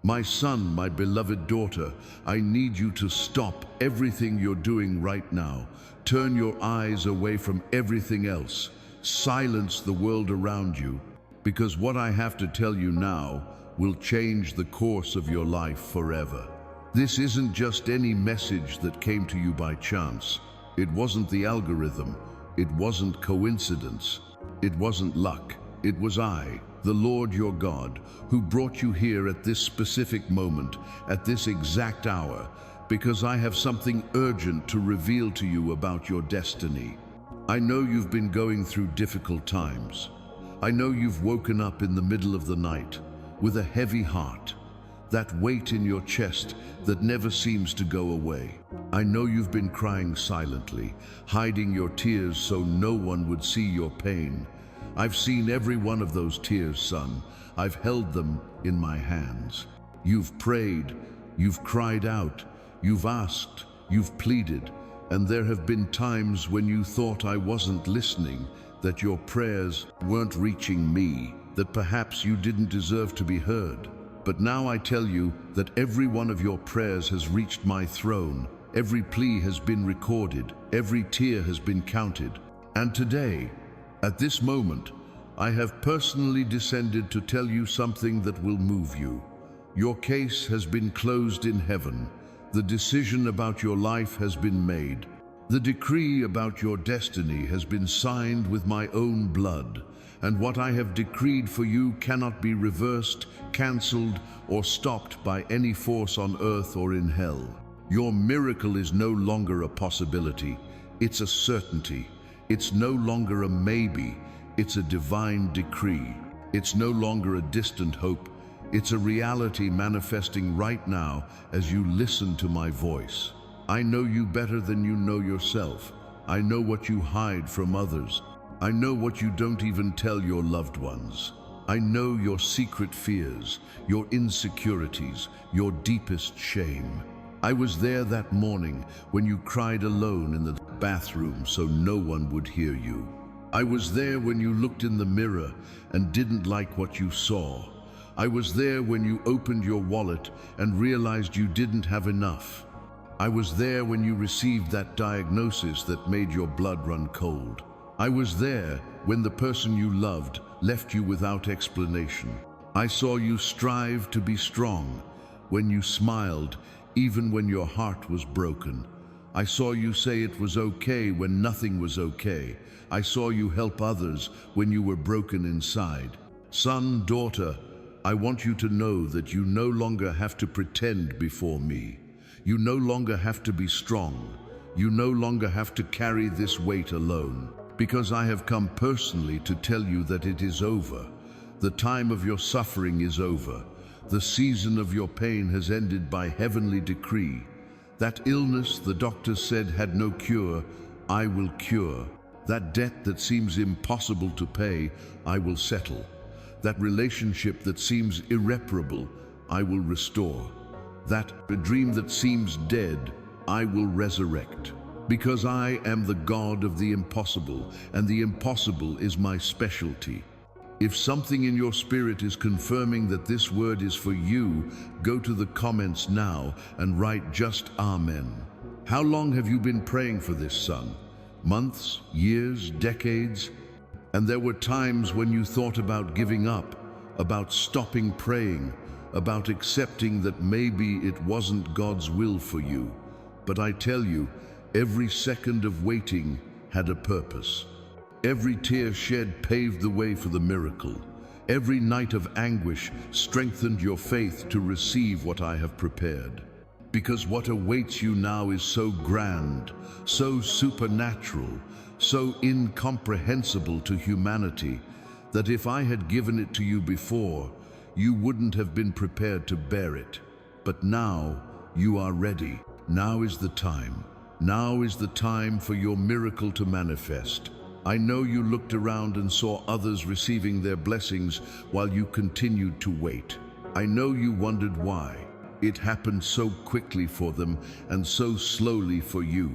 My son, my beloved daughter, I need you to stop everything you're doing right now. Turn your eyes away from everything else. Silence the world around you, because what I have to tell you now will change the course of your life forever. This isn't just any message that came to you by chance. It wasn't the algorithm. It wasn't coincidence. It wasn't luck. It was I, the Lord your God, who brought you here at this specific moment, at this exact hour, because I have something urgent to reveal to you about your destiny. I know you've been going through difficult times. I know you've woken up in the middle of the night with a heavy heart, that weight in your chest that never seems to go away. I know you've been crying silently, hiding your tears so no one would see your pain. I've seen every one of those tears, son. I've held them in my hands. You've prayed, you've cried out, you've asked, you've pleaded, and there have been times when you thought I wasn't listening, that your prayers weren't reaching me, that perhaps you didn't deserve to be heard. But now I tell you that every one of your prayers has reached my throne. Every plea has been recorded. Every tear has been counted. And today, at this moment, I have personally descended to tell you something that will move you. Your case has been closed in heaven. The decision about your life has been made. The decree about your destiny has been signed with my own blood, and what I have decreed for you cannot be reversed, cancelled, or stopped by any force on earth or in hell. Your miracle is no longer a possibility, it's a certainty. It's no longer a maybe, it's a divine decree. It's no longer a distant hope, it's a reality manifesting right now as you listen to my voice. I know you better than you know yourself. I know what you hide from others. I know what you don't even tell your loved ones. I know your secret fears, your insecurities, your deepest shame. I was there that morning when you cried alone in the bathroom so no one would hear you. I was there when you looked in the mirror and didn't like what you saw. I was there when you opened your wallet and realized you didn't have enough. I was there when you received that diagnosis that made your blood run cold. I was there when the person you loved left you without explanation. I saw you strive to be strong, when you smiled even when your heart was broken. I saw you say it was okay when nothing was okay. I saw you help others when you were broken inside. Son, daughter, I want you to know that you no longer have to pretend before me. You no longer have to be strong. You no longer have to carry this weight alone, because I have come personally to tell you that it is over. The time of your suffering is over. The season of your pain has ended by heavenly decree. That illness the doctors said had no cure, I will cure. That debt that seems impossible to pay, I will settle. That relationship that seems irreparable, I will restore. That a dream that seems dead, I will resurrect. Because I am the God of the impossible, and the impossible is my specialty. If something in your spirit is confirming that this word is for you, go to the comments now and write just Amen. How long have you been praying for this, son? Months, years, decades? And there were times when you thought about giving up, about stopping praying, about accepting that maybe it wasn't God's will for you. But I tell you, every second of waiting had a purpose. Every tear shed paved the way for the miracle. Every night of anguish strengthened your faith to receive what I have prepared. Because what awaits you now is so grand, so supernatural, so incomprehensible to humanity, that if I had given it to you before, you wouldn't have been prepared to bear it. But now you are ready. Now is the time. Now is the time for your miracle to manifest. I know you looked around and saw others receiving their blessings while you continued to wait. I know you wondered why. It happened so quickly for them and so slowly for you.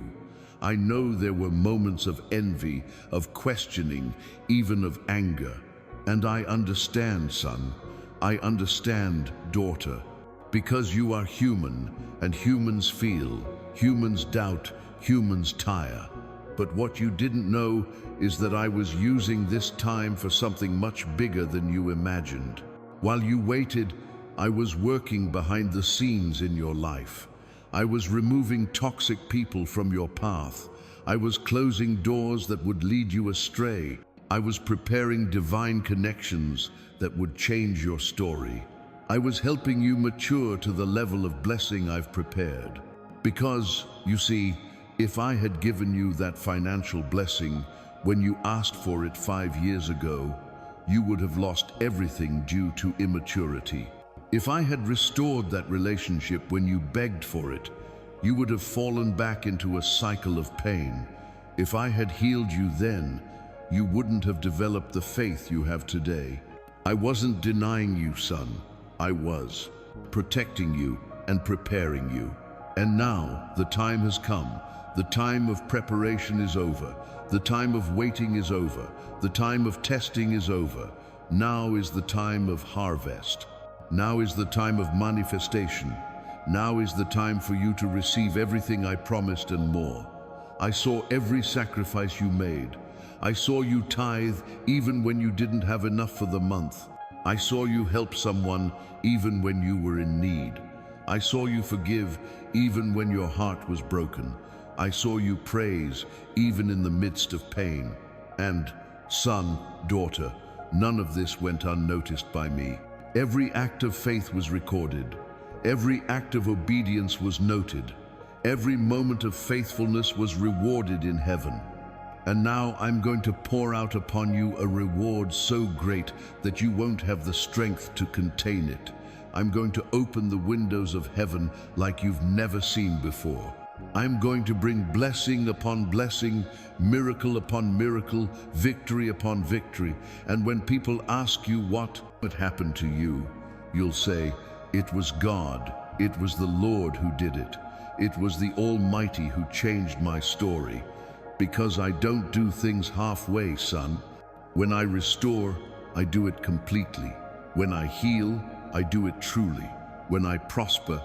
I know there were moments of envy, of questioning, even of anger. And I understand, son. I understand, daughter. Because you are human, and humans feel, humans doubt, humans tire. But what you didn't know is that I was using this time for something much bigger than you imagined. While you waited, I was working behind the scenes in your life. I was removing toxic people from your path. I was closing doors that would lead you astray. I was preparing divine connections that would change your story. I was helping you mature to the level of blessing I've prepared. Because, you see, if I had given you that financial blessing when you asked for it 5 years ago, you would have lost everything due to immaturity. If I had restored that relationship when you begged for it, you would have fallen back into a cycle of pain. If I had healed you then, you wouldn't have developed the faith you have today. I wasn't denying you, son. I was protecting you and preparing you. And now the time has come. The time of preparation is over. The time of waiting is over. The time of testing is over. Now is the time of harvest. Now is the time of manifestation. Now is the time for you to receive everything I promised and more. I saw every sacrifice you made. I saw you tithe even when you didn't have enough for the month. I saw you help someone even when you were in need. I saw you forgive even when your heart was broken. I saw you praise even in the midst of pain. And, son, daughter, none of this went unnoticed by me. Every act of faith was recorded. Every act of obedience was noted. Every moment of faithfulness was rewarded in heaven. And now I'm going to pour out upon you a reward so great that you won't have the strength to contain it. I'm going to open the windows of heaven like you've never seen before. I'm going to bring blessing upon blessing, miracle upon miracle, victory upon victory. And when people ask you what happened to you, you'll say, it was God. It was the Lord who did it. It was the Almighty who changed my story. Because I don't do things halfway, son. When I restore, I do it completely. When I heal, I do it truly. When I prosper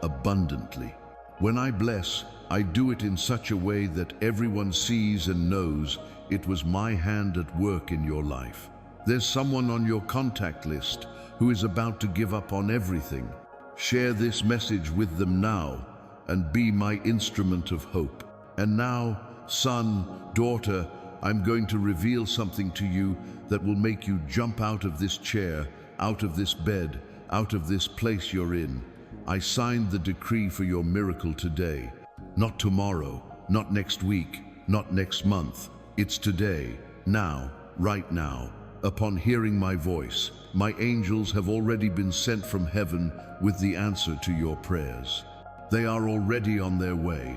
abundantly. When I bless, I do it in such a way that everyone sees and knows it was my hand at work in your life. There's someone on your contact list who is about to give up on everything. Share this message with them now and be my instrument of hope. And now, son, daughter, I'm going to reveal something to you that will make you jump out of this chair, out of this bed, out of this place you're in. I signed the decree for your miracle today. Not tomorrow, not next week, not next month. It's today, now, right now. Upon hearing my voice, my angels have already been sent from heaven with the answer to your prayers. They are already on their way.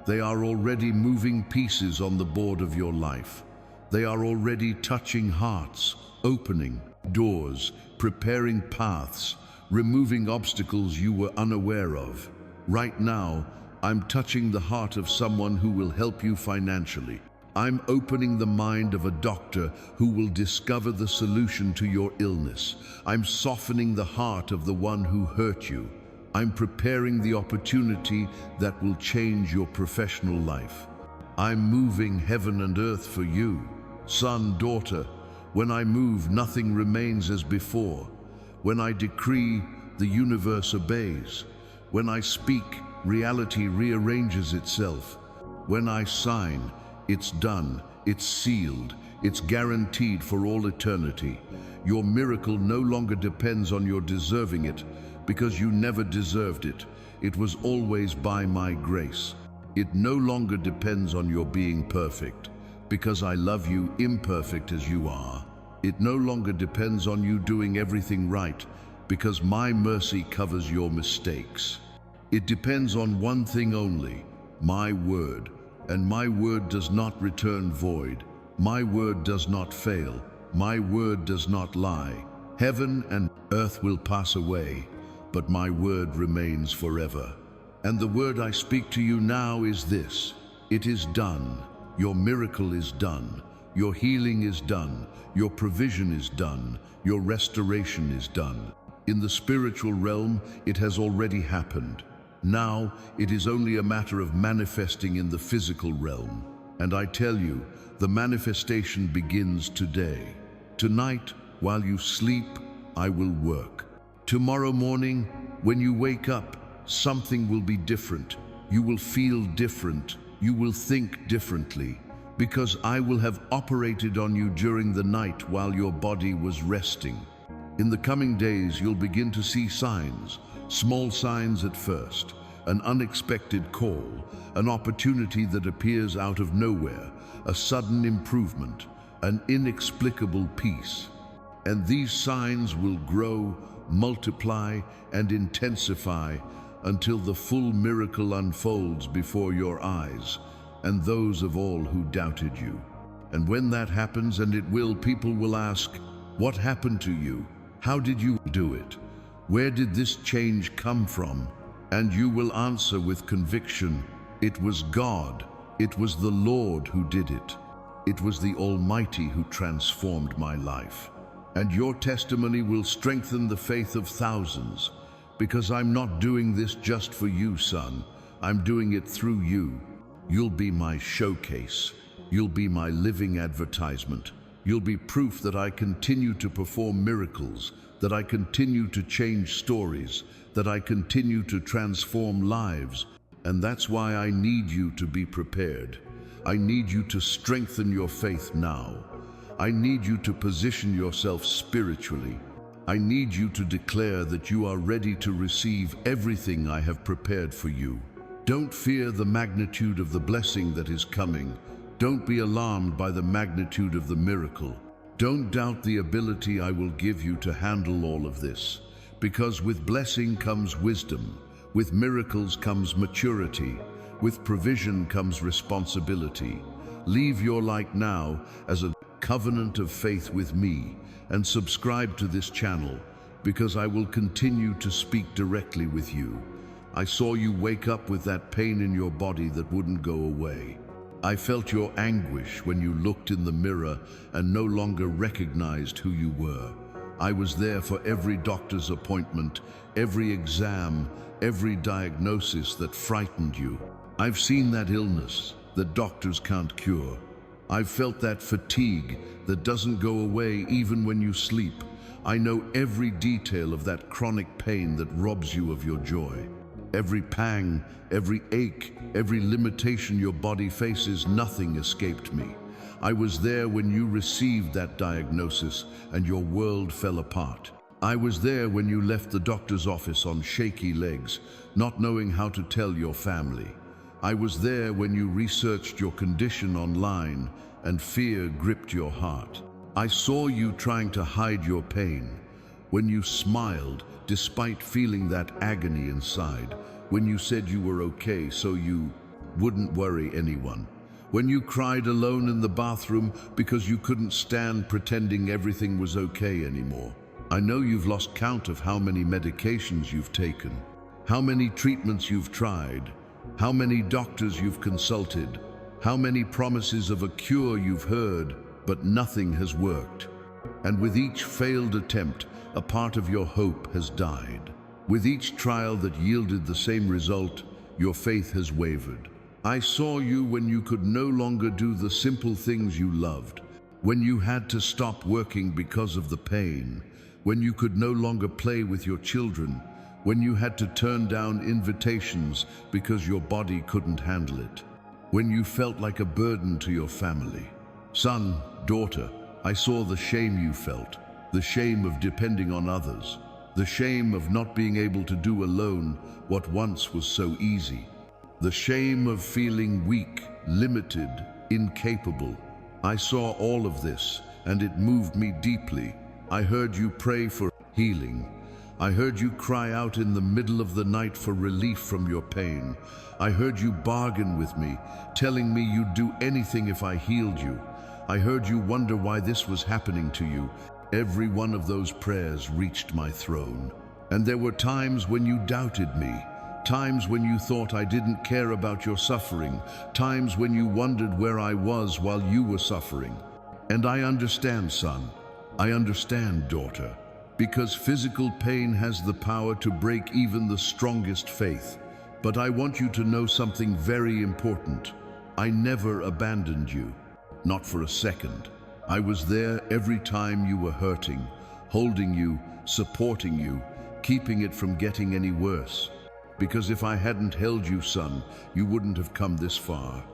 They are already moving pieces on the board of your life. They are already touching hearts, opening doors, preparing paths, removing obstacles you were unaware of. Right now, I'm touching the heart of someone who will help you financially. I'm opening the mind of a doctor who will discover the solution to your illness. I'm softening the heart of the one who hurt you. I'm preparing the opportunity that will change your professional life. I'm moving heaven and earth for you. Son, daughter, when I move, nothing remains as before. When I decree, the universe obeys. When I speak, reality rearranges itself. When I sign, it's done, it's sealed, it's guaranteed for all eternity. Your miracle no longer depends on your deserving it, because you never deserved it. It was always by my grace. It no longer depends on your being perfect, because I love you imperfect as you are. It no longer depends on you doing everything right, because my mercy covers your mistakes. It depends on one thing only, my word. And my word does not return void. My word does not fail. My word does not lie. Heaven and earth will pass away, but my word remains forever. And the word I speak to you now is this: it is done. Your miracle is done. Your healing is done. Your provision is done. Your restoration is done. In the spiritual realm, it has already happened. Now, it is only a matter of manifesting in the physical realm. And I tell you, the manifestation begins today. Tonight, while you sleep, I will work. Tomorrow morning, when you wake up, something will be different. You will feel different. You will think differently. Because I will have operated on you during the night while your body was resting. In the coming days, you'll begin to see signs, small signs at first, an unexpected call, an opportunity that appears out of nowhere, a sudden improvement, an inexplicable peace. And these signs will grow, multiply, and intensify until the full miracle unfolds before your eyes and those of all who doubted you. And when that happens, and it will, people will ask, "What happened to you? How did you do it? Where did this change come from?" And you will answer with conviction, "It was God. It was the Lord who did it. It was the Almighty who transformed my life." And your testimony will strengthen the faith of thousands, because I'm not doing this just for you, son. I'm doing it through you. You'll be my showcase. You'll be my living advertisement. You'll be proof that I continue to perform miracles, that I continue to change stories, that I continue to transform lives. And that's why I need you to be prepared. I need you to strengthen your faith now. I need you to position yourself spiritually. I need you to declare that you are ready to receive everything I have prepared for you. Don't fear the magnitude of the blessing that is coming. Don't be alarmed by the magnitude of the miracle. Don't doubt the ability I will give you to handle all of this, because with blessing comes wisdom, with miracles comes maturity, with provision comes responsibility. Leave your light now as a covenant of faith with me, and subscribe to this channel, because I will continue to speak directly with you. I saw you wake up with that pain in your body that wouldn't go away. I felt your anguish when you looked in the mirror and no longer recognized who you were. I was there for every doctor's appointment, every exam, every diagnosis that frightened you. I've seen that illness that doctors can't cure. I've felt that fatigue that doesn't go away even when you sleep. I know every detail of that chronic pain that robs you of your joy. Every pang, every ache, every limitation your body faces, nothing escaped me. I was there when you received that diagnosis and your world fell apart. I was there when you left the doctor's office on shaky legs, not knowing how to tell your family. I was there when you researched your condition online and fear gripped your heart. I saw you trying to hide your pain, when you smiled despite feeling that agony inside, when you said you were okay so you wouldn't worry anyone, when you cried alone in the bathroom because you couldn't stand pretending everything was okay anymore. I know you've lost count of how many medications you've taken, how many treatments you've tried, how many doctors you've consulted, how many promises of a cure you've heard, but nothing has worked. And with each failed attempt, a part of your hope has died. With each trial that yielded the same result, your faith has wavered. I saw you when you could no longer do the simple things you loved, when you had to stop working because of the pain, when you could no longer play with your children, when you had to turn down invitations because your body couldn't handle it, when you felt like a burden to your family. Son, daughter, I saw the shame you felt, the shame of depending on others, the shame of not being able to do alone what once was so easy, the shame of feeling weak, limited, incapable. I saw all of this, and it moved me deeply. I heard you pray for healing. I heard you cry out in the middle of the night for relief from your pain. I heard you bargain with me, telling me you'd do anything if I healed you. I heard you wonder why this was happening to you. Every one of those prayers reached my throne. And there were times when you doubted me, times when you thought I didn't care about your suffering, times when you wondered where I was while you were suffering. And I understand, son. I understand, daughter. because physical pain has the power to break even the strongest faith. But I want you to know something very important. I never abandoned you, not for a second. I was there every time you were hurting, holding you, supporting you, keeping it from getting any worse. Because if I hadn't held you, son, you wouldn't have come this far.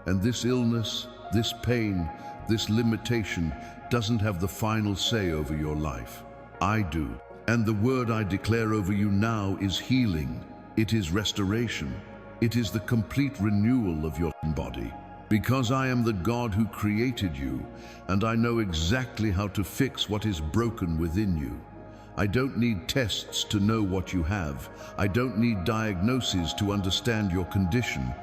And this illness, this pain, this limitation doesn't have the final say over your life. I do. And the word I declare over you now is healing. It is restoration. It is the complete renewal of your body. Because I am the God who created you, and I know exactly how to fix what is broken within you. I don't need tests to know what you have. I don't need diagnoses to understand your condition.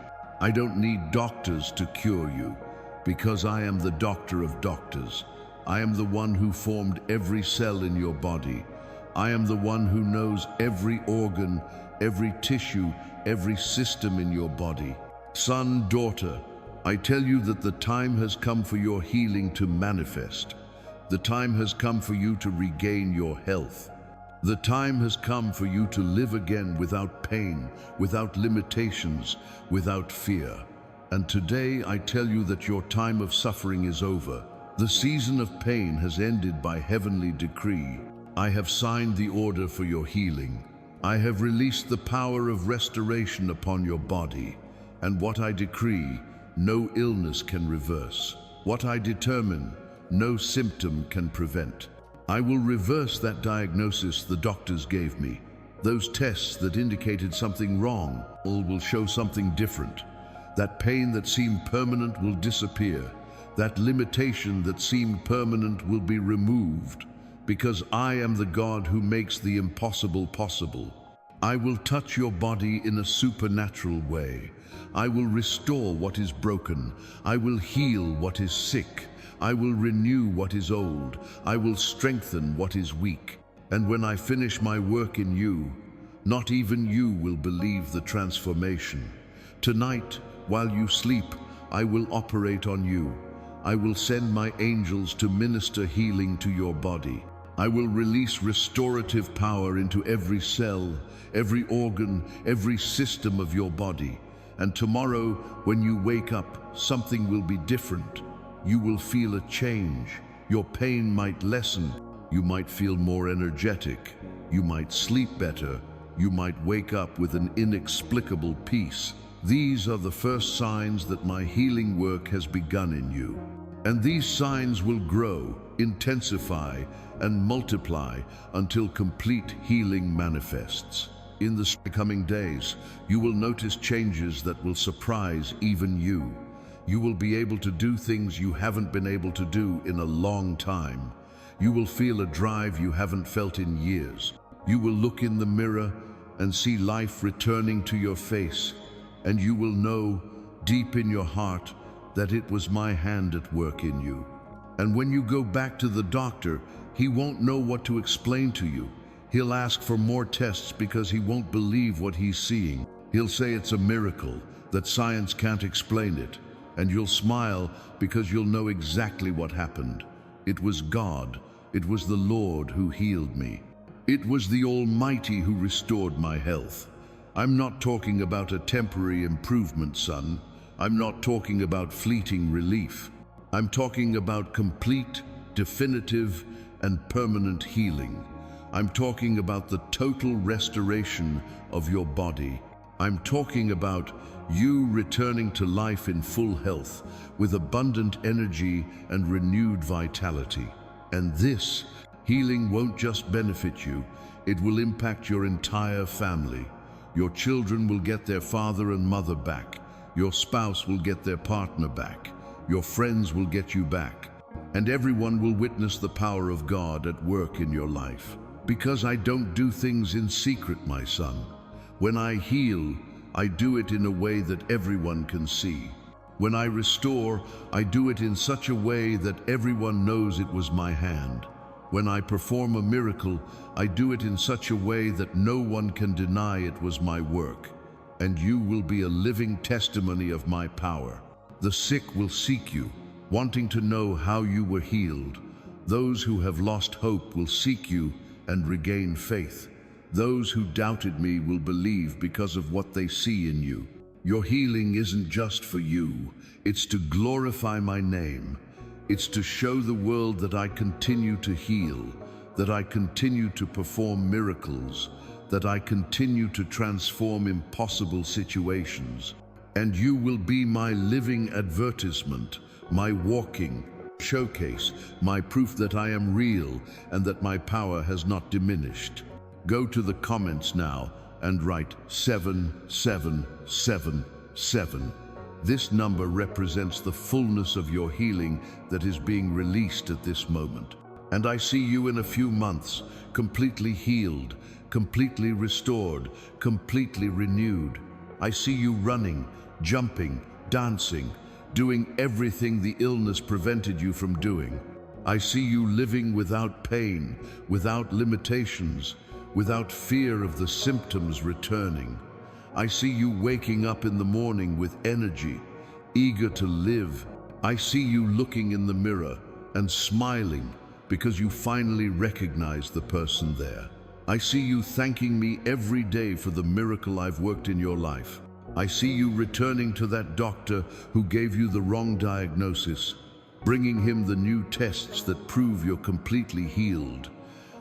I don't need doctors to cure you, because I am the doctor of doctors. I am the one who formed every cell in your body. I am the one who knows every organ, every tissue, every system in your body. Son, daughter, I tell you that the time has come for your healing to manifest. The time has come for you to regain your health. The time has come for you to live again without pain, without limitations, without fear. And today I tell you that your time of suffering is over. The season of pain has ended by heavenly decree. I have signed the order for your healing. I have released the power of restoration upon your body. And what I decree, no illness can reverse. What I determine, no symptom can prevent. I will reverse that diagnosis the doctors gave me. Those tests that indicated something wrong will show something different. That pain that seemed permanent will disappear. That limitation that seemed permanent will be removed, because I am the God who makes the impossible possible. I will touch your body in a supernatural way. I will restore what is broken. I will heal what is sick. I will renew what is old. I will strengthen what is weak. And when I finish my work in you, not even you will believe the transformation. Tonight, while you sleep, I will operate on you. I will send my angels to minister healing to your body. I will release restorative power into every cell, every organ, every system of your body. And tomorrow, when you wake up, something will be different. You will feel a change. Your pain might lessen. You might feel more energetic. You might sleep better. You might wake up with an inexplicable peace. These are the first signs that my healing work has begun in you. And these signs will grow, intensify, and multiply until complete healing manifests. In the coming days, you will notice changes that will surprise even you. You will be able to do things you haven't been able to do in a long time. You will feel a drive you haven't felt in years. You will look in the mirror and see life returning to your face, and you will know deep in your heart that it was my hand at work in you. And when you go back to the doctor, he won't know what to explain to you. He'll ask for more tests because he won't believe what he's seeing. He'll say it's a miracle, that science can't explain it. And you'll smile because you'll know exactly what happened. It was God. It was the Lord who healed me. It was the Almighty who restored my health. I'm not talking about a temporary improvement, son. I'm not talking about fleeting relief. I'm talking about complete, definitive, and permanent healing. I'm talking about the total restoration of your body. I'm talking about you returning to life in full health, with abundant energy and renewed vitality. And this healing won't just benefit you, it will impact your entire family. Your children will get their father and mother back. Your spouse will get their partner back. Your friends will get you back. And everyone will witness the power of God at work in your life. Because I don't do things in secret, my son. When I heal, I do it in a way that everyone can see. When I restore, I do it in such a way that everyone knows it was my hand. When I perform a miracle, I do it in such a way that no one can deny it was my work. And you will be a living testimony of my power. The sick will seek you, wanting to know how you were healed. Those who have lost hope will seek you and regain faith. Those who doubted me will believe because of what they see in you. Your healing isn't just for you, it's to glorify my name. It's to show the world that I continue to heal, that I continue to perform miracles, that I continue to transform impossible situations. And you will be my living advertisement, my walking showcase, my proof that I am real and that my power has not diminished. Go to the comments now and write 7777. This number represents the fullness of your healing that is being released at this moment. And I see you in a few months, completely healed, completely restored, completely renewed. I see you running, jumping, dancing, doing everything the illness prevented you from doing. I see you living without pain, without limitations, without fear of the symptoms returning. I see you waking up in the morning with energy, eager to live. I see you looking in the mirror and smiling because you finally recognize the person there. I see you thanking me every day for the miracle I've worked in your life. I see you returning to that doctor who gave you the wrong diagnosis, bringing him the new tests that prove you're completely healed.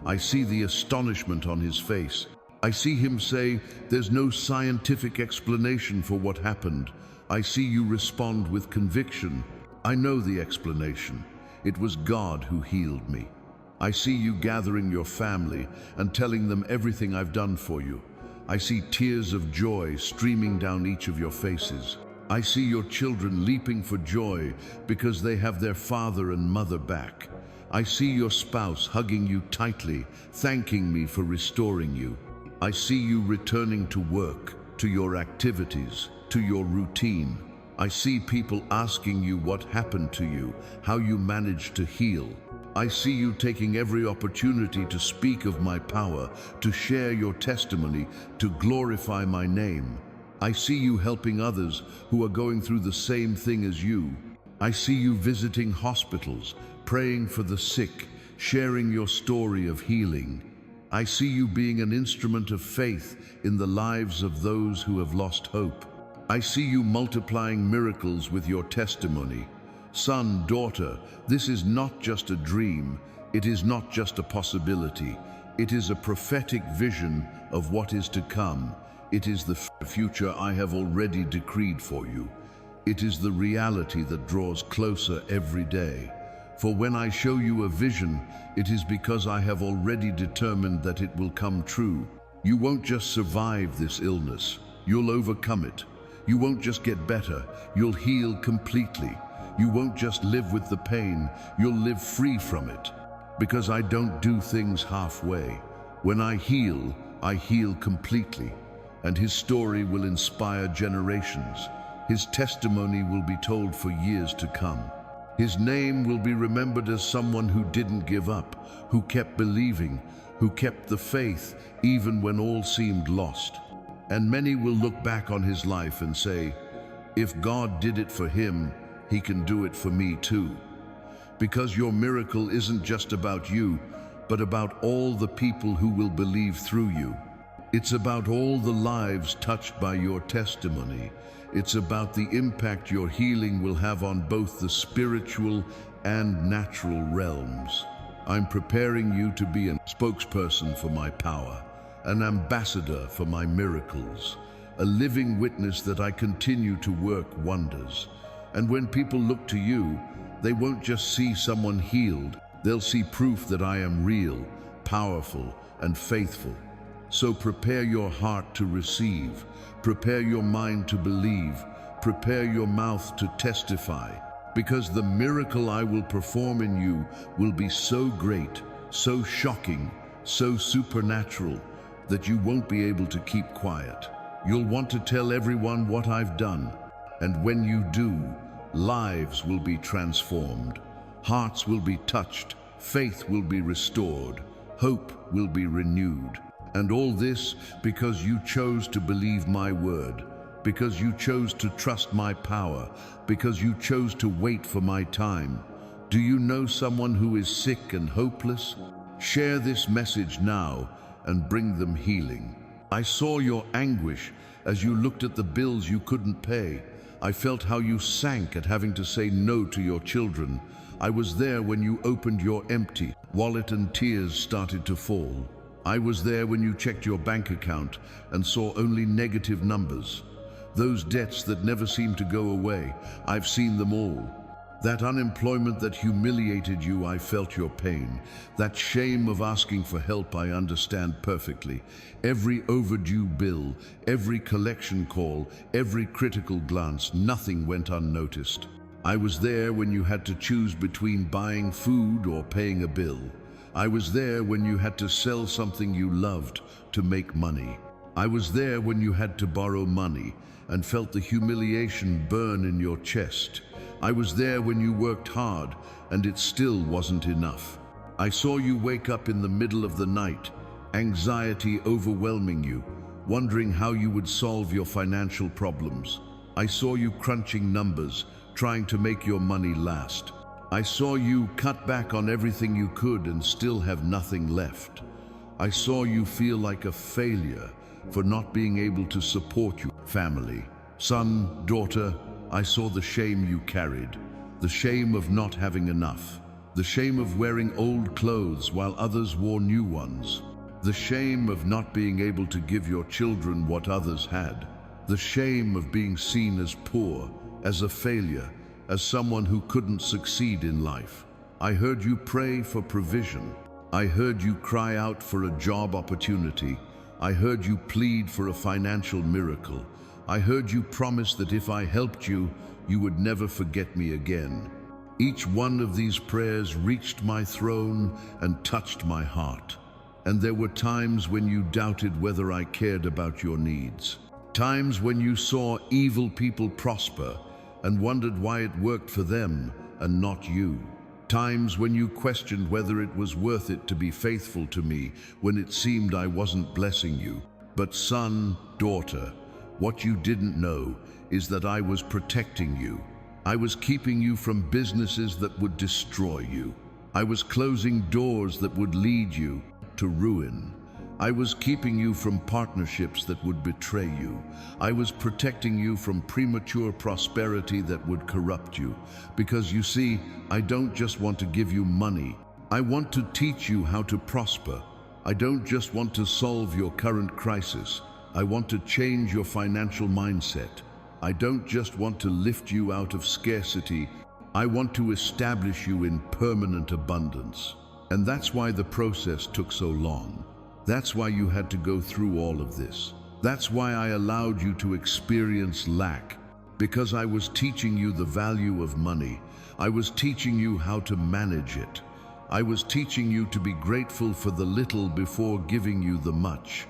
I see the astonishment on his face. I see him say, "There's no scientific explanation for what happened." I see you respond with conviction. "I know the explanation. It was God who healed me." I see you gathering your family and telling them everything I've done for you. I see tears of joy streaming down each of your faces. I see your children leaping for joy because they have their father and mother back. I see your spouse hugging you tightly, thanking me for restoring you. I see you returning to work, to your activities, to your routine. I see people asking you what happened to you, how you managed to heal. I see you taking every opportunity to speak of my power, to share your testimony, to glorify my name. I see you helping others who are going through the same thing as you. I see you visiting hospitals, praying for the sick, sharing your story of healing. I see you being an instrument of faith in the lives of those who have lost hope. I see you multiplying miracles with your testimony. Son, daughter, this is not just a dream. It is not just a possibility. It is a prophetic vision of what is to come. It is the future I have already decreed for you. It is the reality that draws closer every day. For when I show you a vision, it is because I have already determined that it will come true. You won't just survive this illness, you'll overcome it. You won't just get better, you'll heal completely. You won't just live with the pain, you'll live free from it. Because I don't do things halfway. When I heal completely. And his story will inspire generations. His testimony will be told for years to come. His name will be remembered as someone who didn't give up, who kept believing, who kept the faith even when all seemed lost. And many will look back on his life and say, if God did it for him, he can do it for me too. Because your miracle isn't just about you, but about all the people who will believe through you. It's about all the lives touched by your testimony. It's about the impact your healing will have on both the spiritual and natural realms. I'm preparing you to be a spokesperson for my power, an ambassador for my miracles, a living witness that I continue to work wonders. And when people look to you, they won't just see someone healed, they'll see proof that I am real, powerful, and faithful. So prepare your heart to receive, prepare your mind to believe, prepare your mouth to testify, because the miracle I will perform in you will be so great, so shocking, so supernatural, that you won't be able to keep quiet. You'll want to tell everyone what I've done, and when you do, lives will be transformed, hearts will be touched, faith will be restored, hope will be renewed. And all this because you chose to believe my word, because you chose to trust my power, because you chose to wait for my time. Do you know someone who is sick and hopeless? Share this message now and bring them healing. I saw your anguish as you looked at the bills you couldn't pay. I felt how you sank at having to say no to your children. I was there when you opened your empty wallet and tears started to fall. I was there when you checked your bank account and saw only negative numbers. Those debts that never seemed to go away, I've seen them all. That unemployment that humiliated you, I felt your pain. That shame of asking for help, I understand perfectly. Every overdue bill, every collection call, every critical glance, nothing went unnoticed. I was there when you had to choose between buying food or paying a bill. I was there when you had to sell something you loved to make money. I was there when you had to borrow money and felt the humiliation burn in your chest. I was there when you worked hard and it still wasn't enough. I saw you wake up in the middle of the night, anxiety overwhelming you, wondering how you would solve your financial problems. I saw you crunching numbers, trying to make your money last. I saw you cut back on everything you could and still have nothing left. I saw you feel like a failure for not being able to support your family. Son, daughter, I saw the shame you carried, the shame of not having enough, the shame of wearing old clothes while others wore new ones, the shame of not being able to give your children what others had, the shame of being seen as poor, as a failure, as someone who couldn't succeed in life. I heard you pray for provision. I heard you cry out for a job opportunity. I heard you plead for a financial miracle. I heard you promise that if I helped you, you would never forget me again. Each one of these prayers reached my throne and touched my heart. And there were times when you doubted whether I cared about your needs. Times when you saw evil people prosper and wondered why it worked for them and not you. Times when you questioned whether it was worth it to be faithful to me when it seemed I wasn't blessing you. But son, daughter, what you didn't know is that I was protecting you. I was keeping you from businesses that would destroy you. I was closing doors that would lead you to ruin. I was keeping you from partnerships that would betray you. I was protecting you from premature prosperity that would corrupt you. Because you see, I don't just want to give you money. I want to teach you how to prosper. I don't just want to solve your current crisis. I want to change your financial mindset. I don't just want to lift you out of scarcity. I want to establish you in permanent abundance. And that's why the process took so long. That's why you had to go through all of this. That's why I allowed you to experience lack. Because I was teaching you the value of money. I was teaching you how to manage it. I was teaching you to be grateful for the little before giving you the much.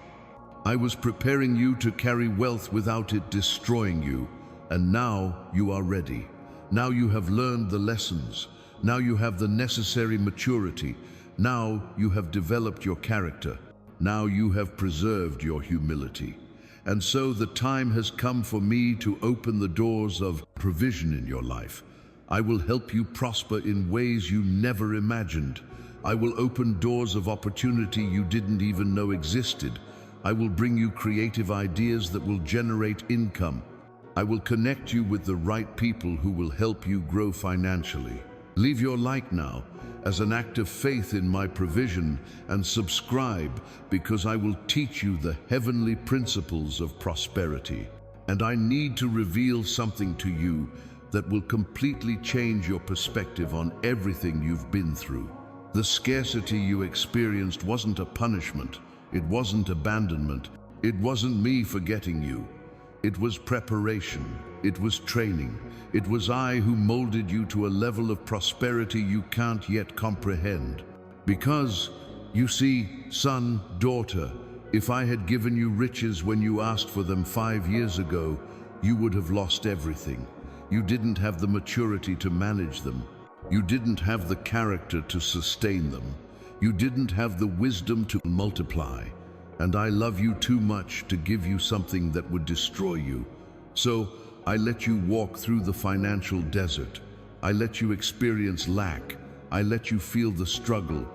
I was preparing you to carry wealth without it destroying you, and now you are ready. Now you have learned the lessons. Now you have the necessary maturity. Now you have developed your character. Now you have preserved your humility. And so the time has come for me to open the doors of provision in your life. I will help you prosper in ways you never imagined. I will open doors of opportunity you didn't even know existed. I will bring you creative ideas that will generate income. I will connect you with the right people who will help you grow financially. Leave your like now as an act of faith in my provision and subscribe because I will teach you the heavenly principles of prosperity. And I need to reveal something to you that will completely change your perspective on everything you've been through. The scarcity you experienced wasn't a punishment. It wasn't abandonment. It wasn't me forgetting you. It was preparation. It was training. It was I who molded you to a level of prosperity you can't yet comprehend. Because, you see, son, daughter, if I had given you riches when you asked for them 5 years ago, you would have lost everything. You didn't have the maturity to manage them. You didn't have the character to sustain them. You didn't have the wisdom to multiply. And I love you too much to give you something that would destroy you. So I let you walk through the financial desert. I let you experience lack. I let you feel the struggle.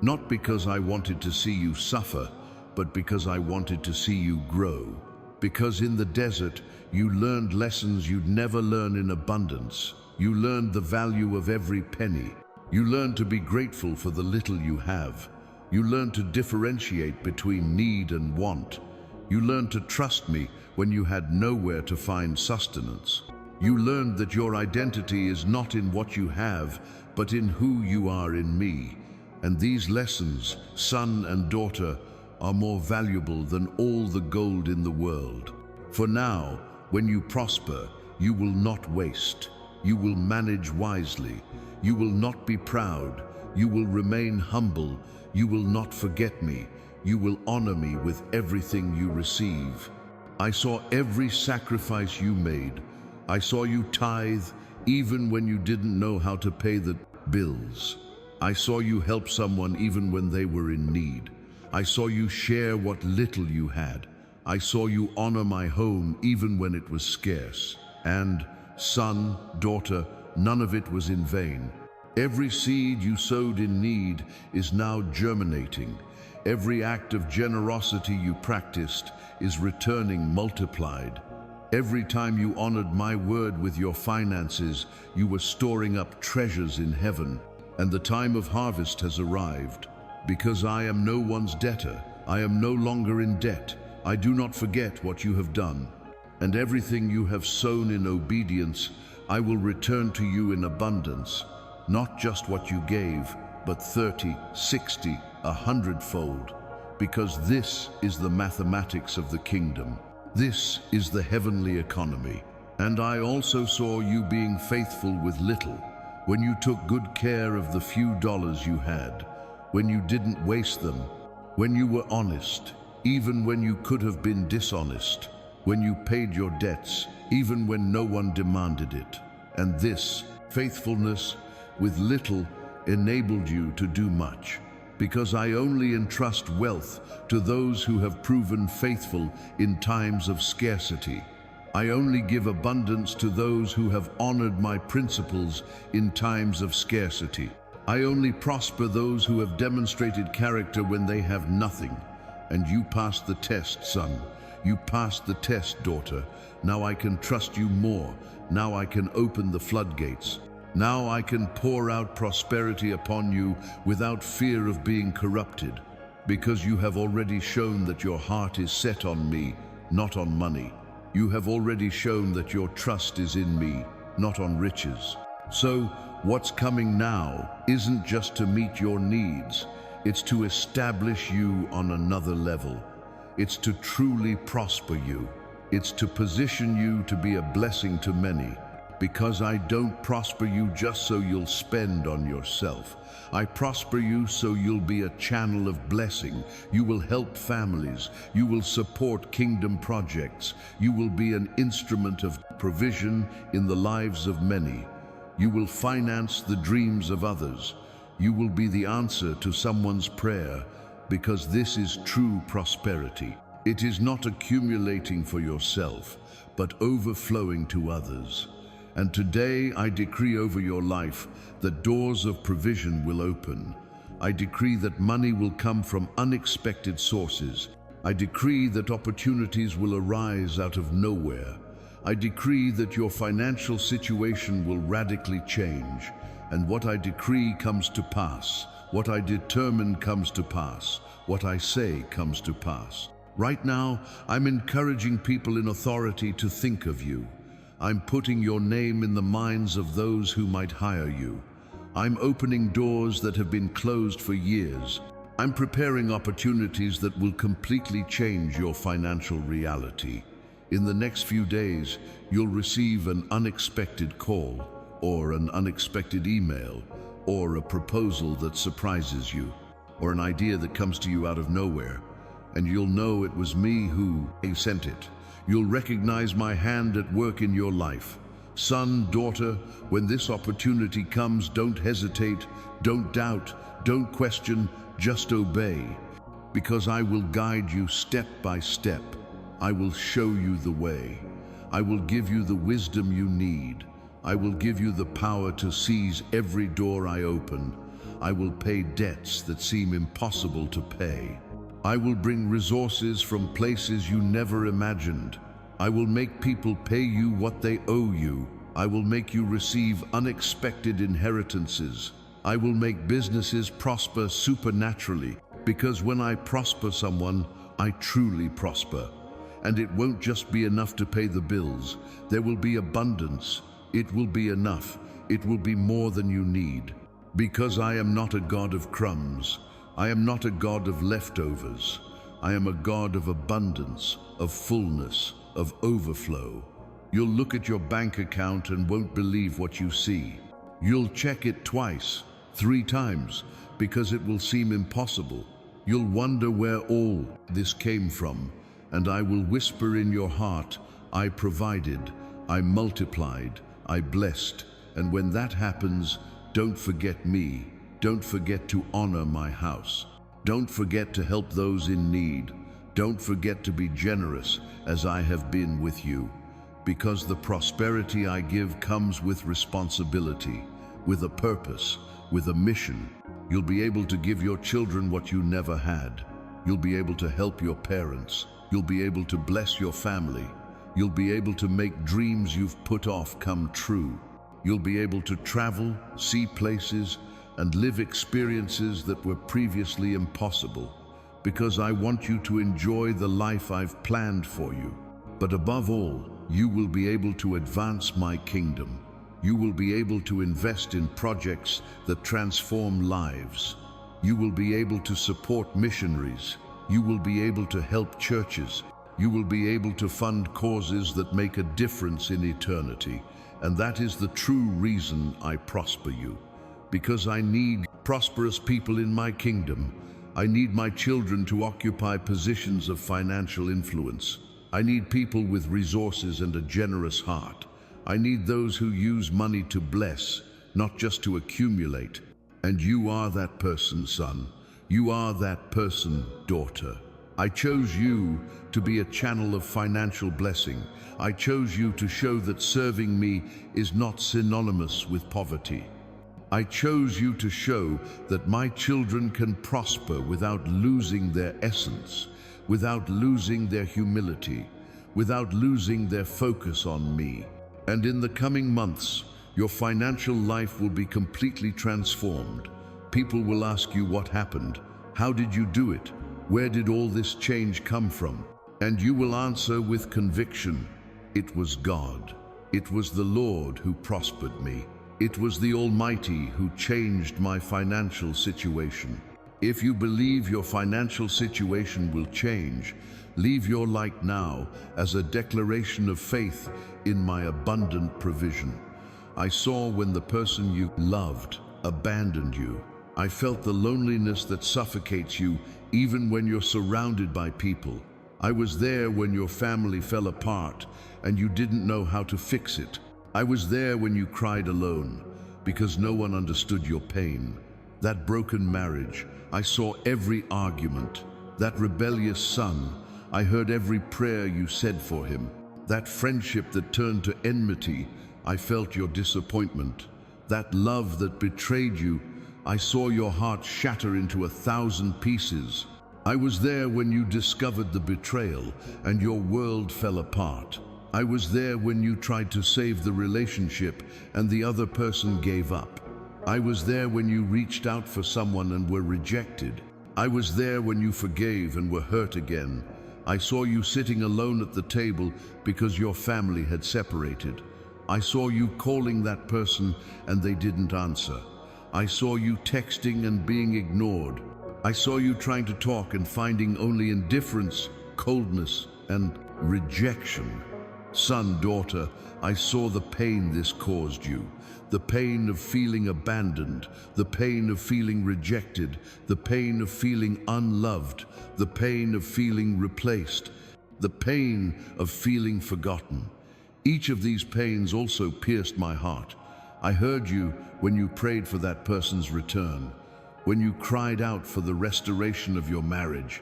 Not because I wanted to see you suffer, but because I wanted to see you grow. Because in the desert, you learned lessons you'd never learn in abundance. You learned the value of every penny. You learned to be grateful for the little you have. You learned to differentiate between need and want. You learned to trust me when you had nowhere to find sustenance. You learned that your identity is not in what you have, but in who you are in me. And these lessons, son and daughter, are more valuable than all the gold in the world. For now, when you prosper, you will not waste. You will manage wisely. You will not be proud. You will remain humble. You will not forget me. You will honor me with everything you receive. I saw every sacrifice you made. I saw you tithe even when you didn't know how to pay the bills. I saw you help someone even when they were in need. I saw you share what little you had. I saw you honor my home even when it was scarce. And, son, daughter, none of it was in vain. Every seed you sowed in need is now germinating. Every act of generosity you practiced is returning multiplied. Every time you honored my word with your finances, you were storing up treasures in heaven. And the time of harvest has arrived. Because I am no one's debtor, I am no longer in debt. I do not forget what you have done. And everything you have sown in obedience, I will return to you in abundance. Not just what you gave, but 30, 60, 100-fold. Because this is the mathematics of the kingdom. This is the heavenly economy. And I also saw you being faithful with little, when you took good care of the few dollars you had, when you didn't waste them, when you were honest, even when you could have been dishonest, when you paid your debts, even when no one demanded it. And this faithfulness with little enabled you to do much, because I only entrust wealth to those who have proven faithful in times of scarcity. I only give abundance to those who have honored my principles in times of scarcity. I only prosper those who have demonstrated character when they have nothing. And you passed the test, son. You passed the test, daughter. Now I can trust you more. Now I can open the floodgates. Now I can pour out prosperity upon you without fear of being corrupted, because you have already shown that your heart is set on me, not on money. You have already shown that your trust is in me, not on riches. So, what's coming now isn't just to meet your needs, it's to establish you on another level. It's to truly prosper you. It's to position you to be a blessing to many. Because I don't prosper you just so you'll spend on yourself. I prosper you so you'll be a channel of blessing. You will help families. You will support kingdom projects. You will be an instrument of provision in the lives of many. You will finance the dreams of others. You will be the answer to someone's prayer, because this is true prosperity. It is not accumulating for yourself, but overflowing to others. And today I decree over your life that doors of provision will open. I decree that money will come from unexpected sources. I decree that opportunities will arise out of nowhere. I decree that your financial situation will radically change. And what I decree comes to pass. What I determine comes to pass. What I say comes to pass. Right now, I'm encouraging people in authority to think of you. I'm putting your name in the minds of those who might hire you. I'm opening doors that have been closed for years. I'm preparing opportunities that will completely change your financial reality. In the next few days, you'll receive an unexpected call, or an unexpected email, or a proposal that surprises you, or an idea that comes to you out of nowhere, and you'll know it was me who sent it. You'll recognize my hand at work in your life. Son, daughter, when this opportunity comes, don't hesitate, don't doubt, don't question, just obey. Because I will guide you step by step. I will show you the way. I will give you the wisdom you need. I will give you the power to seize every door I open. I will pay debts that seem impossible to pay. I will bring resources from places you never imagined. I will make people pay you what they owe you. I will make you receive unexpected inheritances. I will make businesses prosper supernaturally, because when I prosper someone, I truly prosper. And it won't just be enough to pay the bills. There will be abundance. It will be enough. It will be more than you need. Because I am not a God of crumbs. I am not a God of leftovers. I am a God of abundance, of fullness, of overflow. You'll look at your bank account and won't believe what you see. You'll check it twice, 3 times, because it will seem impossible. You'll wonder where all this came from, and I will whisper in your heart, I provided, I multiplied, I blessed. And when that happens, don't forget me. Don't forget to honor my house. Don't forget to help those in need. Don't forget to be generous as I have been with you. Because the prosperity I give comes with responsibility, with a purpose, with a mission. You'll be able to give your children what you never had. You'll be able to help your parents. You'll be able to bless your family. You'll be able to make dreams you've put off come true. You'll be able to travel, see places, and live experiences that were previously impossible, because I want you to enjoy the life I've planned for you. But above all, you will be able to advance my kingdom. You will be able to invest in projects that transform lives. You will be able to support missionaries. You will be able to help churches. You will be able to fund causes that make a difference in eternity. And that is the true reason I prosper you. Because I need prosperous people in my kingdom. I need my children to occupy positions of financial influence. I need people with resources and a generous heart. I need those who use money to bless, not just to accumulate. And you are that person, son. You are that person, daughter. I chose you to be a channel of financial blessing. I chose you to show that serving me is not synonymous with poverty. I chose you to show that my children can prosper without losing their essence, without losing their humility, without losing their focus on me. And in the coming months, your financial life will be completely transformed. People will ask you what happened. How did you do it? Where did all this change come from? And you will answer with conviction, it was God. It was the Lord who prospered me. It was the Almighty who changed my financial situation. If you believe your financial situation will change, leave your light now as a declaration of faith in my abundant provision. I saw when the person you loved abandoned you. I felt the loneliness that suffocates you even when you're surrounded by people. I was there when your family fell apart and you didn't know how to fix it. I was there when you cried alone because no one understood your pain. That broken marriage, I saw every argument. That rebellious son, I heard every prayer you said for him. That friendship that turned to enmity, I felt your disappointment. That love that betrayed you, I saw your heart shatter into 1,000 pieces. I was there when you discovered the betrayal and your world fell apart. I was there when you tried to save the relationship and the other person gave up. I was there when you reached out for someone and were rejected. I was there when you forgave and were hurt again. I saw you sitting alone at the table because your family had separated. I saw you calling that person and they didn't answer. I saw you texting and being ignored. I saw you trying to talk and finding only indifference, coldness, and rejection. Son, daughter, I saw the pain this caused you. The pain of feeling abandoned, the pain of feeling rejected, the pain of feeling unloved, the pain of feeling replaced, the pain of feeling forgotten. Each of these pains also pierced my heart. I heard you when you prayed for that person's return, when you cried out for the restoration of your marriage,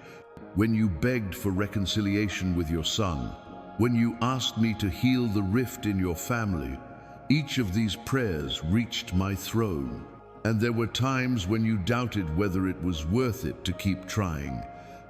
when you begged for reconciliation with your son, when you asked me to heal the rift in your family. Each of these prayers reached my throne. And there were times when you doubted whether it was worth it to keep trying.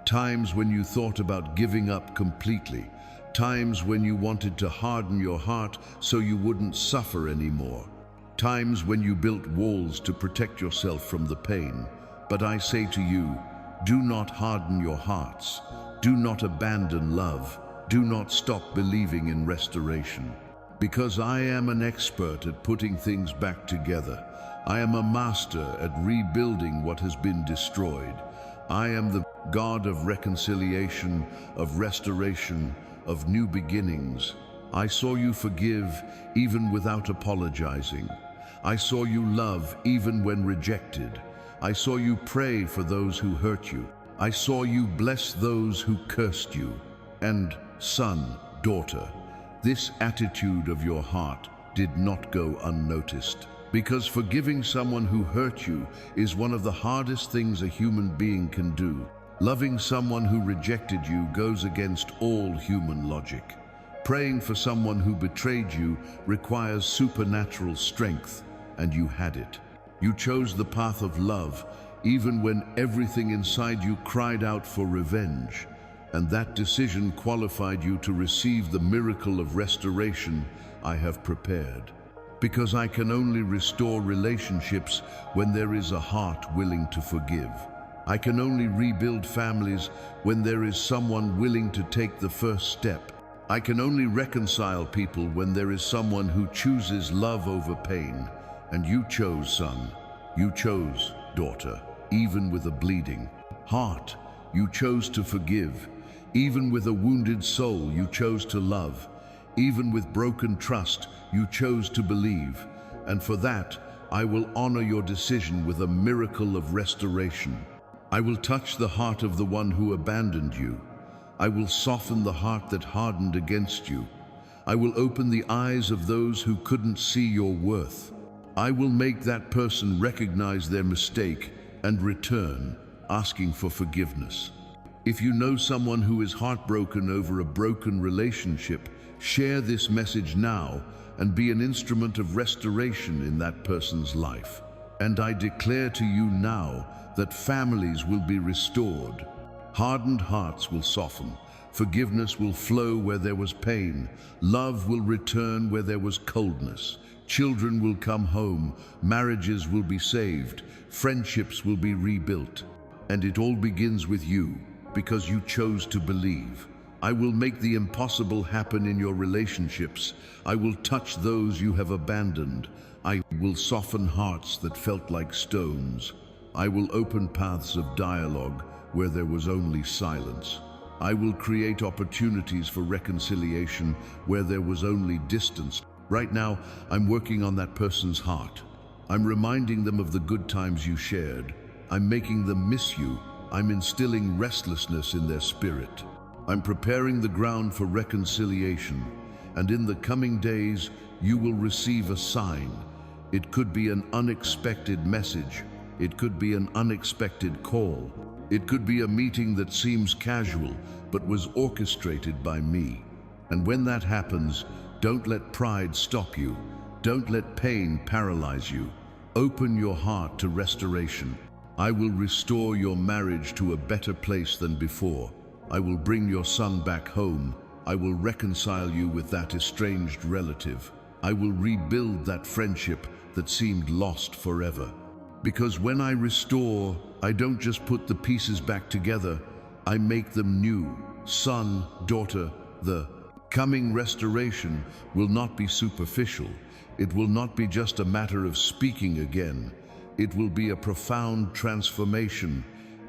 Times when you thought about giving up completely. Times when you wanted to harden your heart so you wouldn't suffer anymore. Times when you built walls to protect yourself from the pain. But I say to you, do not harden your hearts. Do not abandon love. Do not stop believing in restoration. Because I am an expert at putting things back together. I am a master at rebuilding what has been destroyed. I am the God of reconciliation, of restoration, of new beginnings. I saw you forgive even without apologizing. I saw you love even when rejected. I saw you pray for those who hurt you. I saw you bless those who cursed you. And son, daughter, this attitude of your heart did not go unnoticed. Because forgiving someone who hurt you is one of the hardest things a human being can do. Loving someone who rejected you goes against all human logic. Praying for someone who betrayed you requires supernatural strength, and you had it. You chose the path of love, even when everything inside you cried out for revenge. And that decision qualified you to receive the miracle of restoration I have prepared. Because I can only restore relationships when there is a heart willing to forgive. I can only rebuild families when there is someone willing to take the first step. I can only reconcile people when there is someone who chooses love over pain. And you chose, son. You chose, daughter, even with a bleeding heart. You chose to forgive. Even with a wounded soul, you chose to love. Even with broken trust, you chose to believe. And for that, I will honor your decision with a miracle of restoration. I will touch the heart of the one who abandoned you. I will soften the heart that hardened against you. I will open the eyes of those who couldn't see your worth. I will make that person recognize their mistake and return, asking for forgiveness. If you know someone who is heartbroken over a broken relationship, share this message now and be an instrument of restoration in that person's life. And I declare to you now that families will be restored. Hardened hearts will soften. Forgiveness will flow where there was pain. Love will return where there was coldness. Children will come home. Marriages will be saved. Friendships will be rebuilt. And it all begins with you, because you chose to believe. I will make the impossible happen in your relationships. I will touch those you have abandoned. I will soften hearts that felt like stones. I will open paths of dialogue where there was only silence. I will create opportunities for reconciliation where there was only distance. Right now, I'm working on that person's heart. I'm reminding them of the good times you shared. I'm making them miss you. I'm instilling restlessness in their spirit. I'm preparing the ground for reconciliation, and in the coming days, you will receive a sign. It could be an unexpected message. It could be an unexpected call. It could be a meeting that seems casual, but was orchestrated by me. And when that happens, don't let pride stop you. Don't let pain paralyze you. Open your heart to restoration. I will restore your marriage to a better place than before. I will bring your son back home. I will reconcile you with that estranged relative. I will rebuild that friendship that seemed lost forever. Because when I restore, I don't just put the pieces back together, I make them new. Son, daughter, the coming restoration will not be superficial. It will not be just a matter of speaking again. It will be a profound transformation.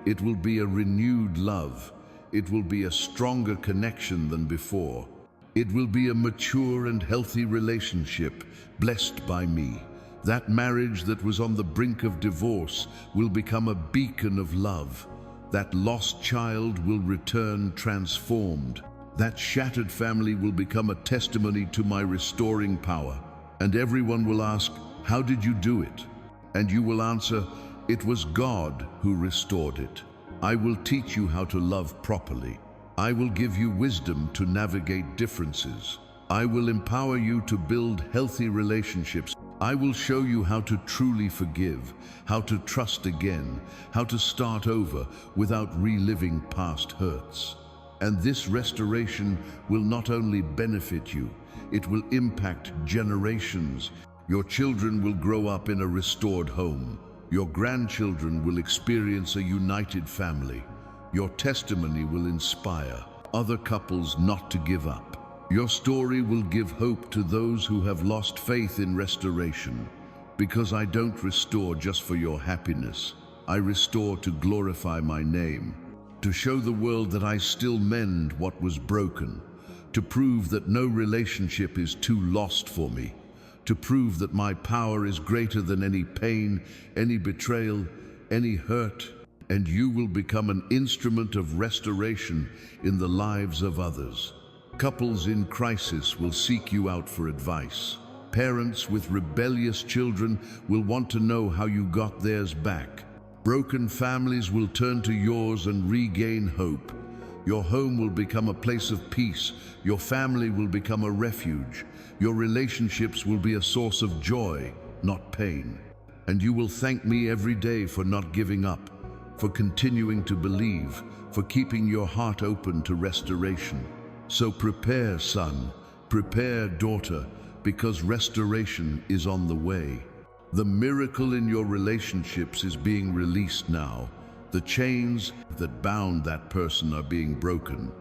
It will be a renewed love. It will be a stronger connection than before. It will be a mature and healthy relationship, blessed by me. That marriage that was on the brink of divorce will become a beacon of love. That lost child will return transformed. That shattered family will become a testimony to my restoring power. And everyone will ask, how did you do it? And you will answer, it was God who restored it. I will teach you how to love properly. I will give you wisdom to navigate differences. I will empower you to build healthy relationships. I will show you how to truly forgive, how to trust again, how to start over without reliving past hurts. And this restoration will not only benefit you, it will impact generations. Your children will grow up in a restored home. Your grandchildren will experience a united family. Your testimony will inspire other couples not to give up. Your story will give hope to those who have lost faith in restoration. Because I don't restore just for your happiness. I restore to glorify my name, to show the world that I still mend what was broken, to prove that no relationship is too lost for me, to prove that my power is greater than any pain, any betrayal, any hurt, and you will become an instrument of restoration in the lives of others. Couples in crisis will seek you out for advice. Parents with rebellious children will want to know how you got theirs back. Broken families will turn to yours and regain hope. Your home will become a place of peace. Your family will become a refuge. Your relationships will be a source of joy, not pain. And you will thank me every day for not giving up, for continuing to believe, for keeping your heart open to restoration. So prepare, son, prepare, daughter, because restoration is on the way. The miracle in your relationships is being released now. The chains that bound that person are being broken.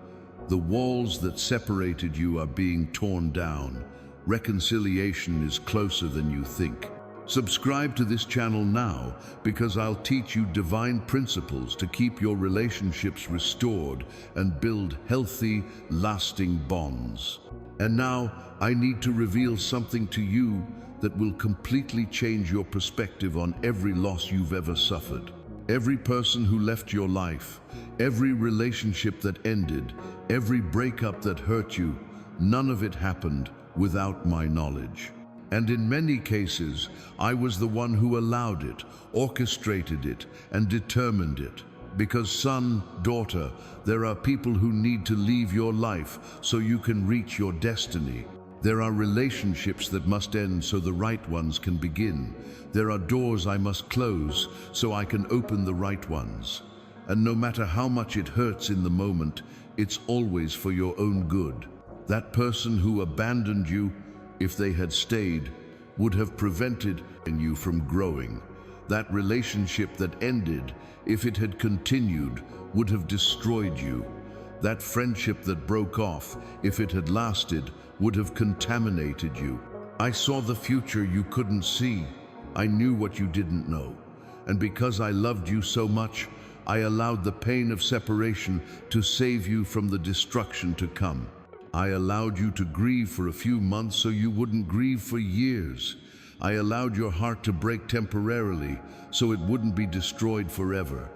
The walls that separated you are being torn down. Reconciliation is closer than you think. Subscribe to this channel now, because I'll teach you divine principles to keep your relationships restored and build healthy, lasting bonds. And now, I need to reveal something to you that will completely change your perspective on every loss you've ever suffered. Every person who left your life, every relationship that ended, every breakup that hurt you, none of it happened without my knowledge. And in many cases, I was the one who allowed it, orchestrated it, and determined it. Because son, daughter, there are people who need to leave your life so you can reach your destiny. There are relationships that must end so the right ones can begin. There are doors I must close so I can open the right ones. And no matter how much it hurts in the moment, it's always for your own good. That person who abandoned you, if they had stayed, would have prevented you from growing. That relationship that ended, if it had continued, would have destroyed you. That friendship that broke off, if it had lasted, would have contaminated you. I saw the future you couldn't see. I knew what you didn't know. And because I loved you so much, I allowed the pain of separation to save you from the destruction to come. I allowed you to grieve for a few months so you wouldn't grieve for years. I allowed your heart to break temporarily so it wouldn't be destroyed forever.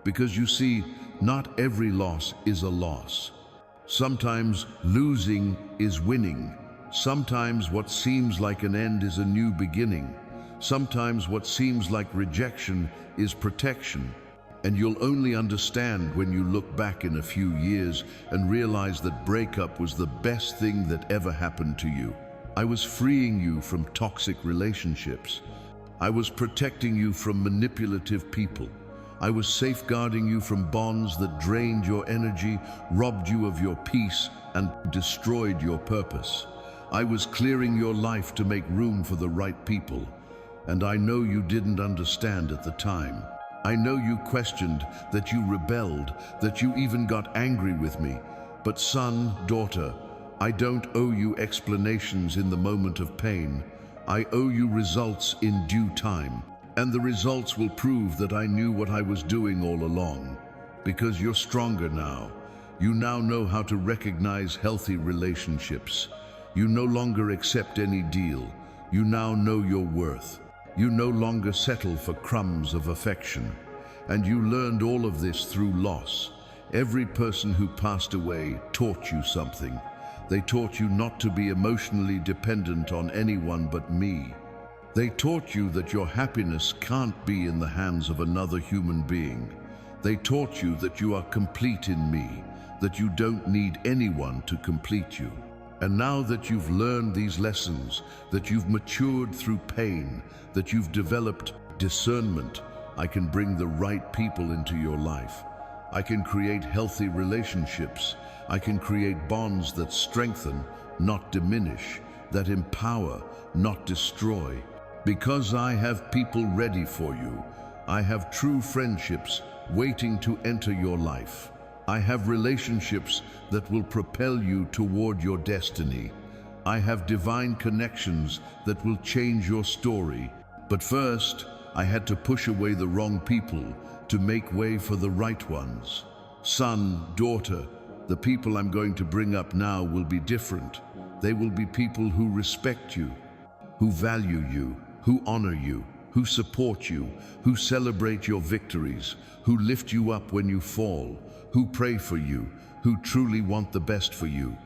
Because you see, not every loss is a loss. Sometimes losing is winning. Sometimes what seems like an end is a new beginning. Sometimes what seems like rejection is protection. And you'll only understand when you look back in a few years and realize that breakup was the best thing that ever happened to you. I was freeing you from toxic relationships. I was protecting you from manipulative people. I was safeguarding you from bonds that drained your energy, robbed you of your peace, and destroyed your purpose. I was clearing your life to make room for the right people. And I know you didn't understand at the time. I know you questioned, that you rebelled, that you even got angry with me. But son, daughter, I don't owe you explanations in the moment of pain. I owe you results in due time. And the results will prove that I knew what I was doing all along. Because you're stronger now. You now know how to recognize healthy relationships. You no longer accept any deal. You now know your worth. You no longer settle for crumbs of affection. And you learned all of this through loss. Every person who passed away taught you something. They taught you not to be emotionally dependent on anyone but me. They taught you that your happiness can't be in the hands of another human being. They taught you that you are complete in me, that you don't need anyone to complete you. And now that you've learned these lessons, that you've matured through pain, that you've developed discernment, I can bring the right people into your life. I can create healthy relationships. I can create bonds that strengthen, not diminish, that empower, not destroy. Because I have people ready for you, I have true friendships waiting to enter your life. I have relationships that will propel you toward your destiny. I have divine connections that will change your story. But first, I had to push away the wrong people to make way for the right ones. Son, daughter, the people I'm going to bring up now will be different. They will be people who respect you, who value you, who honor you, who support you, who celebrate your victories, who lift you up when you fall, who pray for you, who truly want the best for you.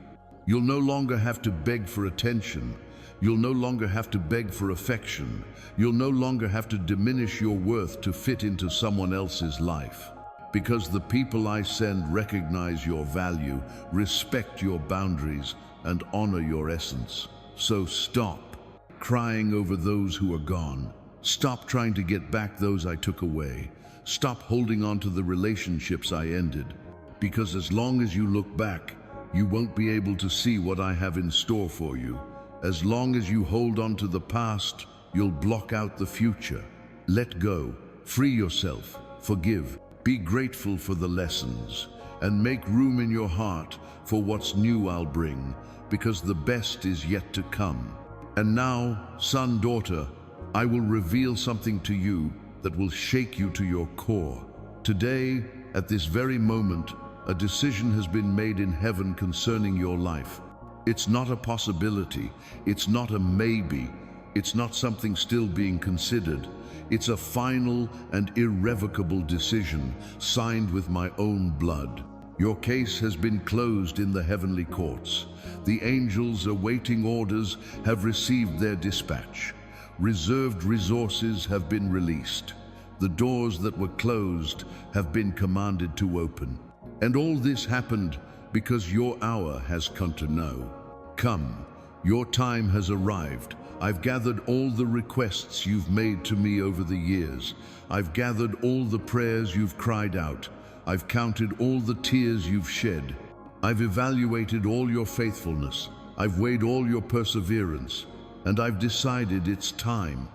You'll no longer have to beg for attention. You'll no longer have to beg for affection. You'll no longer have to diminish your worth to fit into someone else's life. Because the people I send recognize your value, respect your boundaries, and honor your essence. So stop crying over those who are gone. Stop trying to get back those I took away. Stop holding on to the relationships I ended. Because as long as you look back, you won't be able to see what I have in store for you. As long as you hold on to the past, you'll block out the future. Let go, free yourself, forgive, be grateful for the lessons, and make room in your heart for what's new I'll bring, because the best is yet to come. And now, son, daughter, I will reveal something to you that will shake you to your core. Today, at this very moment, a decision has been made in heaven concerning your life. It's not a possibility. It's not a maybe. It's not something still being considered. It's a final and irrevocable decision signed with my own blood. Your case has been closed in the heavenly courts. The angels awaiting orders have received their dispatch. Reserved resources have been released. The doors that were closed have been commanded to open. And all this happened because your hour has come to know. Come, your time has arrived. I've gathered all the requests you've made to me over the years. I've gathered all the prayers you've cried out. I've counted all the tears you've shed. I've evaluated all your faithfulness. I've weighed all your perseverance. And I've decided it's time.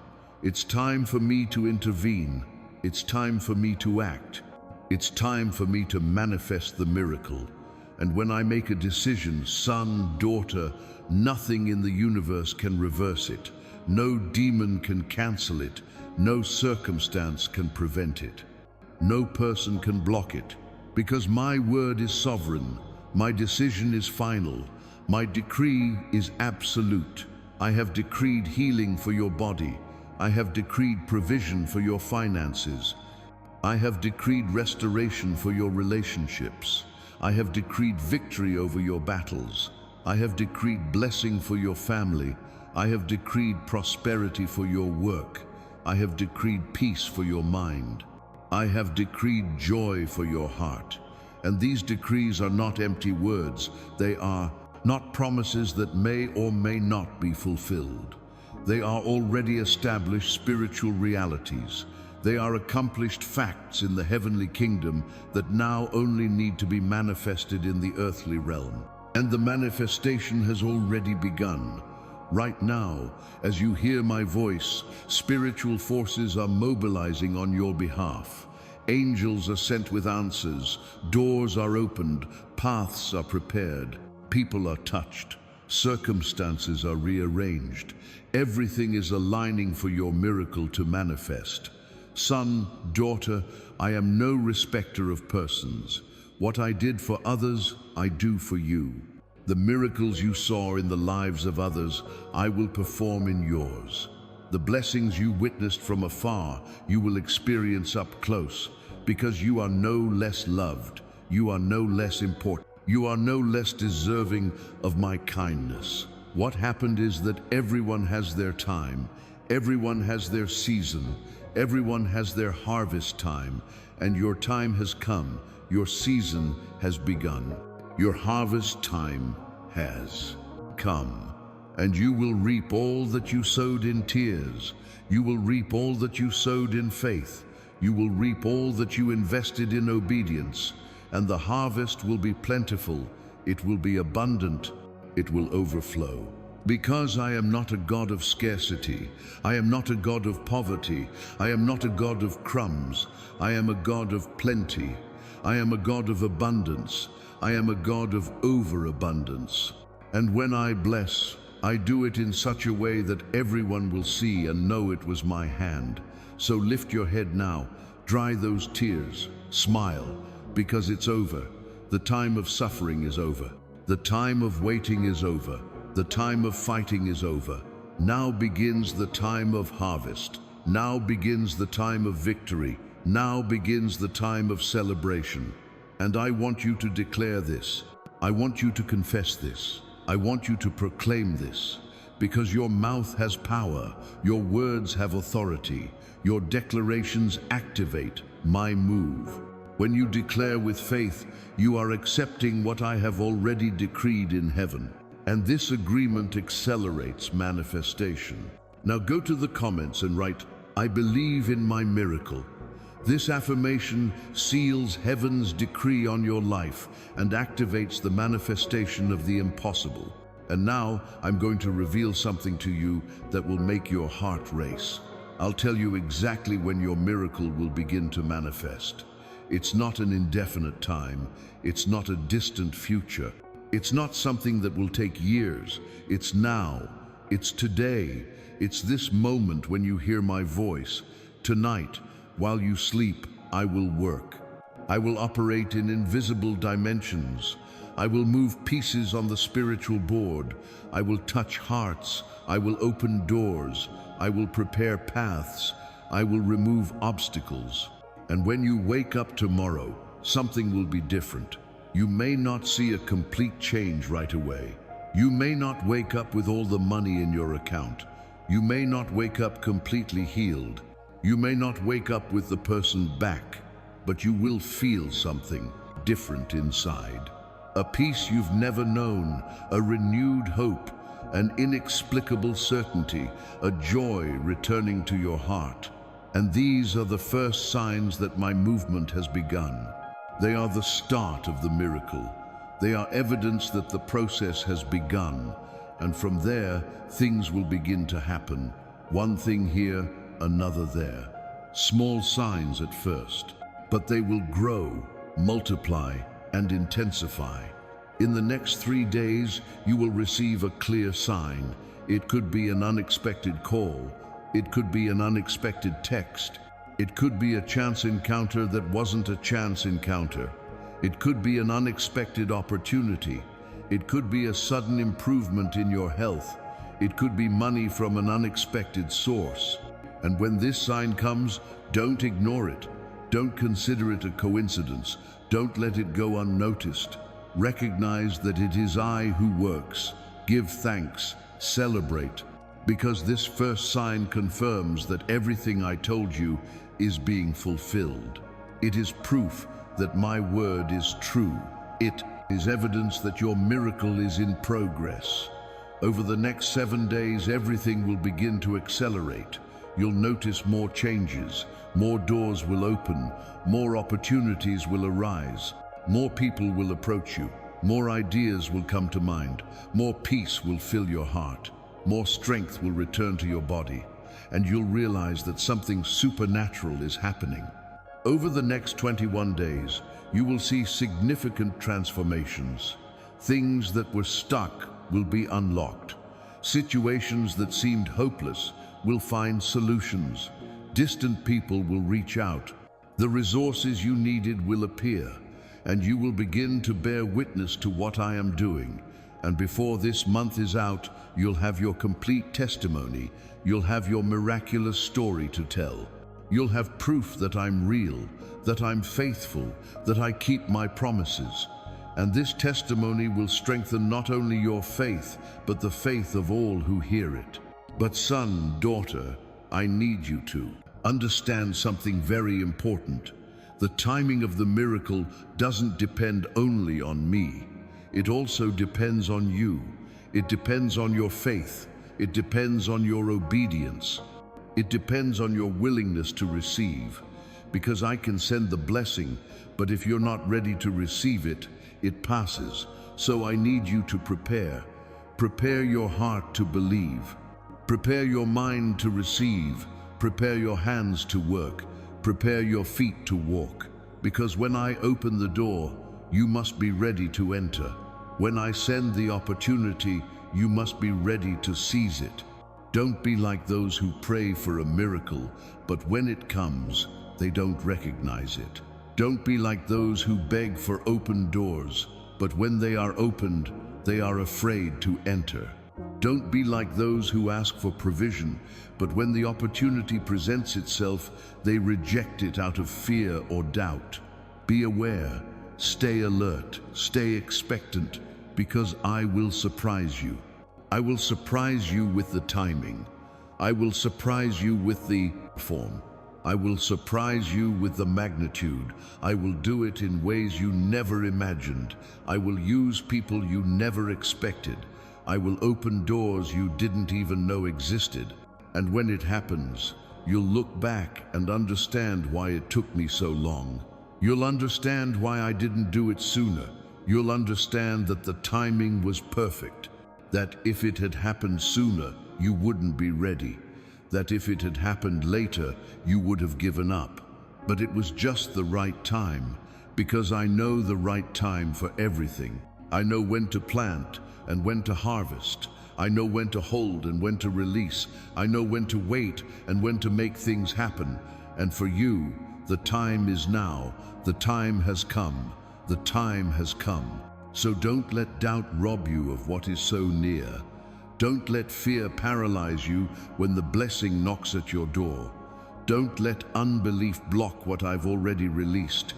It's time for me to intervene. It's time for me to act. It's time for me to manifest the miracle. And when I make a decision, son, daughter, nothing in the universe can reverse it. No demon can cancel it. No circumstance can prevent it. No person can block it. Because my word is sovereign. My decision is final. My decree is absolute. I have decreed healing for your body. I have decreed provision for your finances. I have decreed restoration for your relationships. I have decreed victory over your battles. I have decreed blessing for your family. I have decreed prosperity for your work. I have decreed peace for your mind. I have decreed joy for your heart. And these decrees are not empty words. They are not promises that may or may not be fulfilled. They are already established spiritual realities. They are accomplished facts in the heavenly kingdom that now only need to be manifested in the earthly realm. And the manifestation has already begun. Right now, as you hear my voice, spiritual forces are mobilizing on your behalf. Angels are sent with answers. Doors are opened. Paths are prepared. People are touched. Circumstances are rearranged. Everything is aligning for your miracle to manifest. Son, daughter, I am no respecter of persons. What I did for others, I do for you. The miracles you saw in the lives of others, I will perform in yours. The blessings you witnessed from afar, you will experience up close, because you are no less loved, you are no less important, you are no less deserving of my kindness. What happened is that everyone has their time, everyone has their season, everyone has their harvest time, and your time has come, your season has begun, your harvest time has. come, and you will reap all that you sowed in tears. You will reap all that you sowed in faith. You will reap all that you invested in obedience, and the harvest will be plentiful. It will be abundant. It will overflow. Because I am not a God of scarcity, I am not a God of poverty, I am not a God of crumbs, I am a God of plenty. I am a God of abundance. I am a God of overabundance. And when I bless, I do it in such a way that everyone will see and know it was my hand. So lift your head now, dry those tears, smile, because it's over. The time of suffering is over. The time of waiting is over. The time of fighting is over. Now begins the time of harvest. Now begins the time of victory. Now begins the time of celebration. And I want you to declare this. I want you to confess this. I want you to proclaim this. Because your mouth has power. Your words have authority. Your declarations activate my move. When you declare with faith, you are accepting what I have already decreed in heaven. And this agreement accelerates manifestation. Now go to the comments and write, I believe in my miracle. This affirmation seals heaven's decree on your life and activates the manifestation of the impossible. And now I'm going to reveal something to you that will make your heart race. I'll tell you exactly when your miracle will begin to manifest. It's not an indefinite time. It's not a distant future. It's not something that will take years. It's now. It's today. It's this moment when you hear my voice. Tonight, while you sleep, I will work. I will operate in invisible dimensions. I will move pieces on the spiritual board. I will touch hearts. I will open doors. I will prepare paths. I will remove obstacles. And when you wake up tomorrow, something will be different. You may not see a complete change right away. You may not wake up with all the money in your account. You may not wake up completely healed. You may not wake up with the person back, but you will feel something different inside. A peace you've never known, a renewed hope, an inexplicable certainty, a joy returning to your heart. And these are the first signs that my movement has begun. They are the start of the miracle. They are evidence that the process has begun, and from there, things will begin to happen. One thing here, another there. Small signs at first, but they will grow, multiply, and intensify. In the next 3 days, you will receive a clear sign. It could be an unexpected call. It could be an unexpected text. It could be a chance encounter that wasn't a chance encounter. It could be an unexpected opportunity. It could be a sudden improvement in your health. It could be money from an unexpected source. And when this sign comes, don't ignore it. Don't consider it a coincidence. Don't let it go unnoticed. Recognize that it is I who works. Give thanks. Celebrate. Because this first sign confirms that everything I told you is being fulfilled. It is proof that my word is true. It is evidence that your miracle is in progress. Over the next 7 days, everything will begin to accelerate. You'll notice more changes, more doors will open, more opportunities will arise, more people will approach you, more ideas will come to mind, more peace will fill your heart, more strength will return to your body, and you'll realize that something supernatural is happening. Over the next 21 days, you will see significant transformations. Things that were stuck will be unlocked. Situations that seemed hopeless will find solutions. Distant people will reach out. The resources you needed will appear, and you will begin to bear witness to what I am doing. And before this month is out, you'll have your complete testimony. You'll have your miraculous story to tell. You'll have proof that I'm real, that I'm faithful, that I keep my promises. And this testimony will strengthen not only your faith, but the faith of all who hear it. But son, daughter, I need you to understand something very important. The timing of the miracle doesn't depend only on me. It also depends on you. It depends on your faith. It depends on your obedience. It depends on your willingness to receive. Because I can send the blessing, but if you're not ready to receive it, it passes. So I need you to prepare. Prepare your heart to believe. Prepare your mind to receive. Prepare your hands to work. Prepare your feet to walk. Because when I open the door, you must be ready to enter. When I send the opportunity, you must be ready to seize it. Don't be like those who pray for a miracle, but when it comes, they don't recognize it. Don't be like those who beg for open doors, but when they are opened, they are afraid to enter. Don't be like those who ask for provision, but when the opportunity presents itself, they reject it out of fear or doubt. Be aware, stay alert, stay expectant, because I will surprise you. I will surprise you with the timing. I will surprise you with the form. I will surprise you with the magnitude. I will do it in ways you never imagined. I will use people you never expected. I will open doors you didn't even know existed. And when it happens, you'll look back and understand why it took me so long. You'll understand why I didn't do it sooner. You'll understand that the timing was perfect. That if it had happened sooner, you wouldn't be ready. That if it had happened later, you would have given up. But it was just the right time, because I know the right time for everything. I know when to plant and when to harvest. I know when to hold and when to release. I know when to wait and when to make things happen. And for you, the time is now. The time has come. The time has come. So don't let doubt rob you of what is so near. Don't let fear paralyze you when the blessing knocks at your door. Don't let unbelief block what I've already released.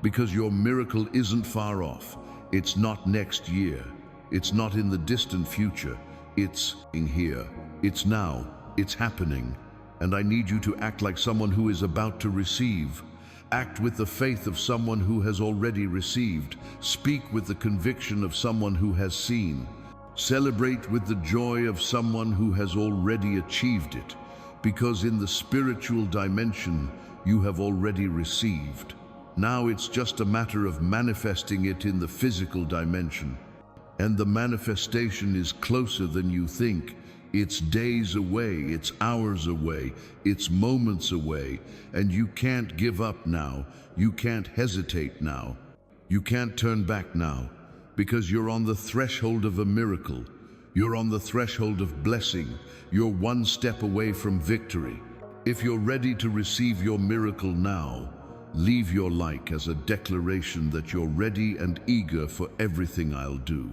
Because your miracle isn't far off. It's not next year. It's not in the distant future. It's in here. It's now. It's happening. And I need you to act like someone who is about to receive. Act with the faith of someone who has already received. Speak with the conviction of someone who has seen. Celebrate with the joy of someone who has already achieved it, because in the spiritual dimension, you have already received. Now it's just a matter of manifesting it in the physical dimension. And the manifestation is closer than you think. It's days away, it's hours away, it's moments away, and you can't give up now. You can't hesitate now. You can't turn back now. Because you're on the threshold of a miracle. You're on the threshold of blessing. You're one step away from victory. If you're ready to receive your miracle now, leave your like as a declaration that you're ready and eager for everything I'll do.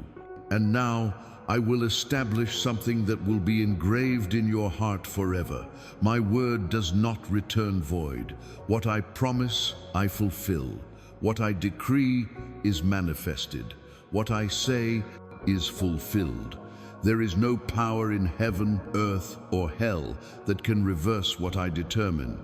And now, I will establish something that will be engraved in your heart forever. My word does not return void. What I promise, I fulfill. What I decree is manifested. What I say is fulfilled. There is no power in heaven, earth, or hell that can reverse what I determine.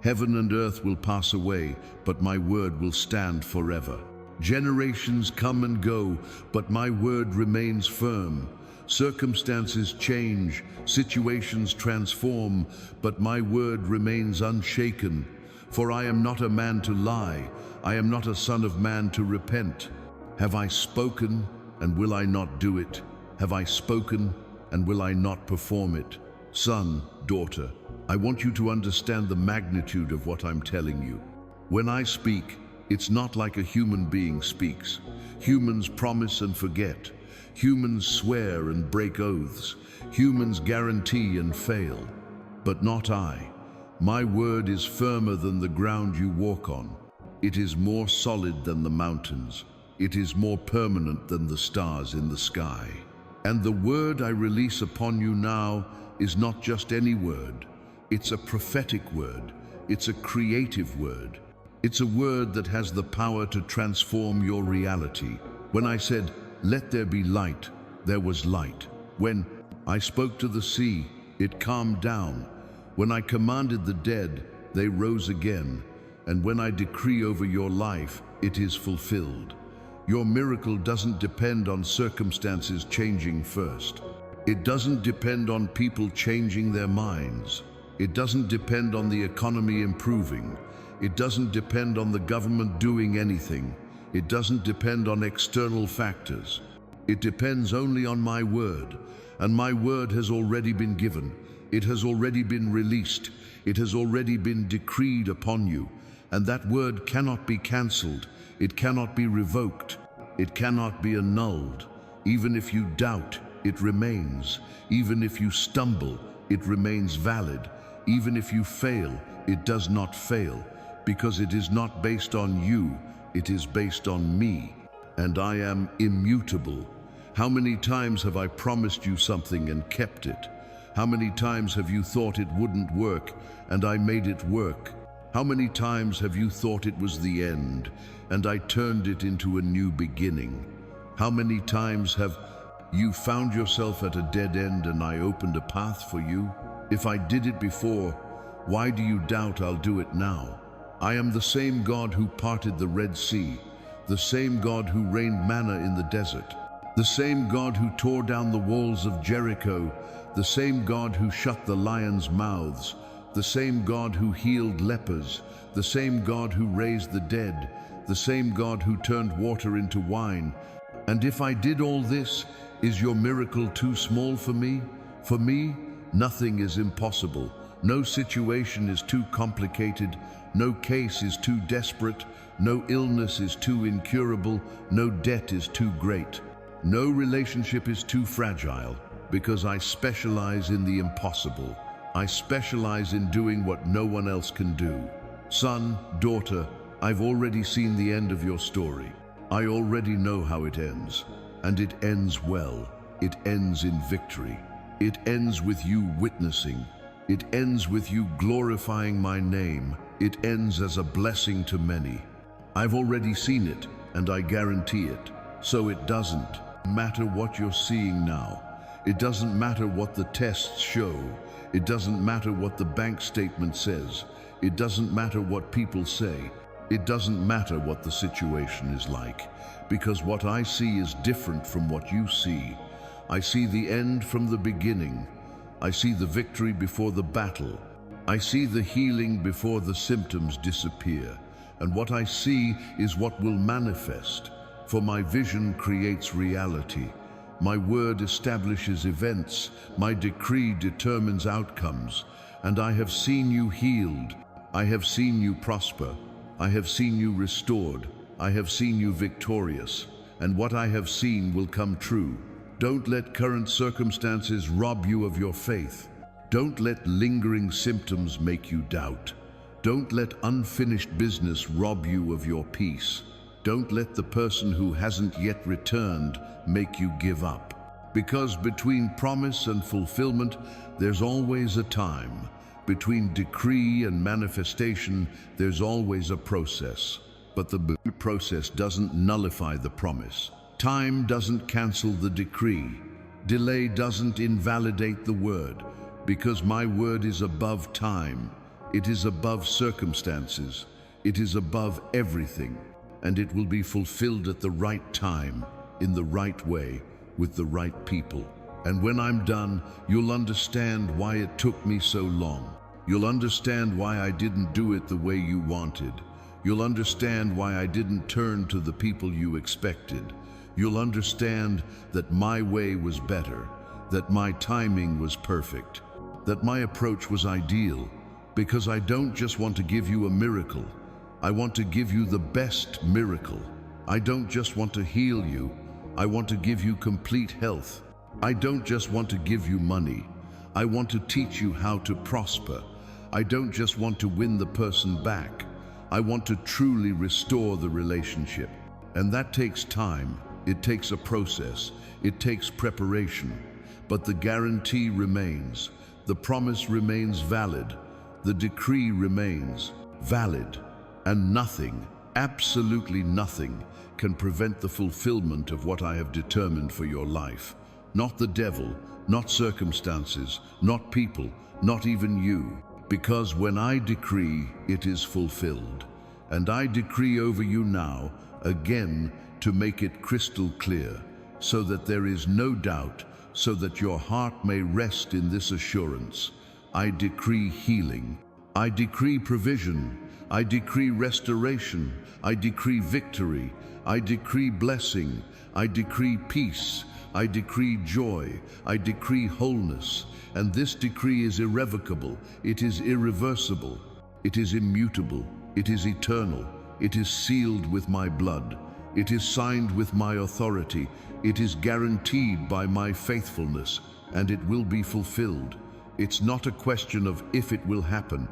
Heaven and earth will pass away, but my word will stand forever. Generations come and go, but my word remains firm. Circumstances change, situations transform, but my word remains unshaken. For I am not a man to lie. I am not a son of man to repent. Have I spoken, and will I not do it? Have I spoken, and will I not perform it? Son, daughter, I want you to understand the magnitude of what I'm telling you. When I speak, it's not like a human being speaks. Humans promise and forget. Humans swear and break oaths. Humans guarantee and fail. But not I. My word is firmer than the ground you walk on. It is more solid than the mountains. It is more permanent than the stars in the sky. And the word I release upon you now is not just any word. It's a prophetic word. It's a creative word. It's a word that has the power to transform your reality. When I said, "Let there be light," there was light. When I spoke to the sea, it calmed down. When I commanded the dead, they rose again. And when I decree over your life, it is fulfilled. Your miracle doesn't depend on circumstances changing first. It doesn't depend on people changing their minds. It doesn't depend on the economy improving. It doesn't depend on the government doing anything. It doesn't depend on external factors. It depends only on my word, and my word has already been given. It has already been released. It has already been decreed upon you, and that word cannot be cancelled. It cannot be revoked. It cannot be annulled. Even if you doubt, it remains. Even if you stumble, it remains valid. Even if you fail, it does not fail, because it is not based on you, it is based on me, and I am immutable. How many times have I promised you something and kept it? How many times have you thought it wouldn't work, and I made it work? How many times have you thought it was the end, and I turned it into a new beginning? How many times have you found yourself at a dead end and I opened a path for you? If I did it before, why do you doubt I'll do it now? I am the same God who parted the Red Sea, the same God who rained manna in the desert, the same God who tore down the walls of Jericho, the same God who shut the lions' mouths, the same God who healed lepers, the same God who raised the dead, the same God who turned water into wine. And if I did all this, is your miracle too small for me? For me, nothing is impossible. No situation is too complicated. No case is too desperate. No illness is too incurable. No debt is too great. No relationship is too fragile, because I specialize in the impossible. I specialize in doing what no one else can do. Son, daughter, I've already seen the end of your story. I already know how it ends, and it ends well. It ends in victory. It ends with you witnessing. It ends with you glorifying my name. It ends as a blessing to many. I've already seen it, and I guarantee it. So it doesn't matter what you're seeing now. It doesn't matter what the tests show. It doesn't matter what the bank statement says. It doesn't matter what people say. It doesn't matter what the situation is like, because what I see is different from what you see. I see the end from the beginning. I see the victory before the battle. I see the healing before the symptoms disappear. And what I see is what will manifest. For my vision creates reality. My word establishes events. My decree determines outcomes. And I have seen you healed. I have seen you prosper. I have seen you restored. I have seen you victorious. And what I have seen will come true. Don't let current circumstances rob you of your faith. Don't let lingering symptoms make you doubt. Don't let unfinished business rob you of your peace. Don't let the person who hasn't yet returned make you give up. Because between promise and fulfillment, there's always a time. Between decree and manifestation, there's always a process. But the process doesn't nullify the promise. Time doesn't cancel the decree. Delay doesn't invalidate the word, because my word is above time. It is above circumstances. It is above everything. And it will be fulfilled at the right time, in the right way, with the right people. And when I'm done, you'll understand why it took me so long. You'll understand why I didn't do it the way you wanted. You'll understand why I didn't turn to the people you expected. You'll understand that my way was better, that my timing was perfect, that my approach was ideal, because I don't just want to give you a miracle. I want to give you the best miracle. I don't just want to heal you. I want to give you complete health. I don't just want to give you money. I want to teach you how to prosper. I don't just want to win the person back. I want to truly restore the relationship. And that takes time. It takes a process. It takes preparation. But the guarantee remains. The promise remains valid. The decree remains valid. And nothing, absolutely nothing, can prevent the fulfillment of what I have determined for your life. Not the devil, not circumstances, not people, not even you. Because when I decree, it is fulfilled. And I decree over you now again to make it crystal clear, so that there is no doubt, so that your heart may rest in this assurance. I decree healing. I decree provision. I decree restoration. I decree victory. I decree blessing. I decree peace. I decree joy. I decree wholeness. And this decree is irrevocable. It is irreversible. It is immutable. It is eternal. It is sealed with my blood. It is signed with my authority. It is guaranteed by my faithfulness, and it will be fulfilled. It's not a question of if it will happen.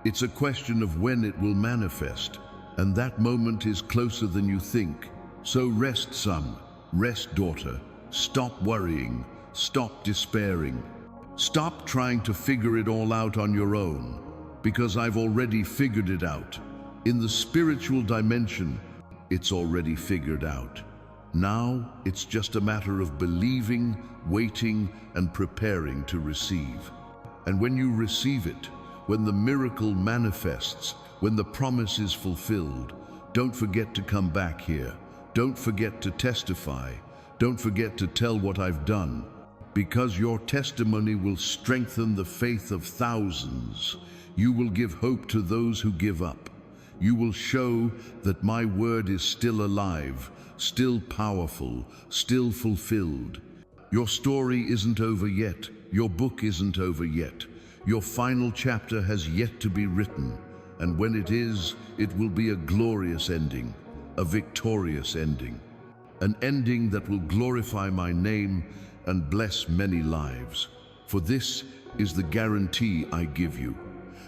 It's a question of when it will manifest. And that moment is closer than you think. So rest, son. Rest, daughter. Stop worrying. Stop despairing. Stop trying to figure it all out on your own, because I've already figured it out. In the spiritual dimension, it's already figured out. Now, it's just a matter of believing, waiting, and preparing to receive. And when you receive it, when the miracle manifests, when the promise is fulfilled, don't forget to come back here. Don't forget to testify. Don't forget to tell what I've done, because your testimony will strengthen the faith of thousands. You will give hope to those who give up. You will show that my word is still alive, still powerful, still fulfilled. Your story isn't over yet. Your book isn't over yet. Your final chapter has yet to be written. And when it is, it will be a glorious ending, a victorious ending, an ending that will glorify my name and bless many lives. For this is the guarantee I give you.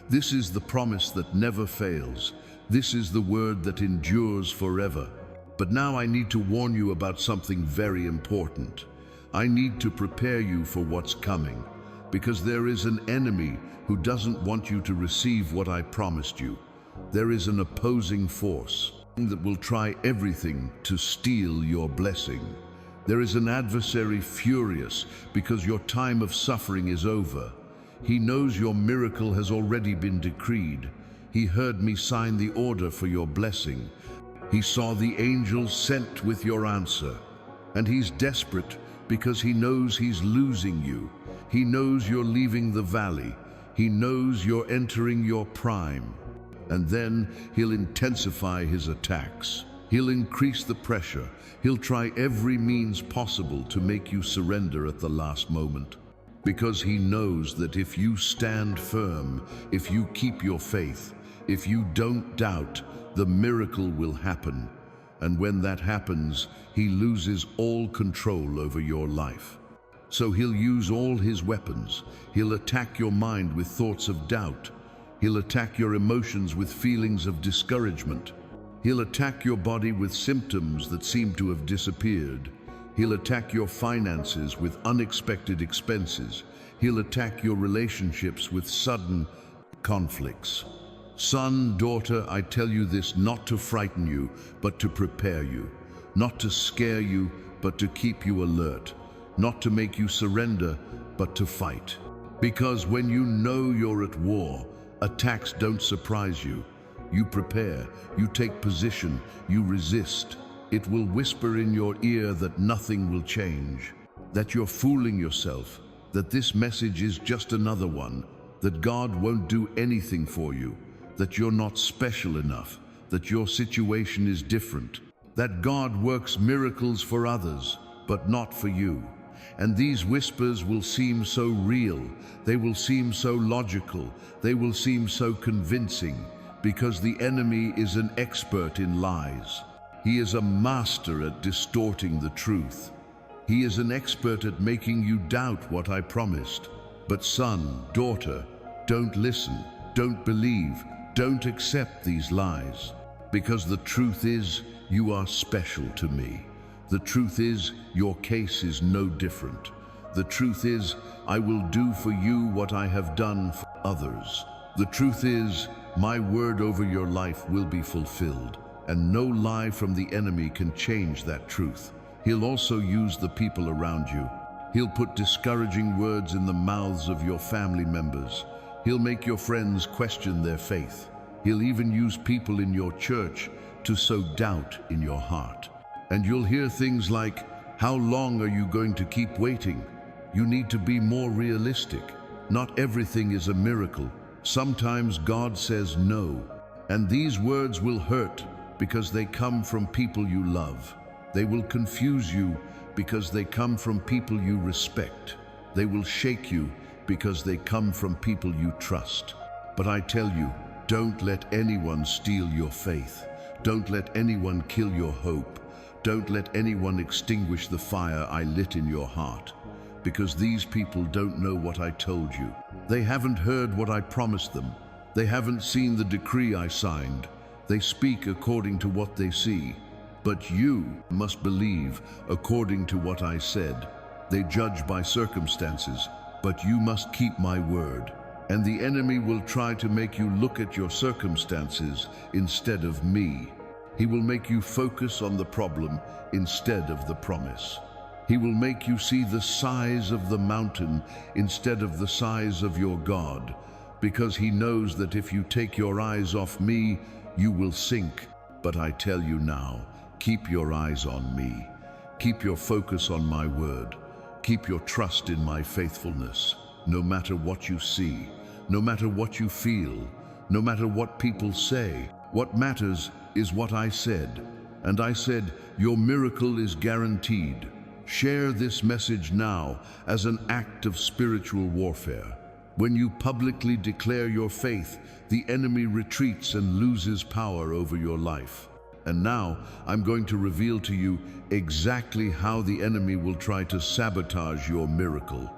This is the promise that never fails. This is the word that endures forever. But now I need to warn you about something very important. I need to prepare you for what's coming, because there is an enemy who doesn't want you to receive what I promised you. There is an opposing force that will try everything to steal your blessing. There is an adversary furious because your time of suffering is over. He knows your miracle has already been decreed. He heard me sign the order for your blessing. He saw the angel sent with your answer. And he's desperate because he knows he's losing you. He knows you're leaving the valley. He knows you're entering your prime. And then he'll intensify his attacks. He'll increase the pressure. He'll try every means possible to make you surrender at the last moment. Because he knows that if you stand firm, if you keep your faith, if you don't doubt, the miracle will happen. And when that happens, he loses all control over your life. So he'll use all his weapons. He'll attack your mind with thoughts of doubt. He'll attack your emotions with feelings of discouragement. He'll attack your body with symptoms that seem to have disappeared. He'll attack your finances with unexpected expenses. He'll attack your relationships with sudden conflicts. Son, daughter, I tell you this not to frighten you, but to prepare you. Not to scare you, but to keep you alert. Not to make you surrender, but to fight. Because when you know you're at war, attacks don't surprise you. You prepare, you take position, you resist. It will whisper in your ear that nothing will change, that you're fooling yourself, that this message is just another one, that God won't do anything for you, that you're not special enough, that your situation is different, that God works miracles for others, but not for you. And these whispers will seem so real, they will seem so logical, they will seem so convincing, because the enemy is an expert in lies. He is a master at distorting the truth. He is an expert at making you doubt what I promised. But son, daughter, don't listen, don't believe, don't accept these lies. Because the truth is, you are special to me. The truth is, your case is no different. The truth is, I will do for you what I have done for others. The truth is, my word over your life will be fulfilled, and no lie from the enemy can change that truth. He'll also use the people around you. He'll put discouraging words in the mouths of your family members. He'll make your friends question their faith. He'll even use people in your church to sow doubt in your heart. And you'll hear things like, "How long are you going to keep waiting? You need to be more realistic. Not everything is a miracle. Sometimes God says no." And these words will hurt because they come from people you love. They will confuse you because they come from people you respect. They will shake you because they come from people you trust. But I tell you, don't let anyone steal your faith. Don't let anyone kill your hope. Don't let anyone extinguish the fire I lit in your heart. Because these people don't know what I told you. They haven't heard what I promised them. They haven't seen the decree I signed. They speak according to what they see. But you must believe according to what I said. They judge by circumstances, but you must keep my word. And the enemy will try to make you look at your circumstances instead of me. He will make you focus on the problem instead of the promise. He will make you see the size of the mountain instead of the size of your God, because he knows that if you take your eyes off me, you will sink. But I tell you now, keep your eyes on me. Keep your focus on my word. Keep your trust in my faithfulness. No matter what you see, no matter what you feel, no matter what people say, what matters is what I said. And I said, your miracle is guaranteed. Share this message now as an act of spiritual warfare. When you publicly declare your faith, the enemy retreats and loses power over your life. And now I'm going to reveal to you exactly how the enemy will try to sabotage your miracle.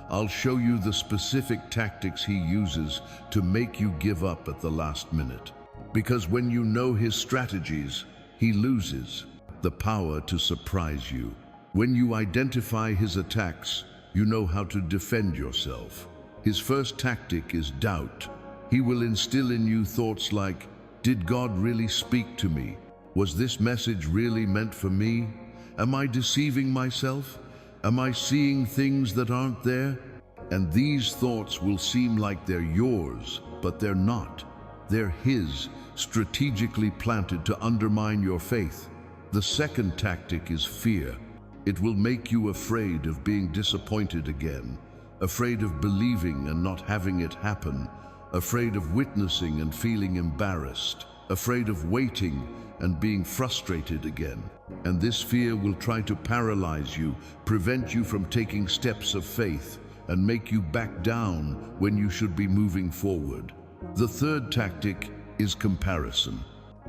I'll show you the specific tactics he uses to make you give up at the last minute. Because when you know his strategies, he loses the power to surprise you. When you identify his attacks, you know how to defend yourself. His first tactic is doubt. He will instill in you thoughts like, did God really speak to me? Was this message really meant for me? Am I deceiving myself? Am I seeing things that aren't there? And these thoughts will seem like they're yours, but they're not. They're his, strategically planted to undermine your faith. The second tactic is fear. It will make you afraid of being disappointed again, afraid of believing and not having it happen, afraid of witnessing and feeling embarrassed, afraid of waiting and being frustrated again. And this fear will try to paralyze you, prevent you from taking steps of faith, and make you back down when you should be moving forward. The third tactic is comparison.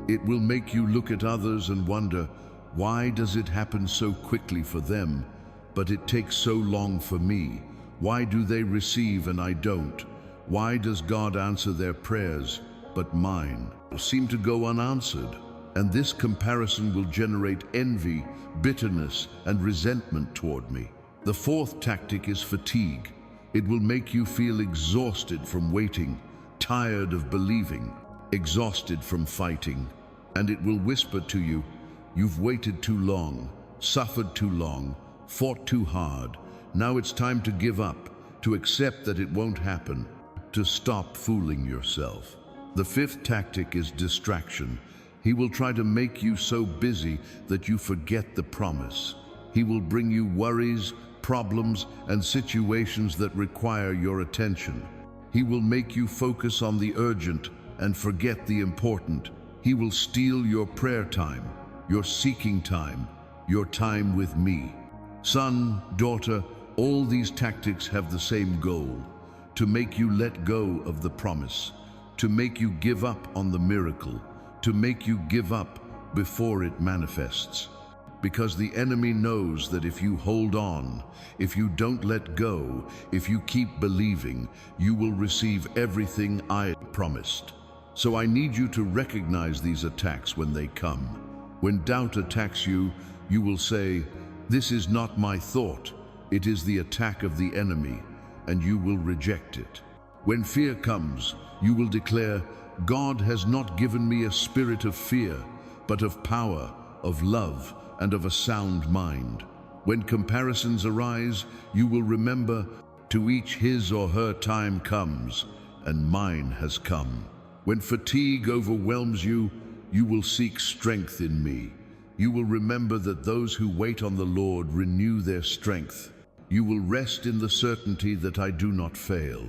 It will make you look at others and wonder, why does it happen so quickly for them, but it takes so long for me? Why do they receive and I don't? Why does God answer their prayers, but mine seem to go unanswered? And this comparison will generate envy, bitterness, and resentment toward me. The fourth tactic is fatigue. It will make you feel exhausted from waiting, tired of believing, exhausted from fighting. And it will whisper to you, you've waited too long, suffered too long, fought too hard. Now it's time to give up, to accept that it won't happen, to stop fooling yourself. The fifth tactic is distraction. He will try to make you so busy that you forget the promise. He will bring you worries, problems, and situations that require your attention. He will make you focus on the urgent and forget the important. He will steal your prayer time, your seeking time, your time with me. Son, daughter, all these tactics have the same goal: to make you let go of the promise, to make you give up on the miracle, to make you give up before it manifests. Because the enemy knows that if you hold on, if you don't let go, if you keep believing, you will receive everything I promised. So I need you to recognize these attacks when they come. When doubt attacks you, you will say, this is not my thought, it is the attack of the enemy, and you will reject it. When fear comes, you will declare, God has not given me a spirit of fear, but of power, of love, and of a sound mind. When comparisons arise, you will remember, to each his or her time comes, and mine has come. When fatigue overwhelms you, you will seek strength in me. You will remember that those who wait on the Lord renew their strength. You will rest in the certainty that I do not fail.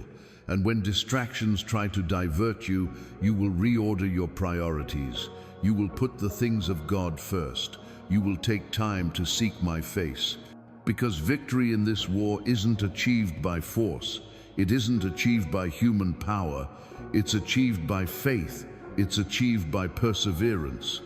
And when distractions try to divert you, you will reorder your priorities. You will put the things of God first. You will take time to seek my face. Because victory in this war isn't achieved by force. It isn't achieved by human power. It's achieved by faith. It's achieved by perseverance.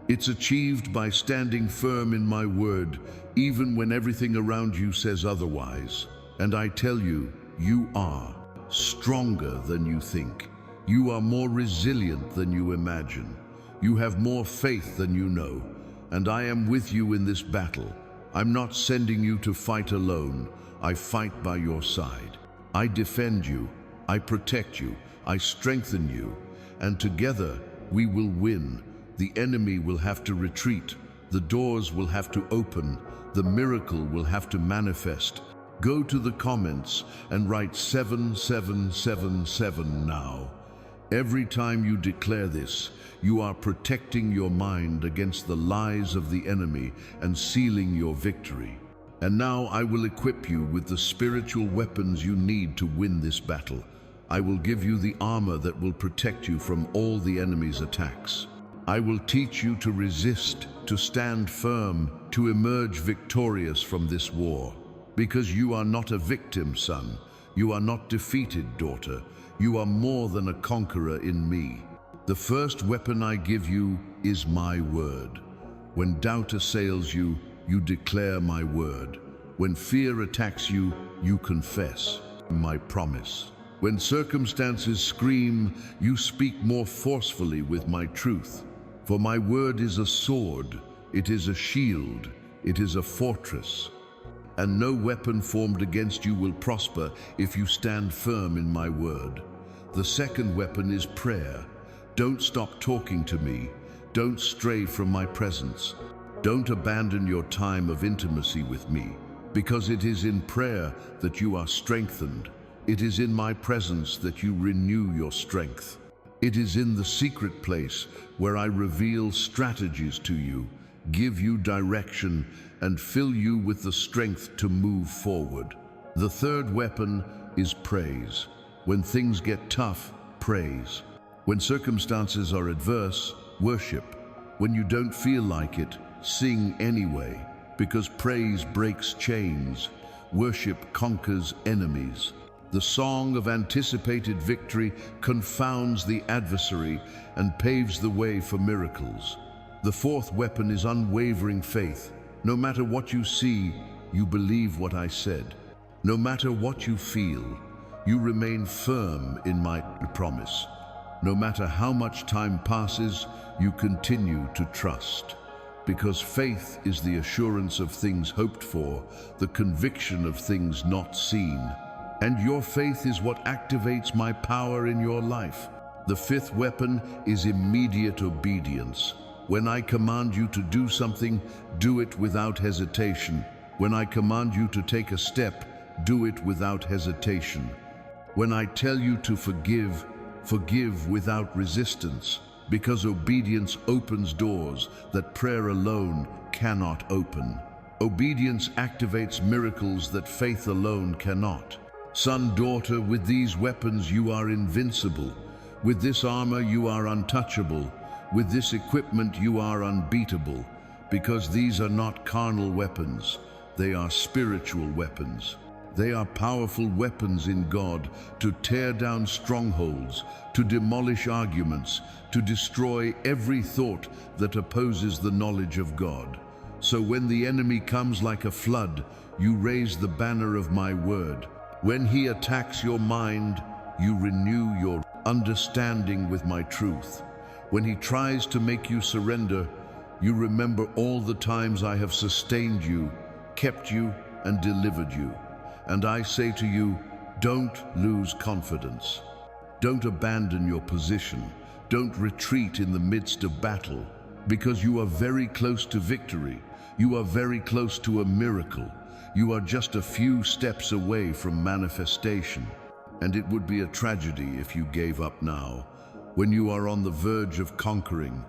It's achieved by standing firm in my word, even when everything around you says otherwise. And I tell you, you are stronger than you think. You are more resilient than you imagine. You have more faith than you know. And I am with you in this battle. I'm not sending you to fight alone. I fight by your side. I defend you. I protect you. I strengthen you. And together we will win. The enemy will have to retreat. The doors will have to open. The miracle will have to manifest. Go to the comments and write 7777 now. Every time you declare this, you are protecting your mind against the lies of the enemy and sealing your victory. And now I will equip you with the spiritual weapons you need to win this battle. I will give you the armor that will protect you from all the enemy's attacks. I will teach you to resist, to stand firm, to emerge victorious from this war. Because you are not a victim, son. You are not defeated, daughter. You are more than a conqueror in me. The first weapon I give you is my word. When doubt assails you, you declare my word. When fear attacks you, you confess my promise. When circumstances scream, you speak more forcefully with my truth. For my word is a sword, it is a shield, it is a fortress. And no weapon formed against you will prosper if you stand firm in my word. The second weapon is prayer. Don't stop talking to me. Don't stray from my presence. Don't abandon your time of intimacy with me, because it is in prayer that you are strengthened. It is in my presence that you renew your strength. It is in the secret place where I reveal strategies to you, give you direction, and fill you with the strength to move forward. The third weapon is praise. When things get tough, praise. When circumstances are adverse, worship. When you don't feel like it, sing anyway, because praise breaks chains. Worship conquers enemies. The song of anticipated victory confounds the adversary and paves the way for miracles. The fourth weapon is unwavering faith. No matter what you see, you believe what I said. No matter what you feel, you remain firm in my promise. No matter how much time passes, you continue to trust. Because faith is the assurance of things hoped for, the conviction of things not seen. And your faith is what activates my power in your life. The fifth weapon is immediate obedience. When I command you to do something, do it without hesitation. When I command you to take a step, do it without hesitation. When I tell you to forgive, forgive without resistance, because obedience opens doors that prayer alone cannot open. Obedience activates miracles that faith alone cannot. Son, daughter, with these weapons you are invincible. With this armor you are untouchable. With this equipment you are unbeatable, because these are not carnal weapons, they are spiritual weapons. They are powerful weapons in God to tear down strongholds, to demolish arguments, to destroy every thought that opposes the knowledge of God. So when the enemy comes like a flood, you raise the banner of my word. When he attacks your mind, you renew your understanding with my truth. When he tries to make you surrender, you remember all the times I have sustained you, kept you, and delivered you. And I say to you, don't lose confidence. Don't abandon your position. Don't retreat in the midst of battle, because you are very close to victory. You are very close to a miracle. You are just a few steps away from manifestation. And it would be a tragedy if you gave up now. when you are on the verge of conquering.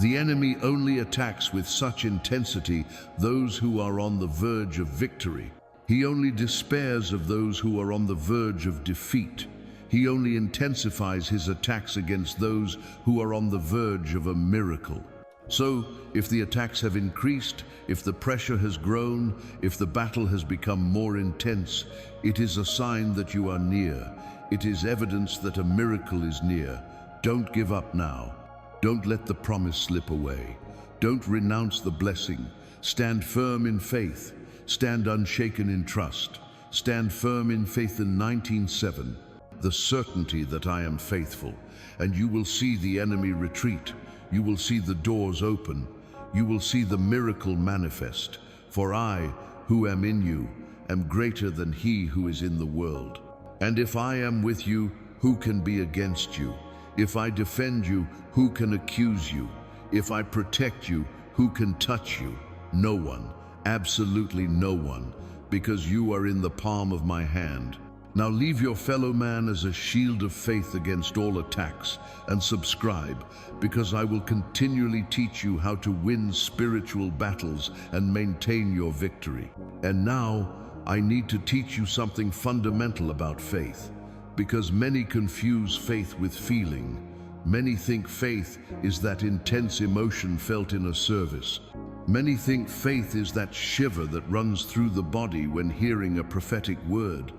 The enemy only attacks with such intensity those who are on the verge of victory. He only despairs of those who are on the verge of defeat. He only intensifies his attacks against those who are on the verge of a miracle. So, if the attacks have increased, if the pressure has grown, if the battle has become more intense, it is a sign that you are near. It is evidence that a miracle is near. Don't give up now. Don't let the promise slip away. Don't renounce the blessing. Stand firm in faith. Stand unshaken in trust. Stand firm in faith in 19:7. The certainty that I am faithful, and you will see the enemy retreat. You will see the doors open. You will see the miracle manifest. For I, who am in you, am greater than he who is in the world. And if I am with you, who can be against you? If I defend you, who can accuse you? If I protect you, who can touch you? No one, absolutely no one, because you are in the palm of my hand. Now leave your fellow man as a shield of faith against all attacks, and subscribe, because I will continually teach you how to win spiritual battles and maintain your victory. And now, I need to teach you something fundamental about faith, because many confuse faith with feeling. Many think faith is that intense emotion felt in a service. Many think faith is that shiver that runs through the body when hearing a prophetic word.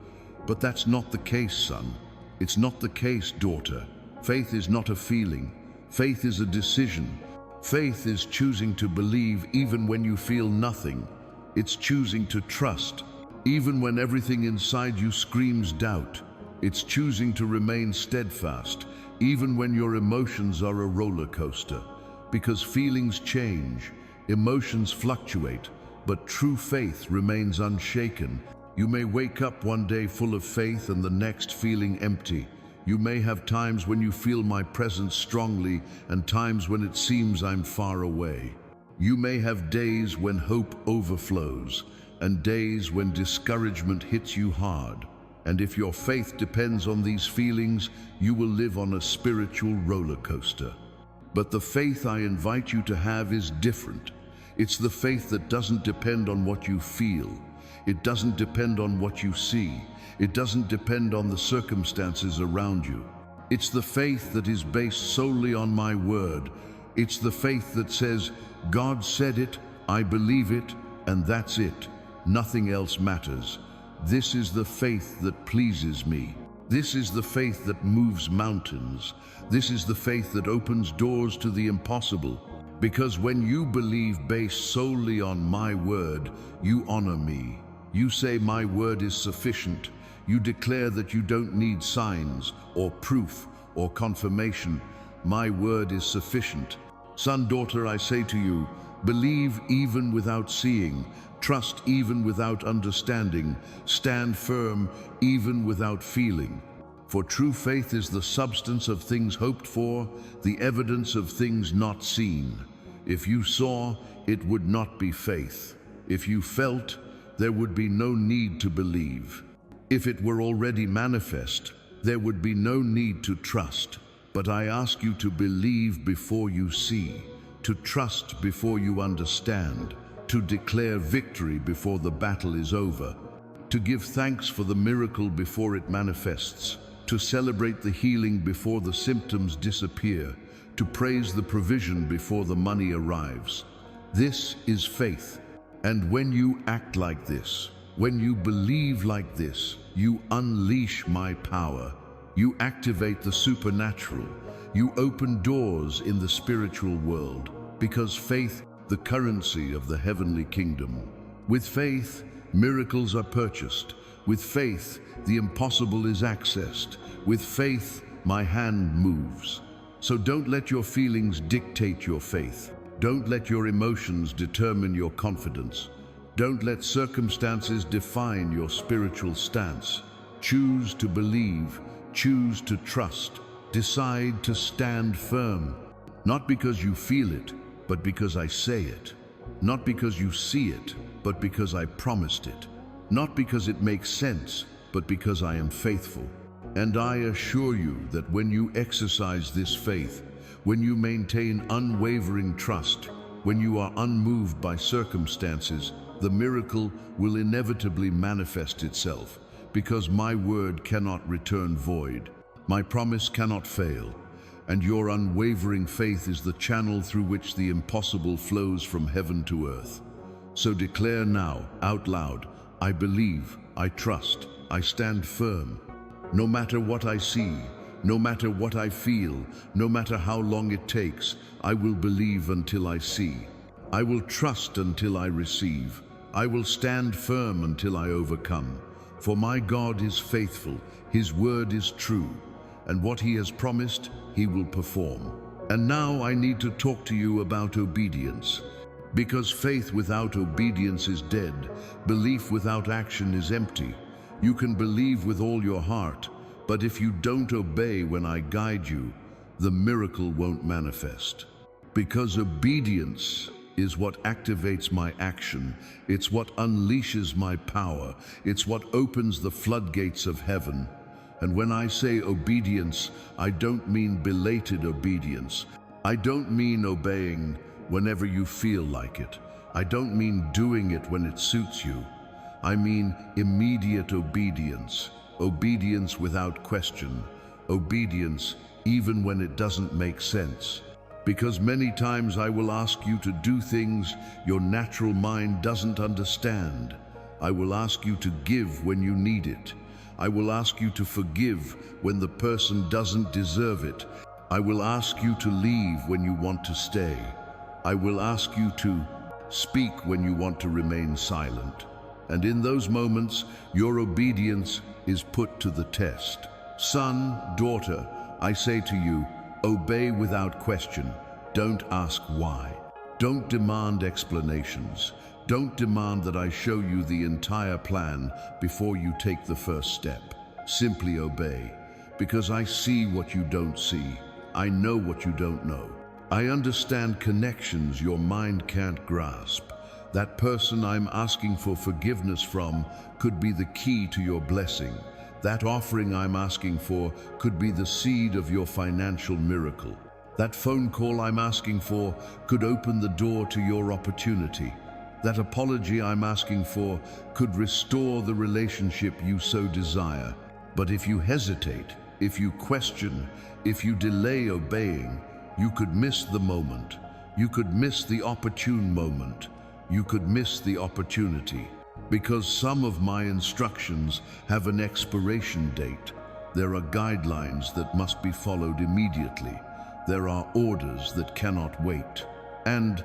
But that's not the case, son. It's not the case, daughter. Faith is not a feeling. Faith is a decision. Faith is choosing to believe even when you feel nothing. It's choosing to trust, even when everything inside you screams doubt. It's choosing to remain steadfast, even when your emotions are a roller coaster. Because feelings change, emotions fluctuate, but true faith remains unshaken. You may wake up one day full of faith and the next feeling empty. You may have times when you feel my presence strongly and times when it seems I'm far away. You may have days when hope overflows and days when discouragement hits you hard. And if your faith depends on these feelings, you will live on a spiritual roller coaster. But the faith I invite you to have is different. It's the faith that doesn't depend on what you feel. It doesn't depend on what you see. It doesn't depend on the circumstances around you. It's the faith that is based solely on my word. It's the faith that says, God said it, I believe it, and that's it. Nothing else matters. This is the faith that pleases me. This is the faith that moves mountains. This is the faith that opens doors to the impossible. Because when you believe based solely on my word, you honor me. You say my word is sufficient. You declare that you don't need signs or proof or confirmation. My word is sufficient. Son, daughter, I say to you, believe even without seeing, trust even without understanding, stand firm even without feeling. For true faith is the substance of things hoped for, the evidence of things not seen. If you saw, it would not be faith. If you felt, there would be no need to believe. If it were already manifest, there would be no need to trust. But I ask you to believe before you see, to trust before you understand, to declare victory before the battle is over, to give thanks for the miracle before it manifests, to celebrate the healing before the symptoms disappear, to praise the provision before the money arrives. This is faith. And when you act like this, when you believe like this, you unleash my power. You activate the supernatural. You open doors in the spiritual world, because faith, the currency of the heavenly kingdom. With faith, miracles are purchased. With faith, the impossible is accessed. With faith, my hand moves. So don't let your feelings dictate your faith. Don't let your emotions determine your confidence. Don't let circumstances define your spiritual stance. Choose to believe, choose to trust, decide to stand firm. Not because you feel it, but because I say it. Not because you see it, but because I promised it. Not because it makes sense, but because I am faithful. And I assure you that when you exercise this faith, when you maintain unwavering trust, when you are unmoved by circumstances, the miracle will inevitably manifest itself, because my word cannot return void. My promise cannot fail, and your unwavering faith is the channel through which the impossible flows from heaven to earth. So declare now, out loud, I believe, I trust, I stand firm. No matter what I see, no matter what I feel, no matter how long it takes, I will believe until I see. I will trust until I receive. I will stand firm until I overcome. For my God is faithful, His word is true, and what He has promised, He will perform. And now I need to talk to you about obedience. Because faith without obedience is dead, belief without action is empty. You can believe with all your heart, but if you don't obey when I guide you, the miracle won't manifest. Because obedience is what activates my action. It's what unleashes my power. It's what opens the floodgates of heaven. And when I say obedience, I don't mean belated obedience. I don't mean obeying whenever you feel like it. I don't mean doing it when it suits you. I mean immediate obedience. Obedience without question. Obedience even when it doesn't make sense. Because many times I will ask you to do things your natural mind doesn't understand. I will ask you to give when you need it. I will ask you to forgive when the person doesn't deserve it. I will ask you to leave when you want to stay. I will ask you to speak when you want to remain silent. And in those moments, your obedience is put to the test. Son, daughter, I say to you, obey without question. Don't ask why. Don't demand explanations. Don't demand that I show you the entire plan before you take the first step. Simply obey, because I see what you don't see. I know what you don't know. I understand connections your mind can't grasp. That person I'm asking for forgiveness from could be the key to your blessing. That offering I'm asking for could be the seed of your financial miracle. That phone call I'm asking for could open the door to your opportunity. That apology I'm asking for could restore the relationship you so desire. But if you hesitate, if you question, if you delay obeying, you could miss the moment. You could miss the opportune moment. You could miss the opportunity. Because some of my instructions have an expiration date. There are guidelines that must be followed immediately. There are orders that cannot wait. And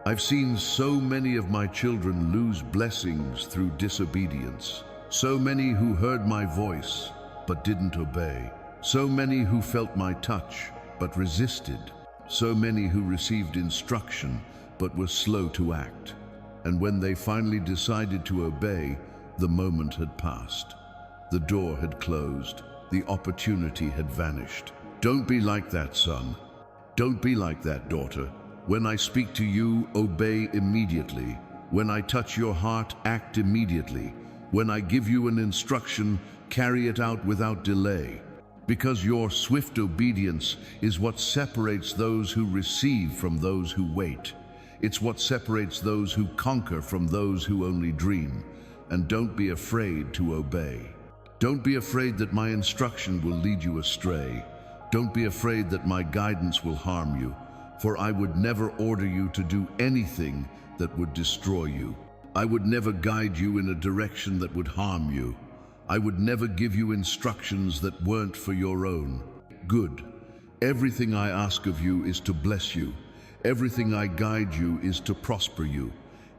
I've seen so many of my children lose blessings through disobedience. So many who heard my voice but didn't obey. So many who felt my touch but resisted. So many who received instruction but were slow to act. And when they finally decided to obey, the moment had passed. The door had closed. The opportunity had vanished. Don't be like that, son. Don't be like that, daughter. When I speak to you, obey immediately. When I touch your heart, act immediately. When I give you an instruction, carry it out without delay. Because your swift obedience is what separates those who receive from those who wait. It's what separates those who conquer from those who only dream. And don't be afraid to obey. Don't be afraid that my instruction will lead you astray. Don't be afraid that my guidance will harm you, for I would never order you to do anything that would destroy you. I would never guide you in a direction that would harm you. I would never give you instructions that weren't for your own good. Everything I ask of you is to bless you. Everything I guide you is to prosper you.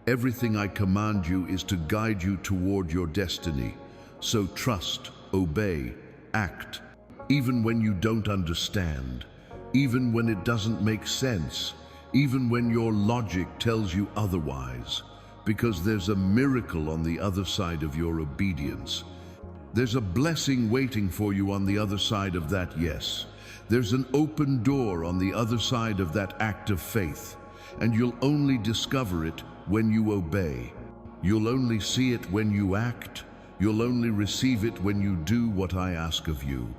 Everything I command you is to guide you toward your destiny. So trust, obey, act, even when you don't understand, even when it doesn't make sense, even when your logic tells you otherwise, because there's a miracle on the other side of your obedience. There's a blessing waiting for you on the other side of that yes. There's an open door on the other side of that act of faith, and you'll only discover it when you obey. You'll only see it when you act. You'll only receive it when you do what I ask of you.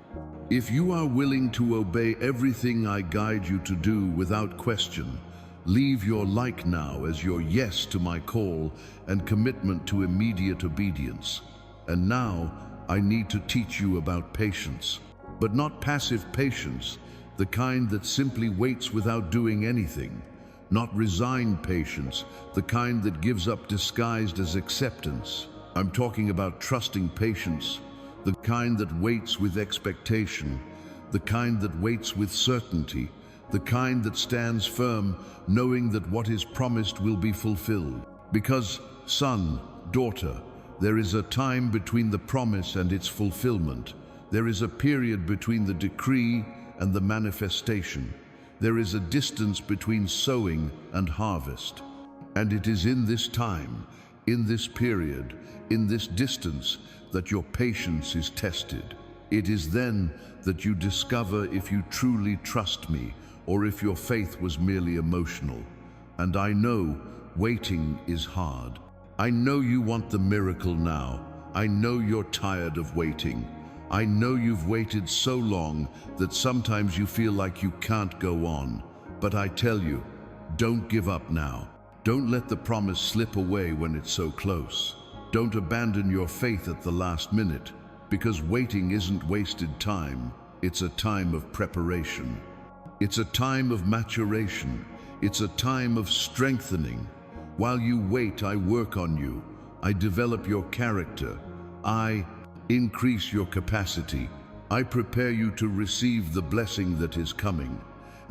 If you are willing to obey everything I guide you to do without question, leave your like now as your yes to my call and commitment to immediate obedience. And now I need to teach you about patience, but not passive patience, the kind that simply waits without doing anything. Not resigned patience, the kind that gives up disguised as acceptance. I'm talking about trusting patience, the kind that waits with expectation, the kind that waits with certainty, the kind that stands firm, knowing that what is promised will be fulfilled. Because, son, daughter, there is a time between the promise and its fulfillment. There is a period between the decree and the manifestation. There is a distance between sowing and harvest. And it is in this time, in this period, in this distance, that your patience is tested. It is then that you discover if you truly trust me or if your faith was merely emotional. And I know waiting is hard. I know you want the miracle now. I know you're tired of waiting. I know you've waited so long that sometimes you feel like you can't go on. But I tell you, don't give up now. Don't let the promise slip away when it's so close. Don't abandon your faith at the last minute, because waiting isn't wasted time. It's a time of preparation. It's a time of maturation. It's a time of strengthening. While you wait, I work on you. I develop your character. I increase your capacity. I prepare you to receive the blessing that is coming.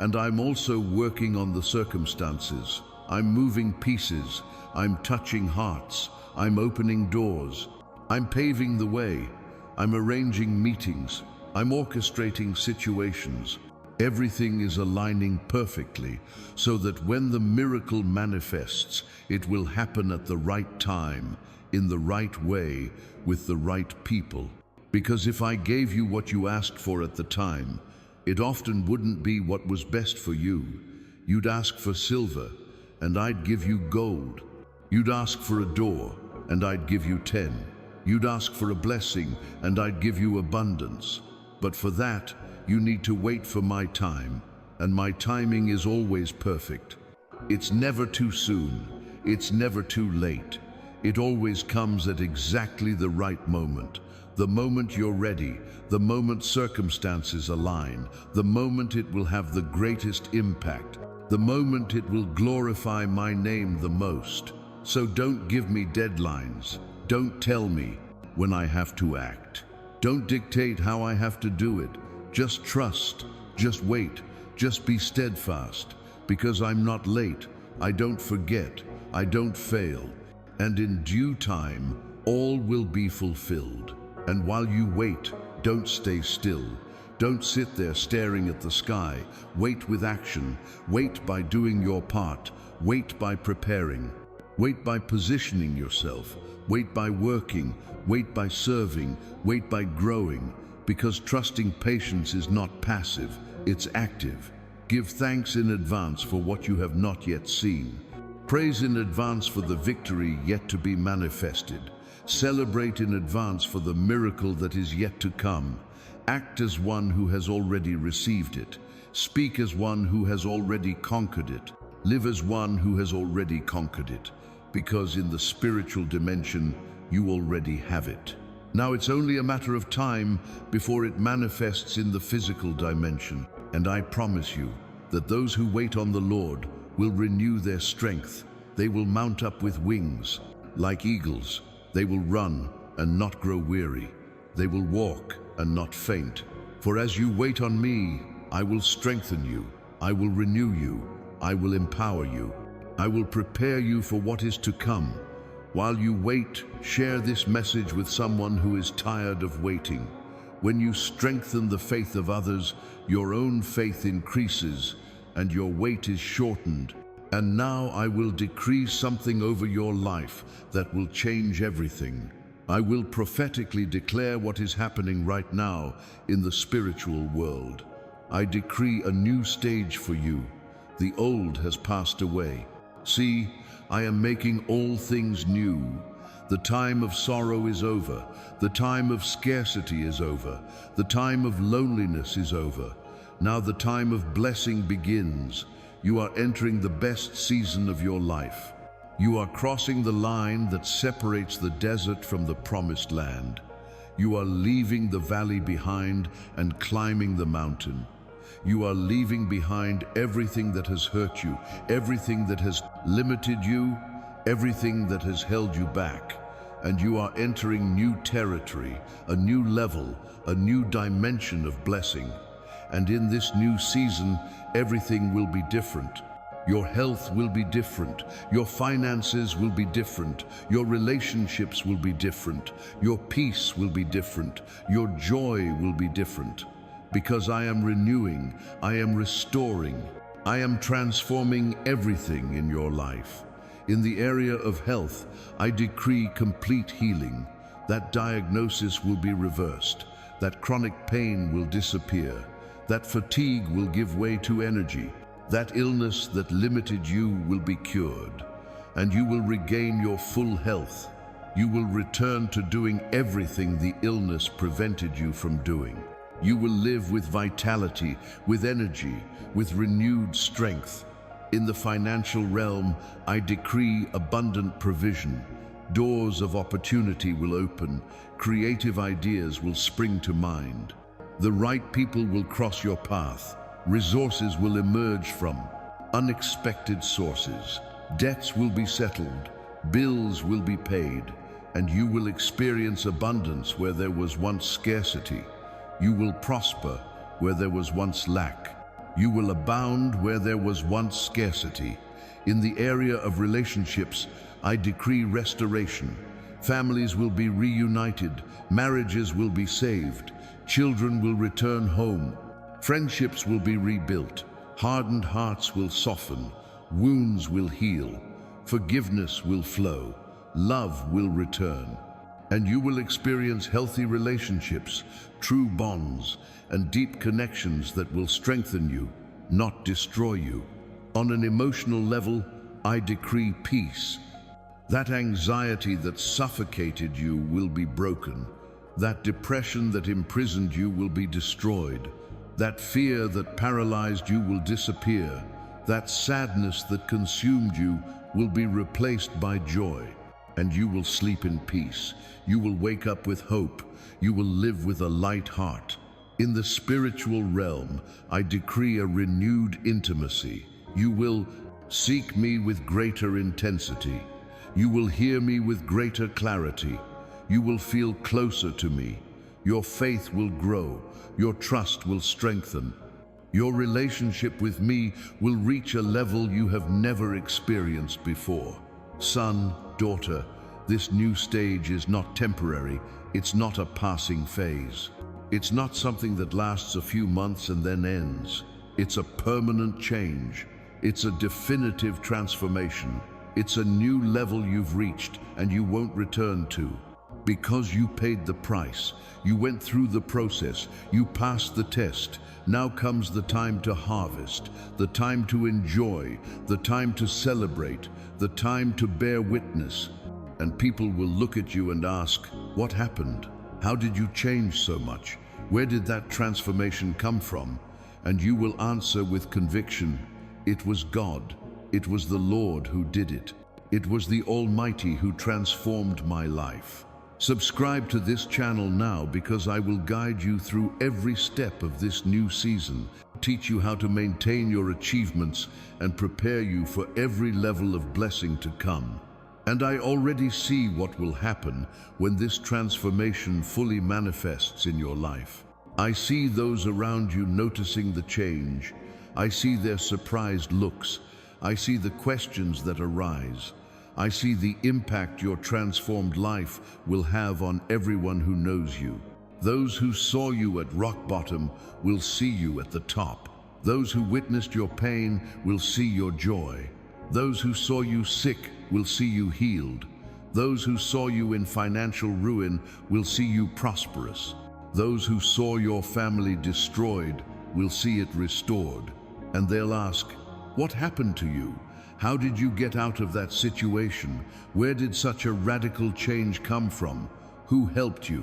And I'm also working on the circumstances. I'm moving pieces. I'm touching hearts. I'm opening doors. I'm paving the way. I'm arranging meetings. I'm orchestrating situations. Everything is aligning perfectly so that when the miracle manifests, it will happen at the right time, in the right way, with the right people. Because if I gave you what you asked for at the time, it often wouldn't be what was best for you. You'd ask for silver, and I'd give you gold. You'd ask for a door, and I'd give you 10. You'd ask for a blessing, and I'd give you abundance. But for that, you need to wait for my time, and my timing is always perfect. It's never too soon. It's never too late. It always comes at exactly the right moment. The moment you're ready, the moment circumstances align, the moment it will have the greatest impact, the moment it will glorify my name the most. So don't give me deadlines. Don't tell me when I have to act. Don't dictate how I have to do it. Just trust, just wait, just be steadfast. Because I'm not late, I don't forget, I don't fail. And in due time, all will be fulfilled. And while you wait, don't stay still. Don't sit there staring at the sky. Wait with action. Wait by doing your part. Wait by preparing. Wait by positioning yourself. Wait by working. Wait by serving. Wait by growing. Because trusting patience is not passive, it's active. Give thanks in advance for what you have not yet seen. Praise in advance for the victory yet to be manifested. Celebrate in advance for the miracle that is yet to come. Act as one who has already received it. Speak as one who has already conquered it. Live as one who has already conquered it. Because in the spiritual dimension, you already have it. Now it's only a matter of time before it manifests in the physical dimension. And I promise you that those who wait on the Lord will renew their strength. They will mount up with wings. Like eagles, they will run and not grow weary. They will walk and not faint. For as you wait on me, I will strengthen you. I will renew you. I will empower you. I will prepare you for what is to come. While you wait, share this message with someone who is tired of waiting. When you strengthen the faith of others, your own faith increases and your wait is shortened. And now I will decree something over your life that will change everything. I will prophetically declare what is happening right now in the spiritual world. I decree a new stage for you. The old has passed away. See, I am making all things new. The time of sorrow is over. The time of scarcity is over. The time of loneliness is over. Now the time of blessing begins. You are entering the best season of your life. You are crossing the line that separates the desert from the promised land. You are leaving the valley behind and climbing the mountain. You are leaving behind everything that has hurt you, everything that has limited you, everything that has held you back. And you are entering new territory, a new level, a new dimension of blessing. And in this new season, everything will be different. Your health will be different. Your finances will be different. Your relationships will be different. Your peace will be different. Your joy will be different. Because I am renewing, I am restoring, I am transforming everything in your life. In the area of health, I decree complete healing. That diagnosis will be reversed. That chronic pain will disappear. That fatigue will give way to energy. That illness that limited you will be cured. And you will regain your full health. You will return to doing everything the illness prevented you from doing. You will live with vitality, with energy, with renewed strength. In the financial realm, I decree abundant provision. Doors of opportunity will open. Creative ideas will spring to mind. The right people will cross your path. Resources will emerge from unexpected sources. Debts will be settled. Bills will be paid. And you will experience abundance where there was once scarcity. You will prosper where there was once lack. You will abound where there was once scarcity. In the area of relationships, I decree restoration. Families will be reunited. Marriages will be saved. Children will return home. Friendships will be rebuilt. Hardened hearts will soften. Wounds will heal. Forgiveness will flow. Love will return. And you will experience healthy relationships, true bonds, and deep connections that will strengthen you, not destroy you. On an emotional level, I decree peace. That anxiety that suffocated you will be broken. That depression that imprisoned you will be destroyed. That fear that paralyzed you will disappear. That sadness that consumed you will be replaced by joy. And you will sleep in peace. You will wake up with hope. You will live with a light heart. In the spiritual realm, I decree a renewed intimacy. You will seek me with greater intensity. You will hear me with greater clarity. You will feel closer to me. Your faith will grow. Your trust will strengthen. Your relationship with me will reach a level you have never experienced before. Son, daughter, this new stage is not temporary. It's not a passing phase. It's not something that lasts a few months and then ends. It's a permanent change. It's a definitive transformation. It's a new level you've reached and you won't return to. Because you paid the price, you went through the process, you passed the test. Now comes the time to harvest, the time to enjoy, the time to celebrate, the time to bear witness. And people will look at you and ask, what happened? How did you change so much? Where did that transformation come from? And you will answer with conviction, it was God. It was the Lord who did it. It was the Almighty who transformed my life. Subscribe to this channel now because I will guide you through every step of this new season, teach you how to maintain your achievements, and prepare you for every level of blessing to come. And I already see what will happen when this transformation fully manifests in your life. I see those around you noticing the change. I see their surprised looks. I see the questions that arise. I see the impact your transformed life will have on everyone who knows you. Those who saw you at rock bottom will see you at the top. Those who witnessed your pain will see your joy. Those who saw you sick will see you healed. Those who saw you in financial ruin will see you prosperous. Those who saw your family destroyed will see it restored. And they'll ask, what happened to you? How did you get out of that situation? Where did such a radical change come from? Who helped you?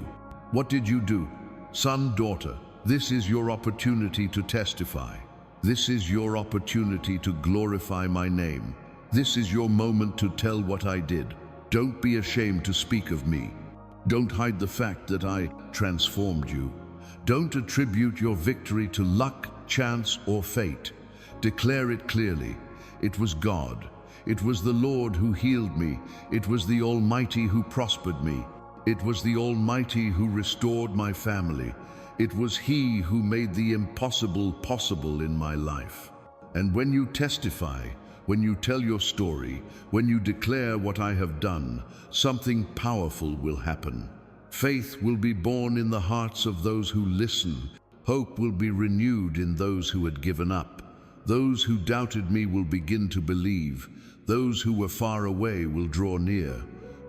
What did you do? Son, daughter, this is your opportunity to testify. This is your opportunity to glorify my name. This is your moment to tell what I did. Don't be ashamed to speak of me. Don't hide the fact that I transformed you. Don't attribute your victory to luck, chance, or fate. Declare it clearly. It was God. It was the Lord who healed me. It was the Almighty who prospered me. It was the Almighty who restored my family. It was He who made the impossible possible in my life. And when you testify, when you tell your story, when you declare what I have done, something powerful will happen. Faith will be born in the hearts of those who listen. Hope will be renewed in those who had given up. Those who doubted me will begin to believe. Those who were far away will draw near,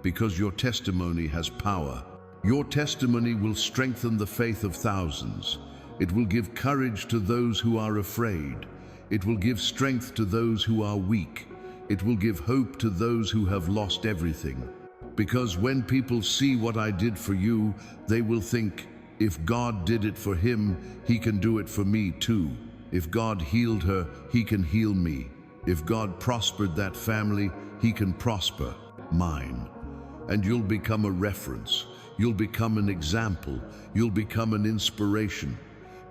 because your testimony has power. Your testimony will strengthen the faith of thousands. It will give courage to those who are afraid. It will give strength to those who are weak. It will give hope to those who have lost everything. Because when people see what I did for you, they will think, if God did it for him, He can do it for me too. If God healed her, He can heal me. If God prospered that family, He can prosper mine. And you'll become a reference. You'll become an example. You'll become an inspiration.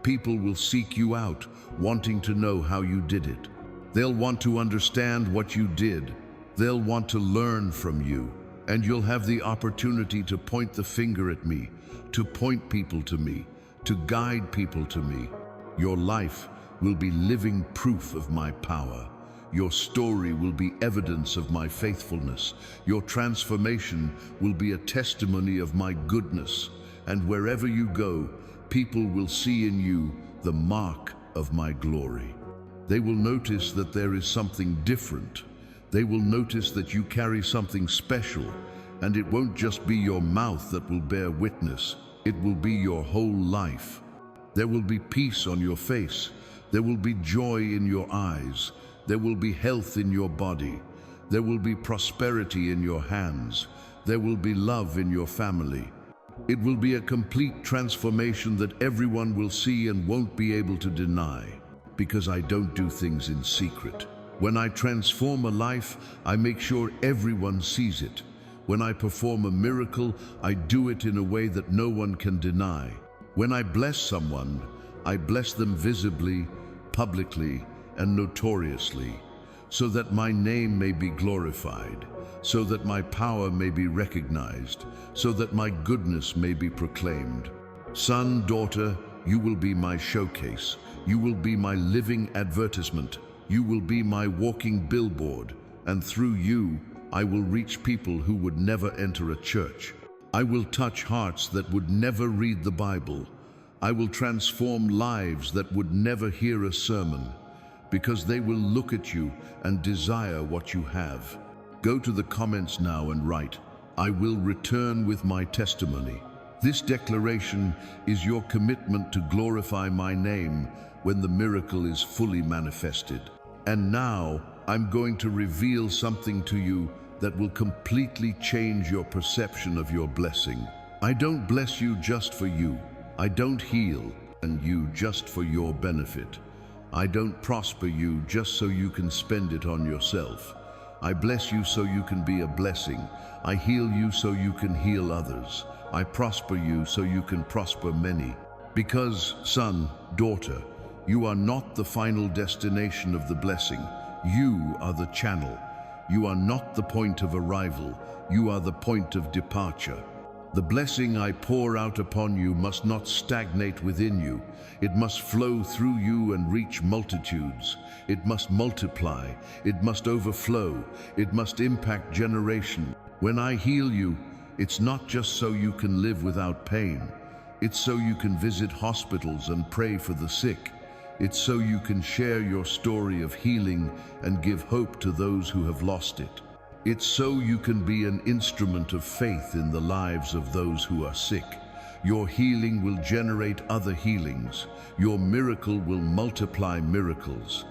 People will seek you out, wanting to know how you did it. They'll want to understand what you did. They'll want to learn from you. And you'll have the opportunity to point the finger at me, to point people to me, to guide people to me. Your life will be living proof of my power. Your story will be evidence of my faithfulness. Your transformation will be a testimony of my goodness. And wherever you go, people will see in you the mark of my glory. They will notice that there is something different. They will notice that you carry something special, and it won't just be your mouth that will bear witness. It will be your whole life. There will be peace on your face. There will be joy in your eyes. There will be health in your body. There will be prosperity in your hands. There will be love in your family. It will be a complete transformation that everyone will see and won't be able to deny, because I don't do things in secret. When I transform a life, I make sure everyone sees it. When I perform a miracle, I do it in a way that no one can deny. When I bless someone, I bless them visibly, publicly, and notoriously, so that my name may be glorified, so that my power may be recognized, so that my goodness may be proclaimed. Son, daughter, you will be my showcase. You will be my living advertisement. You will be my walking billboard, and through you, I will reach people who would never enter a church. I will touch hearts that would never read the Bible. I will transform lives that would never hear a sermon, because they will look at you and desire what you have. Go to the comments now and write, I will return with my testimony. This declaration is your commitment to glorify my name when the miracle is fully manifested. And now I'm going to reveal something to you that will completely change your perception of your blessing. I don't bless you just for you. I don't heal you just for your benefit. I don't prosper you just so you can spend it on yourself. I bless you so you can be a blessing. I heal you so you can heal others. I prosper you so you can prosper many. Because, son, daughter, you are not the final destination of the blessing. You are the channel. You are not the point of arrival. You are the point of departure. The blessing I pour out upon you must not stagnate within you. It must flow through you and reach multitudes. It must multiply. It must overflow. It must impact generation. When I heal you, it's not just so you can live without pain. It's so you can visit hospitals and pray for the sick. It's so you can share your story of healing and give hope to those who have lost it. It's so you can be an instrument of faith in the lives of those who are sick. Your healing will generate other healings. Your miracle will multiply miracles.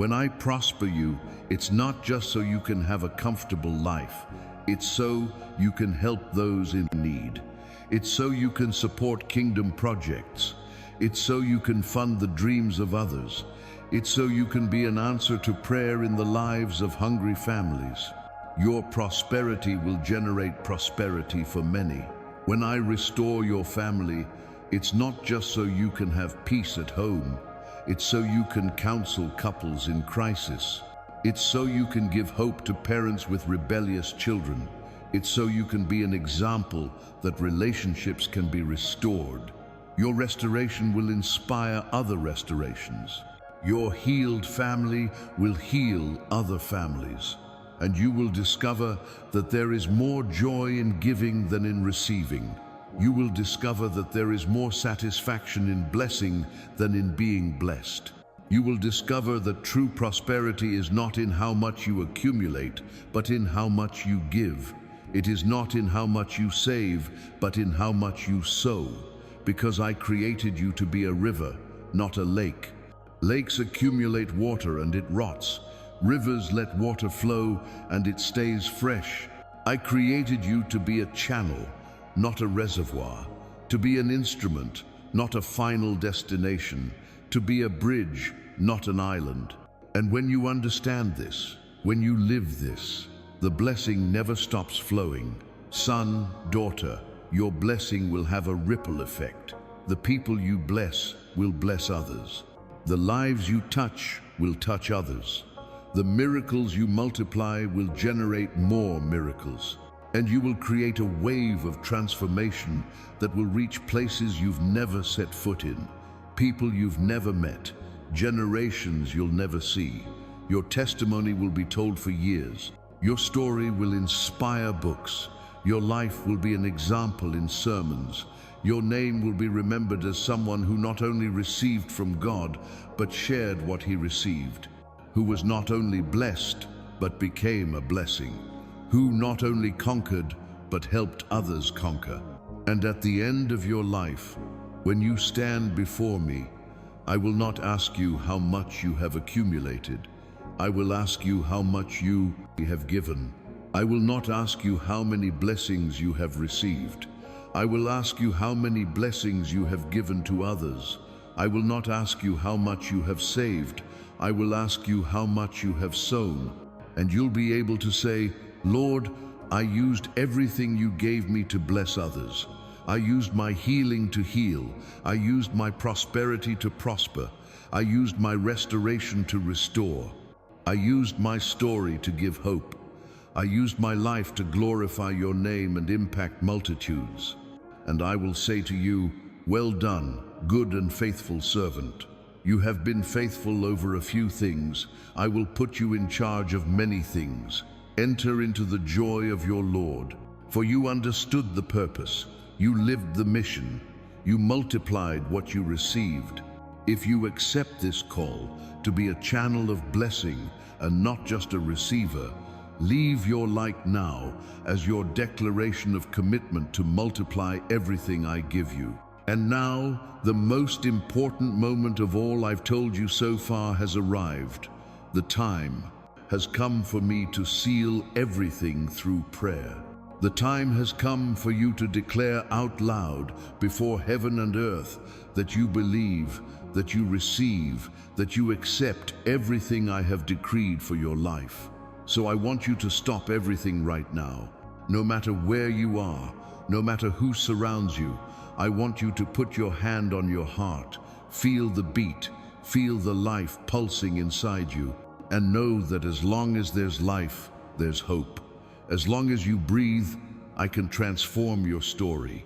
When I prosper you, it's not just so you can have a comfortable life. It's so you can help those in need. It's so you can support kingdom projects. It's so you can fund the dreams of others. It's so you can be an answer to prayer in the lives of hungry families. Your prosperity will generate prosperity for many. When I restore your family, it's not just so you can have peace at home. It's so you can counsel couples in crisis. It's so you can give hope to parents with rebellious children. It's so you can be an example that relationships can be restored. Your restoration will inspire other restorations. Your healed family will heal other families. And you will discover that there is more joy in giving than in receiving. You will discover that there is more satisfaction in blessing than in being blessed. You will discover that true prosperity is not in how much you accumulate, but in how much you give. It is not in how much you save, but in how much you sow. Because I created you to be a river, not a lake. Lakes accumulate water and it rots. Rivers let water flow and it stays fresh. I created you to be a channel, not a reservoir. To be an instrument, not a final destination. To be a bridge, not an island. And when you understand this, when you live this, the blessing never stops flowing. Son, daughter, your blessing will have a ripple effect. The people you bless will bless others. The lives you touch will touch others. The miracles you multiply will generate more miracles. And you will create a wave of transformation that will reach places you've never set foot in, people you've never met, generations you'll never see. Your testimony will be told for years. Your story will inspire books. Your life will be an example in sermons. Your name will be remembered as someone who not only received from God, but shared what he received. Who was not only blessed, but became a blessing. Who not only conquered, but helped others conquer. And at the end of your life, when you stand before me, I will not ask you how much you have accumulated. I will ask you how much you have given. I will not ask you how many blessings you have received. I will ask you how many blessings you have given to others. I will not ask you how much you have saved. I will ask you how much you have sown. And you'll be able to say, Lord, I used everything you gave me to bless others. I used my healing to heal. I used my prosperity to prosper. I used my restoration to restore. I used my story to give hope. I used my life to glorify your name and impact multitudes. And I will say to you, well done, good and faithful servant. You have been faithful over a few things. I will put you in charge of many things. Enter into the joy of your Lord. For you understood the purpose. You lived the mission. You multiplied what you received. If you accept this call to be a channel of blessing and not just a receiver, leave your light now as your declaration of commitment to multiply everything I give you. And now, the most important moment of all I've told you so far has arrived. The time has come for me to seal everything through prayer. The time has come for you to declare out loud before heaven and earth that you believe, that you receive, that you accept everything I have decreed for your life. So I want you to stop everything right now. No matter where you are, no matter who surrounds you, I want you to put your hand on your heart, feel the beat, feel the life pulsing inside you, and know that as long as there's life, there's hope. As long as you breathe, I can transform your story.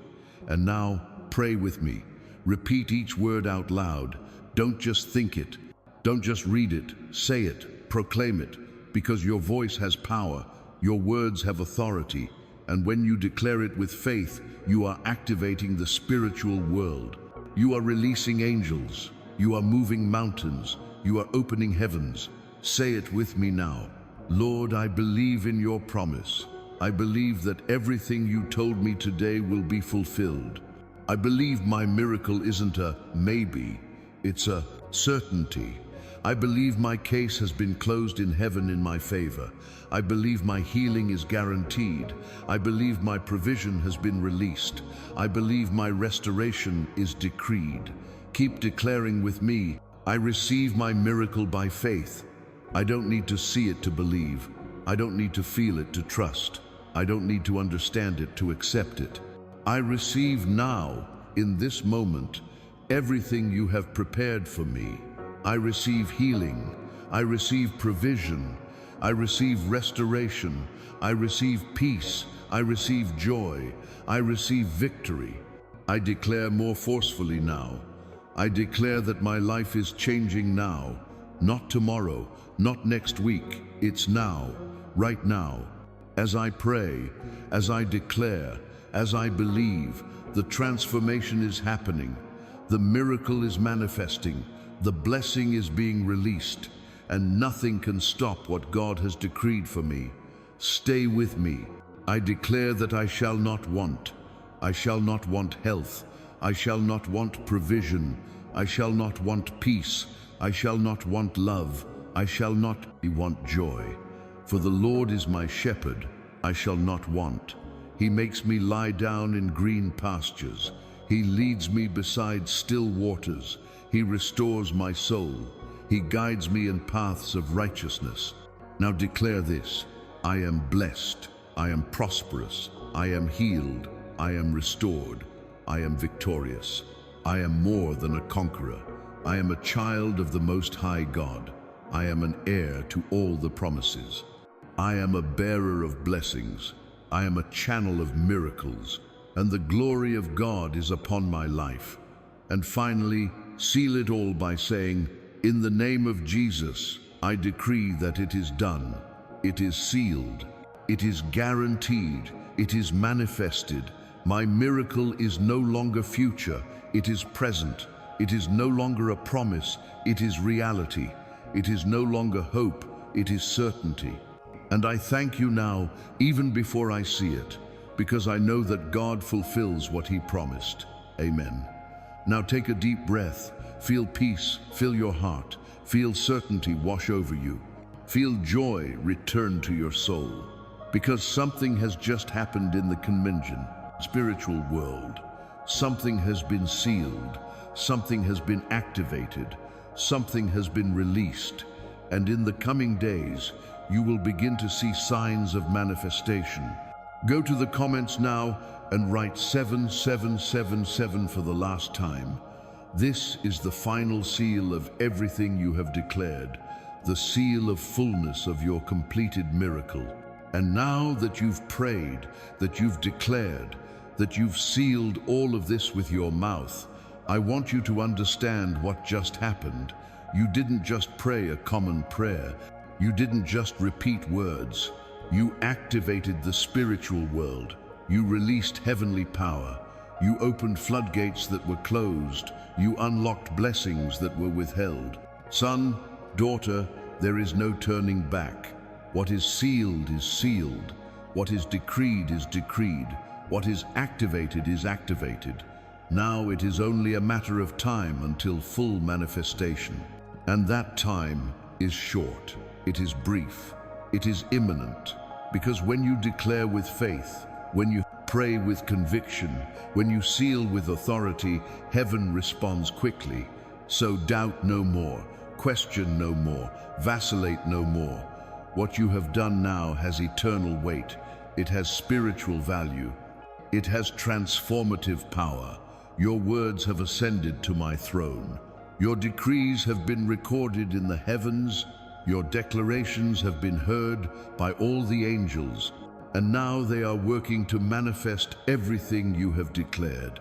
And now, pray with me. Repeat each word out loud. Don't just think it. Don't just read it. Say it. Proclaim it. Because your voice has power. Your words have authority. And when you declare it with faith, you are activating the spiritual world. You are releasing angels. You are moving mountains. You are opening heavens. Say it with me now. Lord, I believe in your promise. I believe that everything you told me today will be fulfilled. I believe my miracle isn't a maybe, it's a certainty. I believe my case has been closed in heaven in my favor. I believe my healing is guaranteed. I believe my provision has been released. I believe my restoration is decreed. Keep declaring with me, I receive my miracle by faith. I don't need to see it to believe. I don't need to feel it to trust. I don't need to understand it to accept it. I receive now, in this moment, everything you have prepared for me. I receive healing. I receive provision. I receive restoration. I receive peace. I receive joy. I receive victory. I declare more forcefully now. I declare that my life is changing now, not tomorrow, not next week. It's now, right now. As I pray, as I declare, as I believe, the transformation is happening. The miracle is manifesting. The blessing is being released, and nothing can stop what God has decreed for me. Stay with me. I declare that I shall not want. I shall not want health. I shall not want provision. I shall not want peace. I shall not want love. I shall not want joy. For the Lord is my shepherd. I shall not want. He makes me lie down in green pastures. He leads me beside still waters. He restores my soul. He guides me in paths of righteousness. Now declare this: I am blessed. I am prosperous. I am healed. I am restored. I am victorious. I am more than a conqueror. I am a child of the Most High God. I am an heir to all the promises. I am a bearer of blessings. I am a channel of miracles, and the glory of God is upon my life. And finally, seal it all by saying, in the name of Jesus, I decree that it is done. It is sealed. It is guaranteed. It is manifested. My miracle is no longer future. It is present. It is no longer a promise. It is reality. It is no longer hope. It is certainty. And I thank you now, even before I see it, because I know that God fulfills what He promised. Amen. Now take a deep breath. Feel peace fill your heart. Feel certainty wash over you. Feel joy return to your soul. Because something has just happened in the convention, spiritual world. Something has been sealed. Something has been activated. Something has been released. And in the coming days, you will begin to see signs of manifestation. Go to the comments now and write 7777 for the last time. This is the final seal of everything you have declared, the seal of fullness of your completed miracle. And now that you've prayed, that you've declared, that you've sealed all of this with your mouth, I want you to understand what just happened. You didn't just pray a common prayer. You didn't just repeat words. You activated the spiritual world. You released heavenly power. You opened floodgates that were closed. You unlocked blessings that were withheld. Son, daughter, there is no turning back. What is sealed is sealed. What is decreed is decreed. What is activated is activated. Now it is only a matter of time until full manifestation. And that time is short. It is brief. It is imminent. Because when you declare with faith, when you pray with conviction, when you seal with authority, heaven responds quickly. So doubt no more, question no more, vacillate no more. What you have done now has eternal weight. It has spiritual value. It has transformative power. Your words have ascended to my throne. Your decrees have been recorded in the heavens. Your declarations have been heard by all the angels. And now they are working to manifest everything you have declared.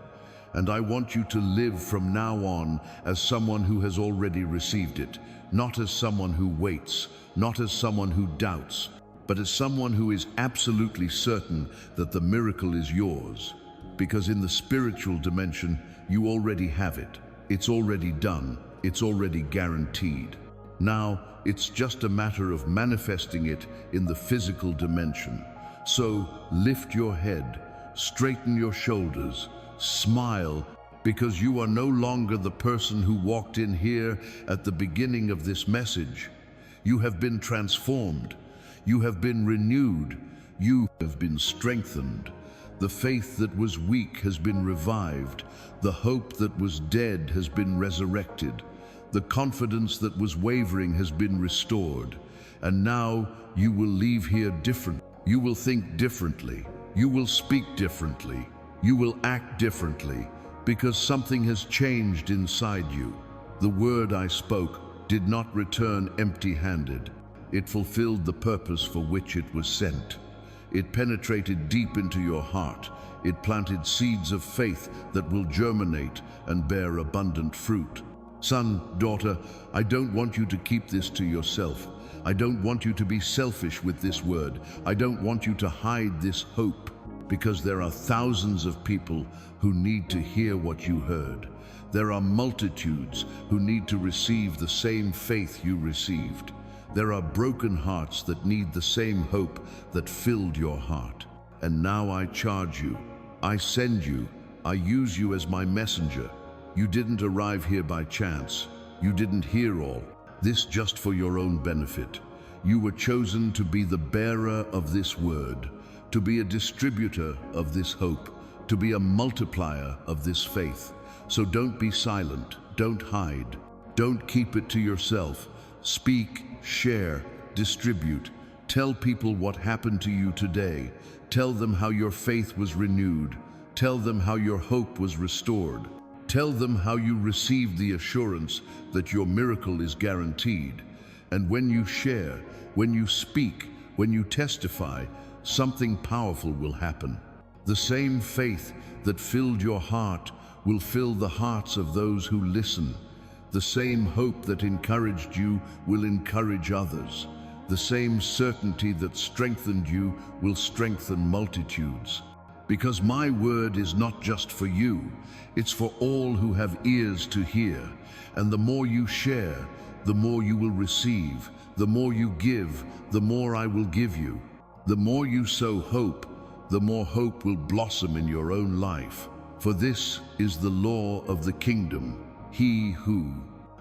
And I want you to live from now on as someone who has already received it, not as someone who waits, not as someone who doubts, but as someone who is absolutely certain that the miracle is yours. Because in the spiritual dimension, you already have it. It's already done. It's already guaranteed. Now, it's just a matter of manifesting it in the physical dimension. So lift your head, straighten your shoulders, smile, because you are no longer the person who walked in here at the beginning of this message. You have been transformed. You have been renewed. You have been strengthened. The faith that was weak has been revived. The hope that was dead has been resurrected. The confidence that was wavering has been restored. And now you will leave here different. You will think differently. You will speak differently. You will act differently, because something has changed inside you. The word I spoke did not return empty-handed. It fulfilled the purpose for which it was sent. It penetrated deep into your heart. It planted seeds of faith that will germinate and bear abundant fruit. Son, daughter, I don't want you to keep this to yourself. I don't want you to be selfish with this word. I don't want you to hide this hope, because there are thousands of people who need to hear what you heard. There are multitudes who need to receive the same faith you received. There are broken hearts that need the same hope that filled your heart. And now I charge you, I send you, I use you as my messenger. You didn't arrive here by chance. You didn't hear all this just for your own benefit. You were chosen to be the bearer of this word, to be a distributor of this hope, to be a multiplier of this faith. So don't be silent, don't hide, don't keep it to yourself. Speak, share, distribute. Tell people what happened to you today. Tell them how your faith was renewed. Tell them how your hope was restored. Tell them how you received the assurance that your miracle is guaranteed. And when you share, when you speak, when you testify, something powerful will happen. The same faith that filled your heart will fill the hearts of those who listen. The same hope that encouraged you will encourage others. The same certainty that strengthened you will strengthen multitudes. Because my word is not just for you, it's for all who have ears to hear. And the more you share, the more you will receive. The more you give, the more I will give you. The more you sow hope, the more hope will blossom in your own life. For this is the law of the kingdom. He who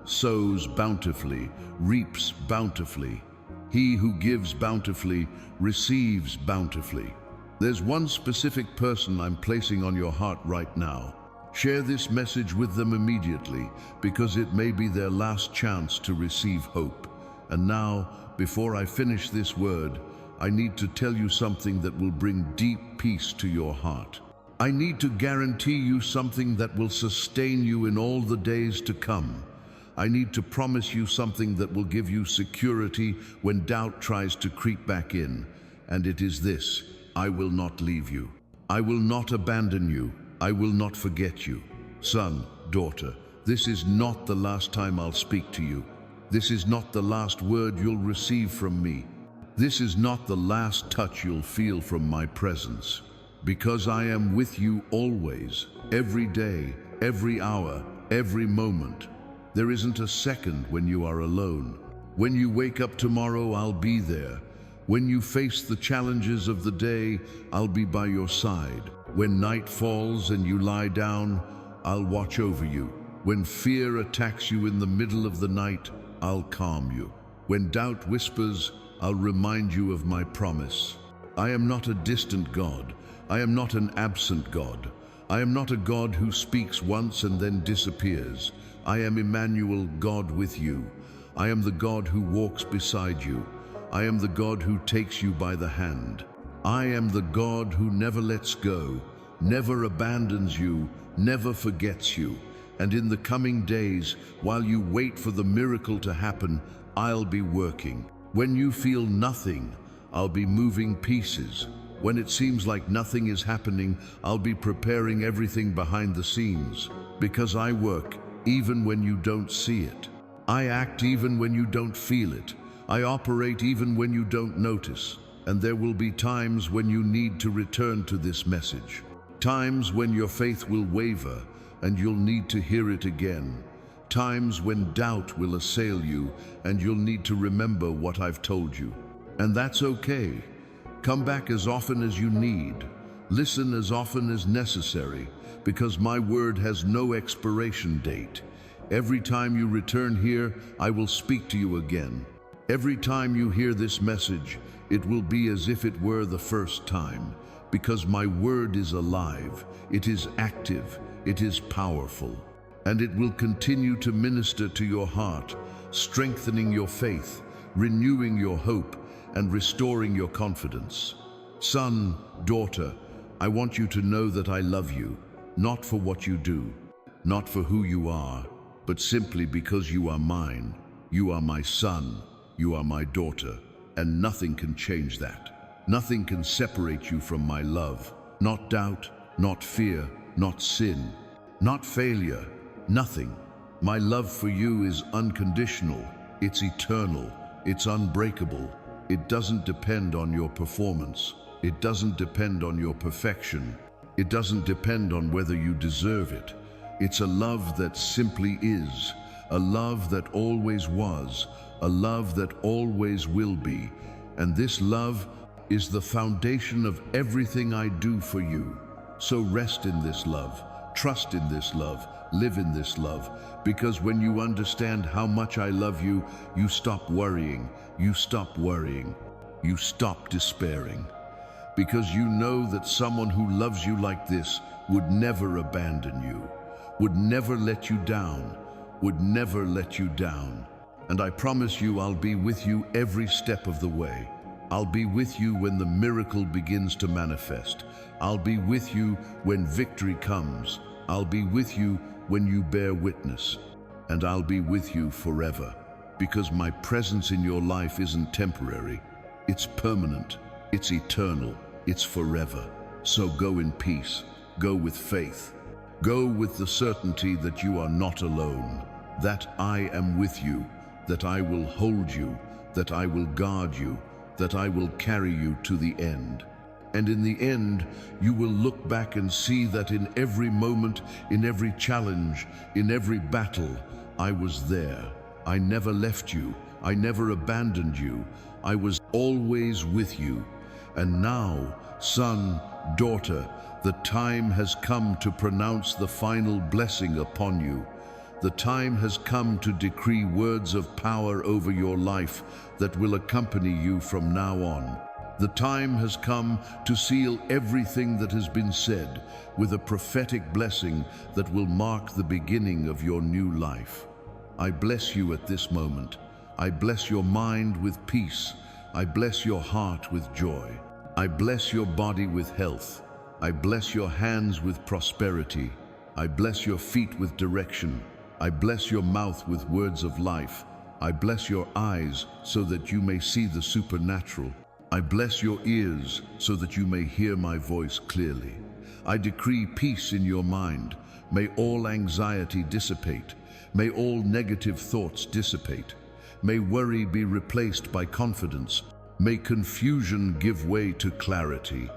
sows bountifully reaps bountifully. He who gives bountifully receives bountifully. There's one specific person I'm placing on your heart right now. Share this message with them immediately, because it may be their last chance to receive hope. And now, before I finish this word, I need to tell you something that will bring deep peace to your heart. I need to guarantee you something that will sustain you in all the days to come. I need to promise you something that will give you security when doubt tries to creep back in. And it is this: I will not leave you. I will not abandon you. I will not forget you. Son, daughter, this is not the last time I'll speak to you. This is not the last word you'll receive from me. This is not the last touch you'll feel from my presence. Because I am with you always, every day, every hour, every moment. There isn't a second when you are alone. When you wake up tomorrow, I'll be there. When you face the challenges of the day, I'll be by your side. When night falls and you lie down, I'll watch over you. When fear attacks you in the middle of the night, I'll calm you. When doubt whispers, I'll remind you of my promise. I am not a distant God. I am not an absent God. I am not a God who speaks once and then disappears. I am Emmanuel, God with you. I am the God who walks beside you. I am the God who takes you by the hand. I am the God who never lets go, never abandons you, never forgets you. And in the coming days, while you wait for the miracle to happen, I'll be working. When you feel nothing, I'll be moving pieces. When it seems like nothing is happening, I'll be preparing everything behind the scenes. Because I work even when you don't see it. I act even when you don't feel it. I operate even when you don't notice. And there will be times when you need to return to this message. Times when your faith will waver and you'll need to hear it again. Times when doubt will assail you and you'll need to remember what I've told you. And that's okay. Come back as often as you need. Listen as often as necessary, because my word has no expiration date. Every time you return here, I will speak to you again. Every time you hear this message, it will be as if it were the first time, because my word is alive, it is active, it is powerful, and it will continue to minister to your heart, strengthening your faith, renewing your hope, and restoring your confidence. Son, daughter, I want you to know that I love you, not for what you do, not for who you are, but simply because you are mine. You are my son, you are my daughter, and nothing can change that. Nothing can separate you from my love. Not doubt, not fear, not sin, not failure, nothing. My love for you is unconditional, it's eternal, it's unbreakable. It doesn't depend on your performance. It doesn't depend on your perfection. It doesn't depend on whether you deserve it. It's a love that simply is, a love that always was, a love that always will be. And this love is the foundation of everything I do for you. So rest in this love, trust in this love, live in this love, because when you understand how much I love you, you stop worrying, you stop despairing. Because you know that someone who loves you like this would never abandon you, would never let you down, would never let you down. And I promise you I'll be with you every step of the way. I'll be with you when the miracle begins to manifest. I'll be with you when victory comes. I'll be with you when you bear witness. And I'll be with you forever. Because my presence in your life isn't temporary. It's permanent. It's eternal, it's forever. So go in peace, go with faith, go with the certainty that you are not alone, that I am with you, that I will hold you, that I will guard you, that I will carry you to the end. And in the end, you will look back and see that in every moment, in every challenge, in every battle, I was there. I never left you, I never abandoned you, I was always with you. And now, son, daughter, the time has come to pronounce the final blessing upon you. The time has come to decree words of power over your life that will accompany you from now on. The time has come to seal everything that has been said with a prophetic blessing that will mark the beginning of your new life. I bless you at this moment. I bless your mind with peace. I bless your heart with joy. I bless your body with health. I bless your hands with prosperity. I bless your feet with direction. I bless your mouth with words of life. I bless your eyes so that you may see the supernatural. I bless your ears so that you may hear my voice clearly. I decree peace in your mind. May all anxiety dissipate. May all negative thoughts dissipate. May worry be replaced by confidence. May confusion give way to clarity.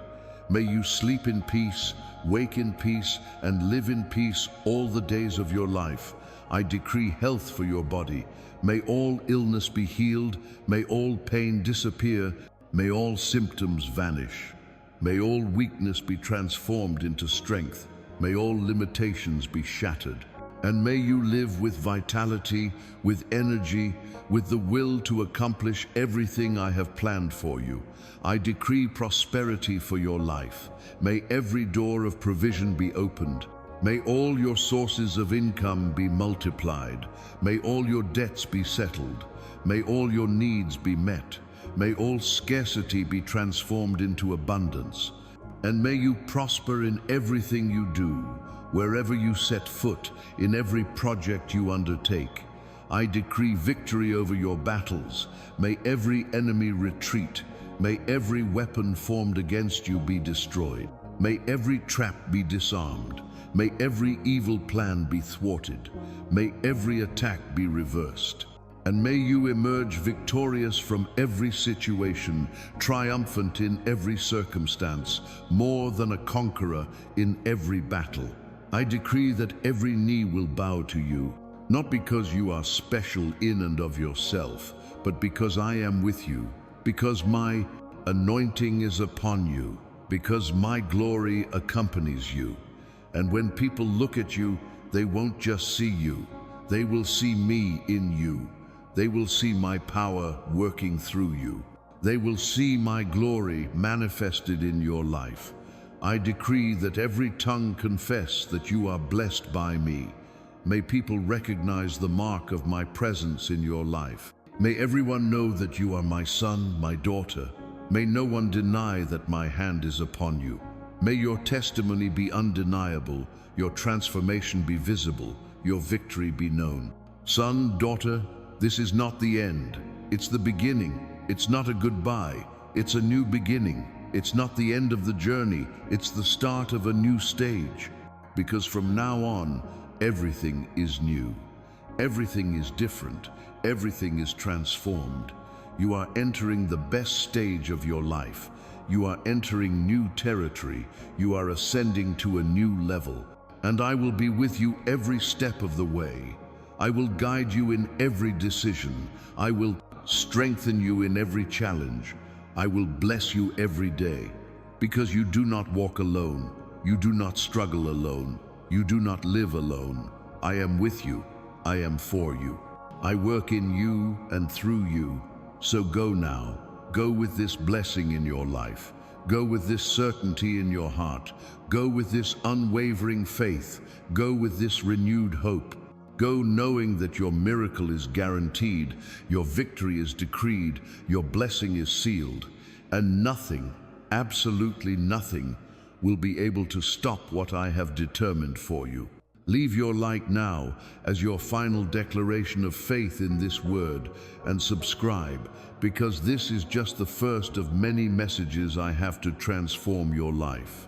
May you sleep in peace, wake in peace, and live in peace all the days of your life. I decree health for your body. May all illness be healed. May all pain disappear. May all symptoms vanish. May all weakness be transformed into strength. May all limitations be shattered. And may you live with vitality, with energy, with the will to accomplish everything I have planned for you. I decree prosperity for your life. May every door of provision be opened. May all your sources of income be multiplied. May all your debts be settled. May all your needs be met. May all scarcity be transformed into abundance. And may you prosper in everything you do, wherever you set foot, in every project you undertake. I decree victory over your battles. May every enemy retreat. May every weapon formed against you be destroyed. May every trap be disarmed. May every evil plan be thwarted. May every attack be reversed. And may you emerge victorious from every situation, triumphant in every circumstance, more than a conqueror in every battle. I decree that every knee will bow to you, not because you are special in and of yourself, but because I am with you, because my anointing is upon you, because my glory accompanies you. And when people look at you, they won't just see you. They will see me in you. They will see my power working through you. They will see my glory manifested in your life. I decree that every tongue confess that you are blessed by me. May people recognize the mark of my presence in your life. May everyone know that you are my son, my daughter. May no one deny that my hand is upon you. May your testimony be undeniable, your transformation be visible, your victory be known. Son, daughter, this is not the end. It's the beginning. It's not a goodbye. It's a new beginning. It's not the end of the journey. It's the start of a new stage. Because from now on, everything is new. Everything is different. Everything is transformed. You are entering the best stage of your life. You are entering new territory. You are ascending to a new level. And I will be with you every step of the way. I will guide you in every decision. I will strengthen you in every challenge. I will bless you every day. Because you do not walk alone. You do not struggle alone. You do not live alone. I am with you. I am for you. I work in you and through you. So go now. Go with this blessing in your life. Go with this certainty in your heart. Go with this unwavering faith. Go with this renewed hope. Go knowing that your miracle is guaranteed, your victory is decreed, your blessing is sealed, and nothing, absolutely nothing, will be able to stop what I have determined for you. Leave your like now as your final declaration of faith in this word, and subscribe, because this is just the first of many messages I have to transform your life.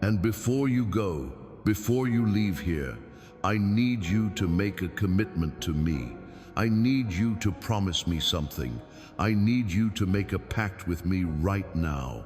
And before you go, before you leave here, I need you to make a commitment to me. I need you to promise me something. I need you to make a pact with me right now.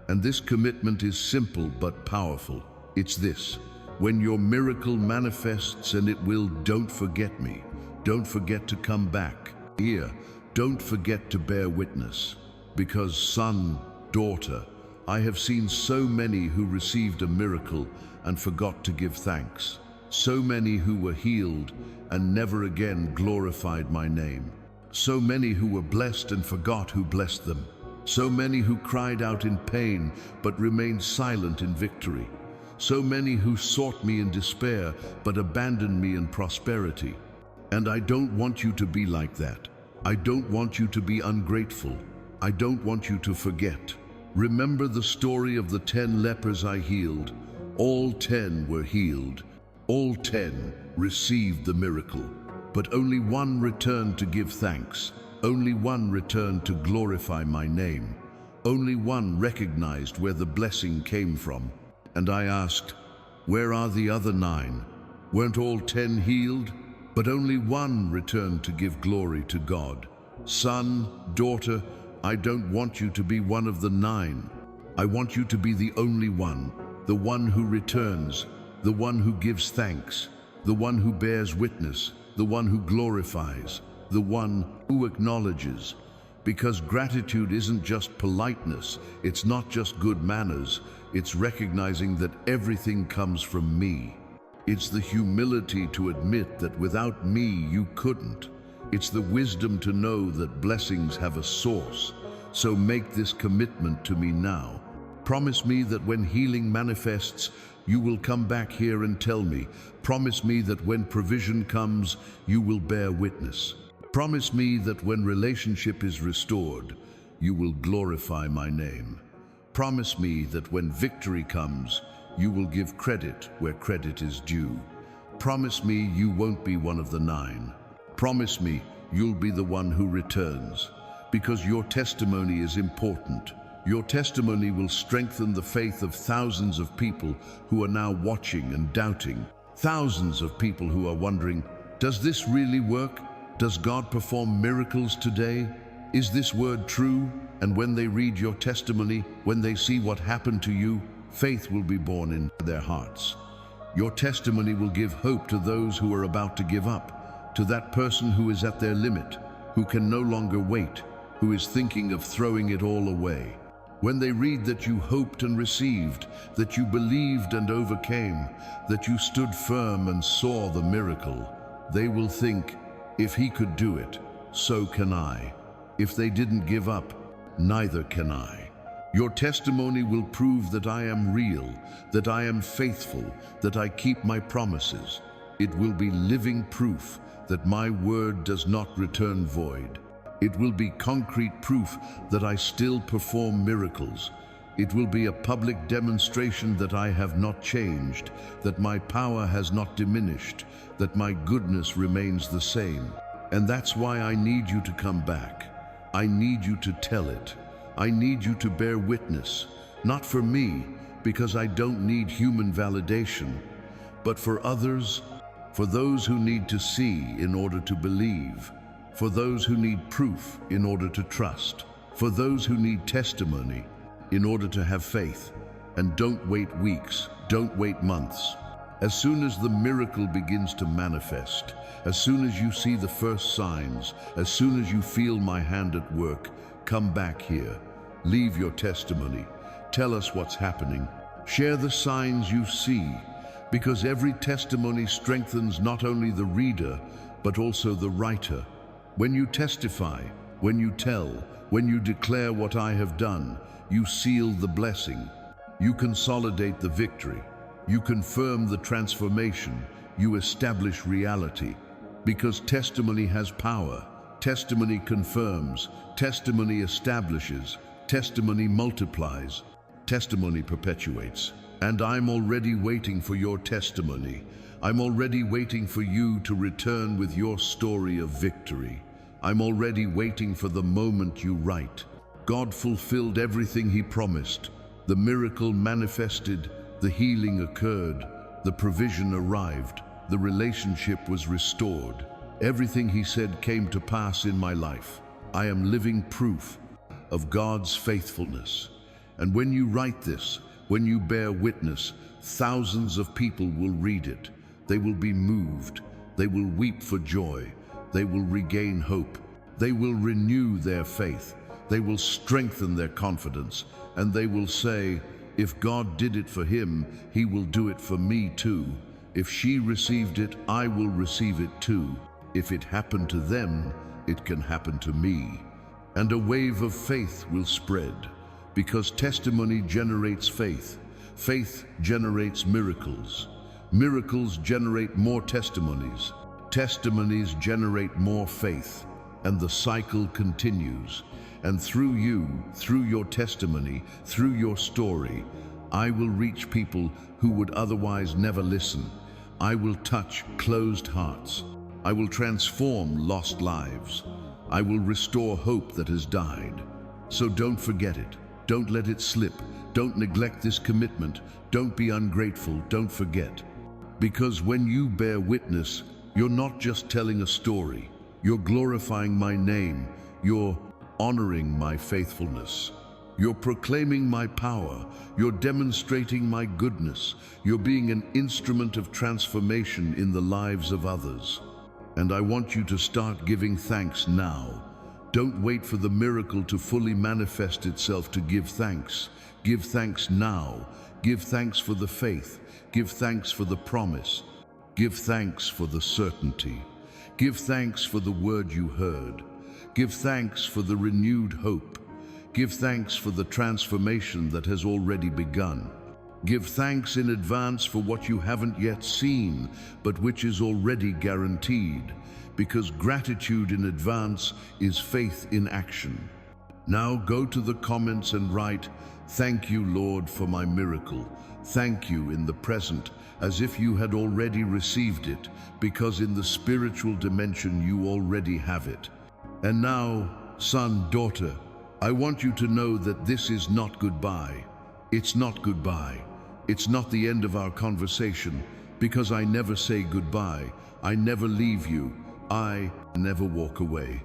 And this commitment is simple but powerful. It's this: when your miracle manifests, and it will, don't forget me. Don't forget to come back. Here, don't forget to bear witness. Because son, daughter, I have seen so many who received a miracle and forgot to give thanks. So many who were healed and never again glorified my name. So many who were blessed and forgot who blessed them. So many who cried out in pain but remained silent in victory. So many who sought me in despair but abandoned me in prosperity. And I don't want you to be like that. I don't want you to be ungrateful. I don't want you to forget. Remember the story of the 10 lepers I healed. All 10 were healed. All 10 received the miracle, but only one returned to give thanks. Only one returned to glorify my name. Only one recognized where the blessing came from. And I asked, where are the other 9? Weren't all 10 healed? But only one returned to give glory to God. Son, daughter, I don't want you to be one of the 9. I want you to be the only one, the one who returns, the one who gives thanks, the one who bears witness, the one who glorifies, the one who acknowledges. Because gratitude isn't just politeness, it's not just good manners, it's recognizing that everything comes from me. It's the humility to admit that without me you couldn't. It's the wisdom to know that blessings have a source. So make this commitment to me now. Promise me that when healing manifests, you will come back here and tell me. Promise me that when provision comes, you will bear witness. Promise me that when relationship is restored, you will glorify my name. Promise me that when victory comes, you will give credit where credit is due. Promise me you won't be one of the 9. Promise me you'll be the one who returns, because your testimony is important. Your testimony will strengthen the faith of thousands of people who are now watching and doubting. Thousands of people who are wondering, does this really work? Does God perform miracles today? Is this word true? And when they read your testimony, when they see what happened to you, faith will be born in their hearts. Your testimony will give hope to those who are about to give up, to that person who is at their limit, who can no longer wait, who is thinking of throwing it all away. When they read that you hoped and received, that you believed and overcame, that you stood firm and saw the miracle, they will think, if he could do it, so can I. If they didn't give up, neither can I. Your testimony will prove that I am real, that I am faithful, that I keep my promises. It will be living proof that my word does not return void. It will be concrete proof that I still perform miracles. It will be a public demonstration that I have not changed, that my power has not diminished, that my goodness remains the same. And that's why I need you to come back. I need you to tell it. I need you to bear witness, not for me, because I don't need human validation, but for others, for those who need to see in order to believe, for those who need proof in order to trust, for those who need testimony in order to have faith. And don't wait weeks, don't wait months. As soon as the miracle begins to manifest, as soon as you see the first signs, as soon as you feel my hand at work, come back here. Leave your testimony. Tell us what's happening. Share the signs you see, because every testimony strengthens not only the reader, but also the writer. When you testify, when you tell, when you declare what I have done, you seal the blessing. You consolidate the victory. You confirm the transformation. You establish reality. Because testimony has power. Testimony confirms. Testimony establishes. Testimony multiplies. Testimony perpetuates. And I'm already waiting for your testimony. I'm already waiting for you to return with your story of victory. I'm already waiting for the moment you write. God fulfilled everything he promised. The miracle manifested, the healing occurred, the provision arrived, the relationship was restored. Everything he said came to pass in my life. I am living proof of God's faithfulness. And when you write this, when you bear witness, thousands of people will read it. They will be moved. They will weep for joy. They will regain hope. They will renew their faith. They will strengthen their confidence. And they will say, if God did it for him, he will do it for me too. If she received it, I will receive it too. If it happened to them, it can happen to me. And a wave of faith will spread, because testimony generates faith. Faith generates miracles. Miracles generate more testimonies. Testimonies generate more faith. And the cycle continues. And through you, through your testimony, through your story, I will reach people who would otherwise never listen. I will touch closed hearts. I will transform lost lives. I will restore hope that has died. So don't forget it. Don't let it slip. Don't neglect this commitment. Don't be ungrateful. Don't forget. Because when you bear witness, you're not just telling a story. You're glorifying my name. You're honoring my faithfulness. You're proclaiming my power. You're demonstrating my goodness. You're being an instrument of transformation in the lives of others. And I want you to start giving thanks now. Don't wait for the miracle to fully manifest itself to give thanks. Give thanks now. Give thanks for the faith. Give thanks for the promise. Give thanks for the certainty. Give thanks for the word you heard. Give thanks for the renewed hope. Give thanks for the transformation that has already begun. Give thanks in advance for what you haven't yet seen, but which is already guaranteed, because gratitude in advance is faith in action. Now go to the comments and write, "Thank you, Lord, for my miracle." Thank you in the present, as if you had already received it, because in the spiritual dimension you already have it. And now, son, daughter, I want you to know that this is not goodbye. It's not goodbye. It's not the end of our conversation, because I never say goodbye. I never leave you. I never walk away.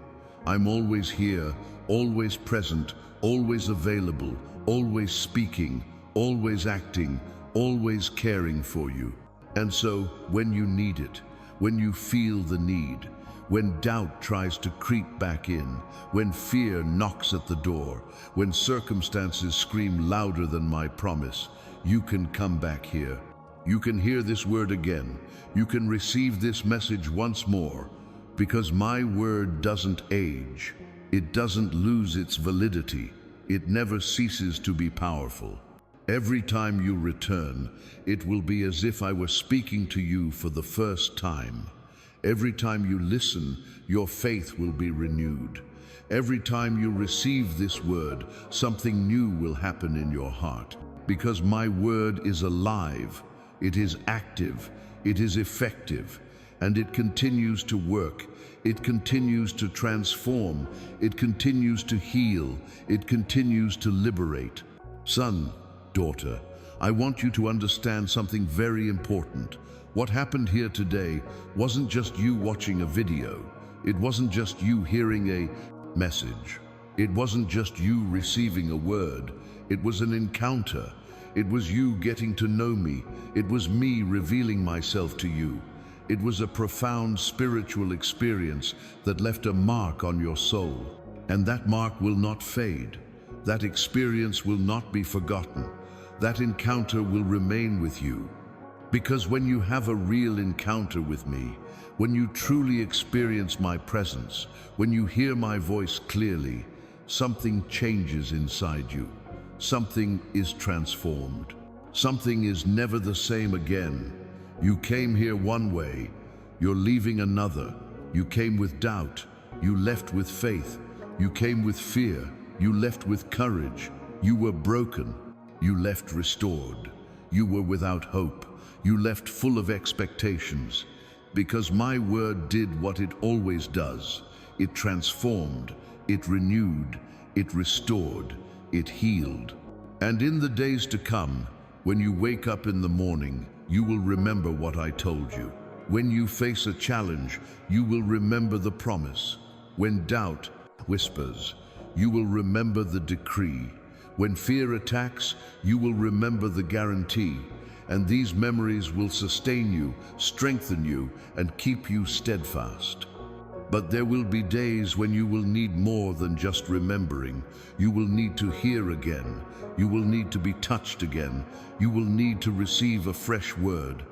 I'm always here, always present, always available, always speaking, always acting, always caring for you. And so, when you need it, when you feel the need, when doubt tries to creep back in, when fear knocks at the door, when circumstances scream louder than my promise, you can come back here. You can hear this word again. You can receive this message once more, because my word doesn't age. It doesn't lose its validity. It never ceases to be powerful. Every time you return, it will be as if I were speaking to you for the first time. Every time you listen, your faith will be renewed. Every time you receive this word, something new will happen in your heart. Because my word is alive, it is active, it is effective, and it continues to work. It continues to transform. It continues to heal. It continues to liberate. Son, daughter, I want you to understand something very important. What happened here today wasn't just you watching a video. It wasn't just you hearing a message. It wasn't just you receiving a word. It was an encounter. It was you getting to know me. It was me revealing myself to you. It was a profound spiritual experience that left a mark on your soul. And that mark will not fade. That experience will not be forgotten. That encounter will remain with you. Because when you have a real encounter with me, when you truly experience my presence, when you hear my voice clearly, something changes inside you. Something is transformed. Something is never the same again. You came here one way, you're leaving another. You came with doubt, you left with faith. You came with fear, you left with courage. You were broken, you left restored. You were without hope, you left full of expectations. Because my word did what it always does. It transformed, it renewed, it restored, it healed. And in the days to come, when you wake up in the morning, you will remember what I told you. When you face a challenge, you will remember the promise. When doubt whispers, you will remember the decree. When fear attacks, you will remember the guarantee. And these memories will sustain you, strengthen you, and keep you steadfast. But there will be days when you will need more than just remembering. You will need to hear again. You will need to be touched again. You will need to receive a fresh word.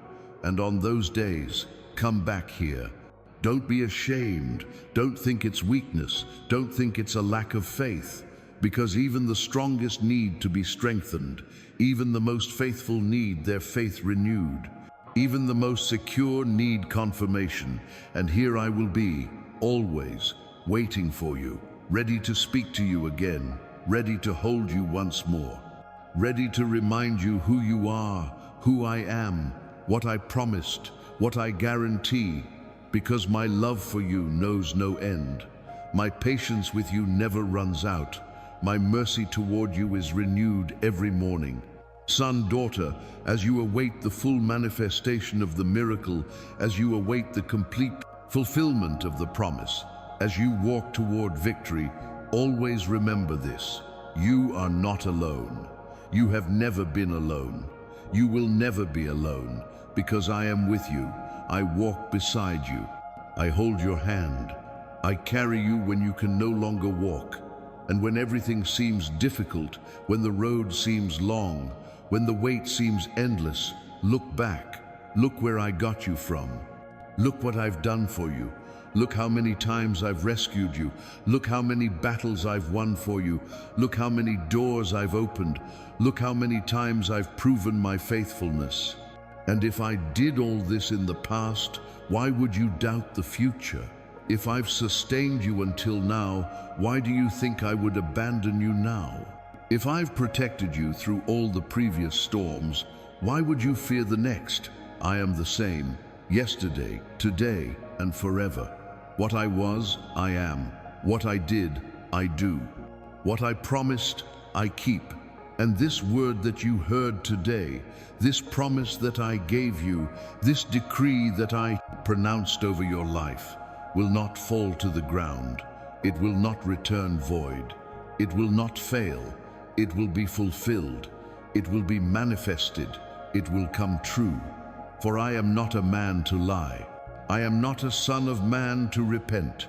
And on those days, come back here. Don't be ashamed. Don't think it's weakness. Don't think it's a lack of faith. Because even the strongest need to be strengthened. Even the most faithful need their faith renewed. Even the most secure need confirmation. And here I will be, always, waiting for you, ready to speak to you again, ready to hold you once more, ready to remind you who you are, who I am, what I promised, what I guarantee, because my love for you knows no end. My patience with you never runs out. My mercy toward you is renewed every morning. Son, daughter, as you await the full manifestation of the miracle, as you await the complete fulfillment of the promise, as you walk toward victory, always remember this. You are not alone. You have never been alone. You will never be alone, because I am with you. I walk beside you. I hold your hand. I carry you when you can no longer walk. And when everything seems difficult, when the road seems long, when the wait seems endless, look back. Look where I got you from. Look what I've done for you. Look how many times I've rescued you. Look how many battles I've won for you. Look how many doors I've opened. Look how many times I've proven my faithfulness. And if I did all this in the past, why would you doubt the future? If I've sustained you until now, why do you think I would abandon you now? If I've protected you through all the previous storms, why would you fear the next? I am the same, yesterday, today, and forever. What I was, I am. What I did, I do. What I promised, I keep. And this word that you heard today, this promise that I gave you, this decree that I pronounced over your life, will not fall to the ground. It will not return void. It will not fail. It will be fulfilled. It will be manifested. It will come true. For I am not a man to lie. I am not a son of man to repent.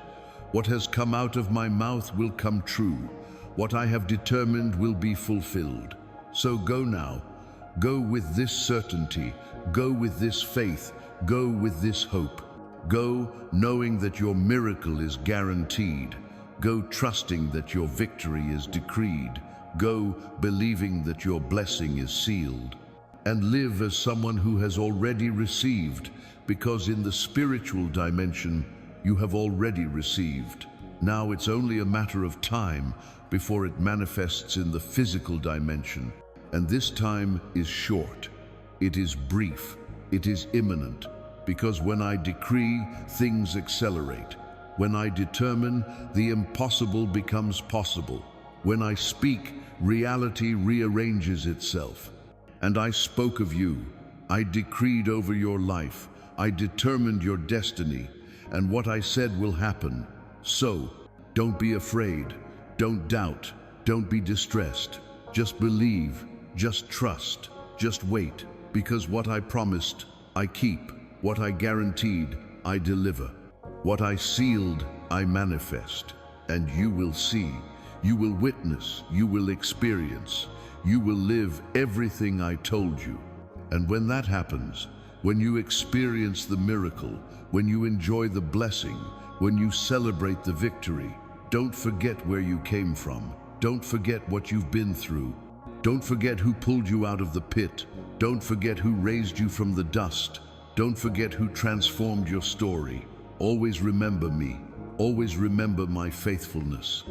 What has come out of my mouth will come true. What I have determined will be fulfilled. So go now. Go with this certainty. Go with this faith. Go with this hope. Go knowing that your miracle is guaranteed. Go trusting that your victory is decreed. Go believing that your blessing is sealed. And live as someone who has already received, because in the spiritual dimension, you have already received. Now it's only a matter of time before it manifests in the physical dimension. And this time is short. It is brief. It is imminent. Because when I decree, things accelerate. When I determine, the impossible becomes possible. When I speak, reality rearranges itself. And I spoke of you. I decreed over your life. I determined your destiny. And what I said will happen. So, don't be afraid. Don't doubt. Don't be distressed. Just believe. Just trust. Just wait. Because what I promised, I keep. What I guaranteed, I deliver. What I sealed, I manifest. And you will see. You will witness. You will experience. You will live everything I told you. And when that happens, when you experience the miracle, when you enjoy the blessing, when you celebrate the victory, don't forget where you came from. Don't forget what you've been through. Don't forget who pulled you out of the pit. Don't forget who raised you from the dust. Don't forget who transformed your story. Always remember me. Always remember my faithfulness.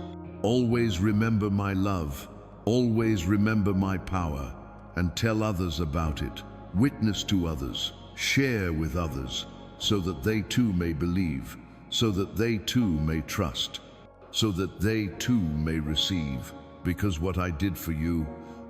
Always remember my love. Always remember my power, and tell others about it. Witness to others. Share with others, so that they too may believe, so that they too may trust, so that they too may receive. Because what I did for you,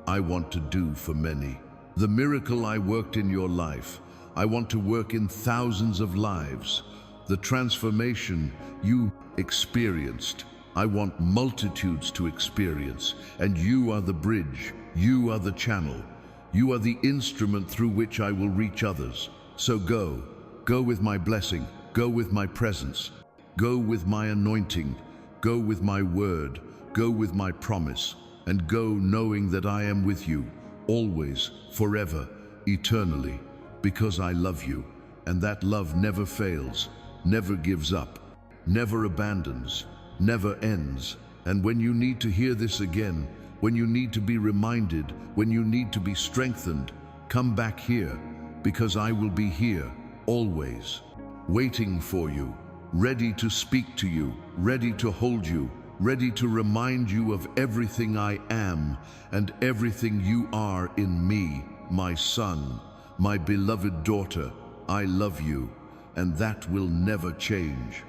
I want to do for many. The miracle I worked in your life, I want to work in thousands of lives. The transformation you experienced, I want multitudes to experience, and you are the bridge, you are the channel, you are the instrument through which I will reach others. So go with my blessing, go with my presence, go with my anointing, go with my word, go with my promise, and go knowing that I am with you, always, forever, eternally, because I love you, and that love never fails, never gives up, never abandons, never ends. And when you need to hear this again, when you need to be reminded, when you need to be strengthened, come back here, because I will be here, always, waiting for you, ready to speak to you, ready to hold you, ready to remind you of everything I am and everything you are in me, my son, my beloved daughter. I love you, and that will never change.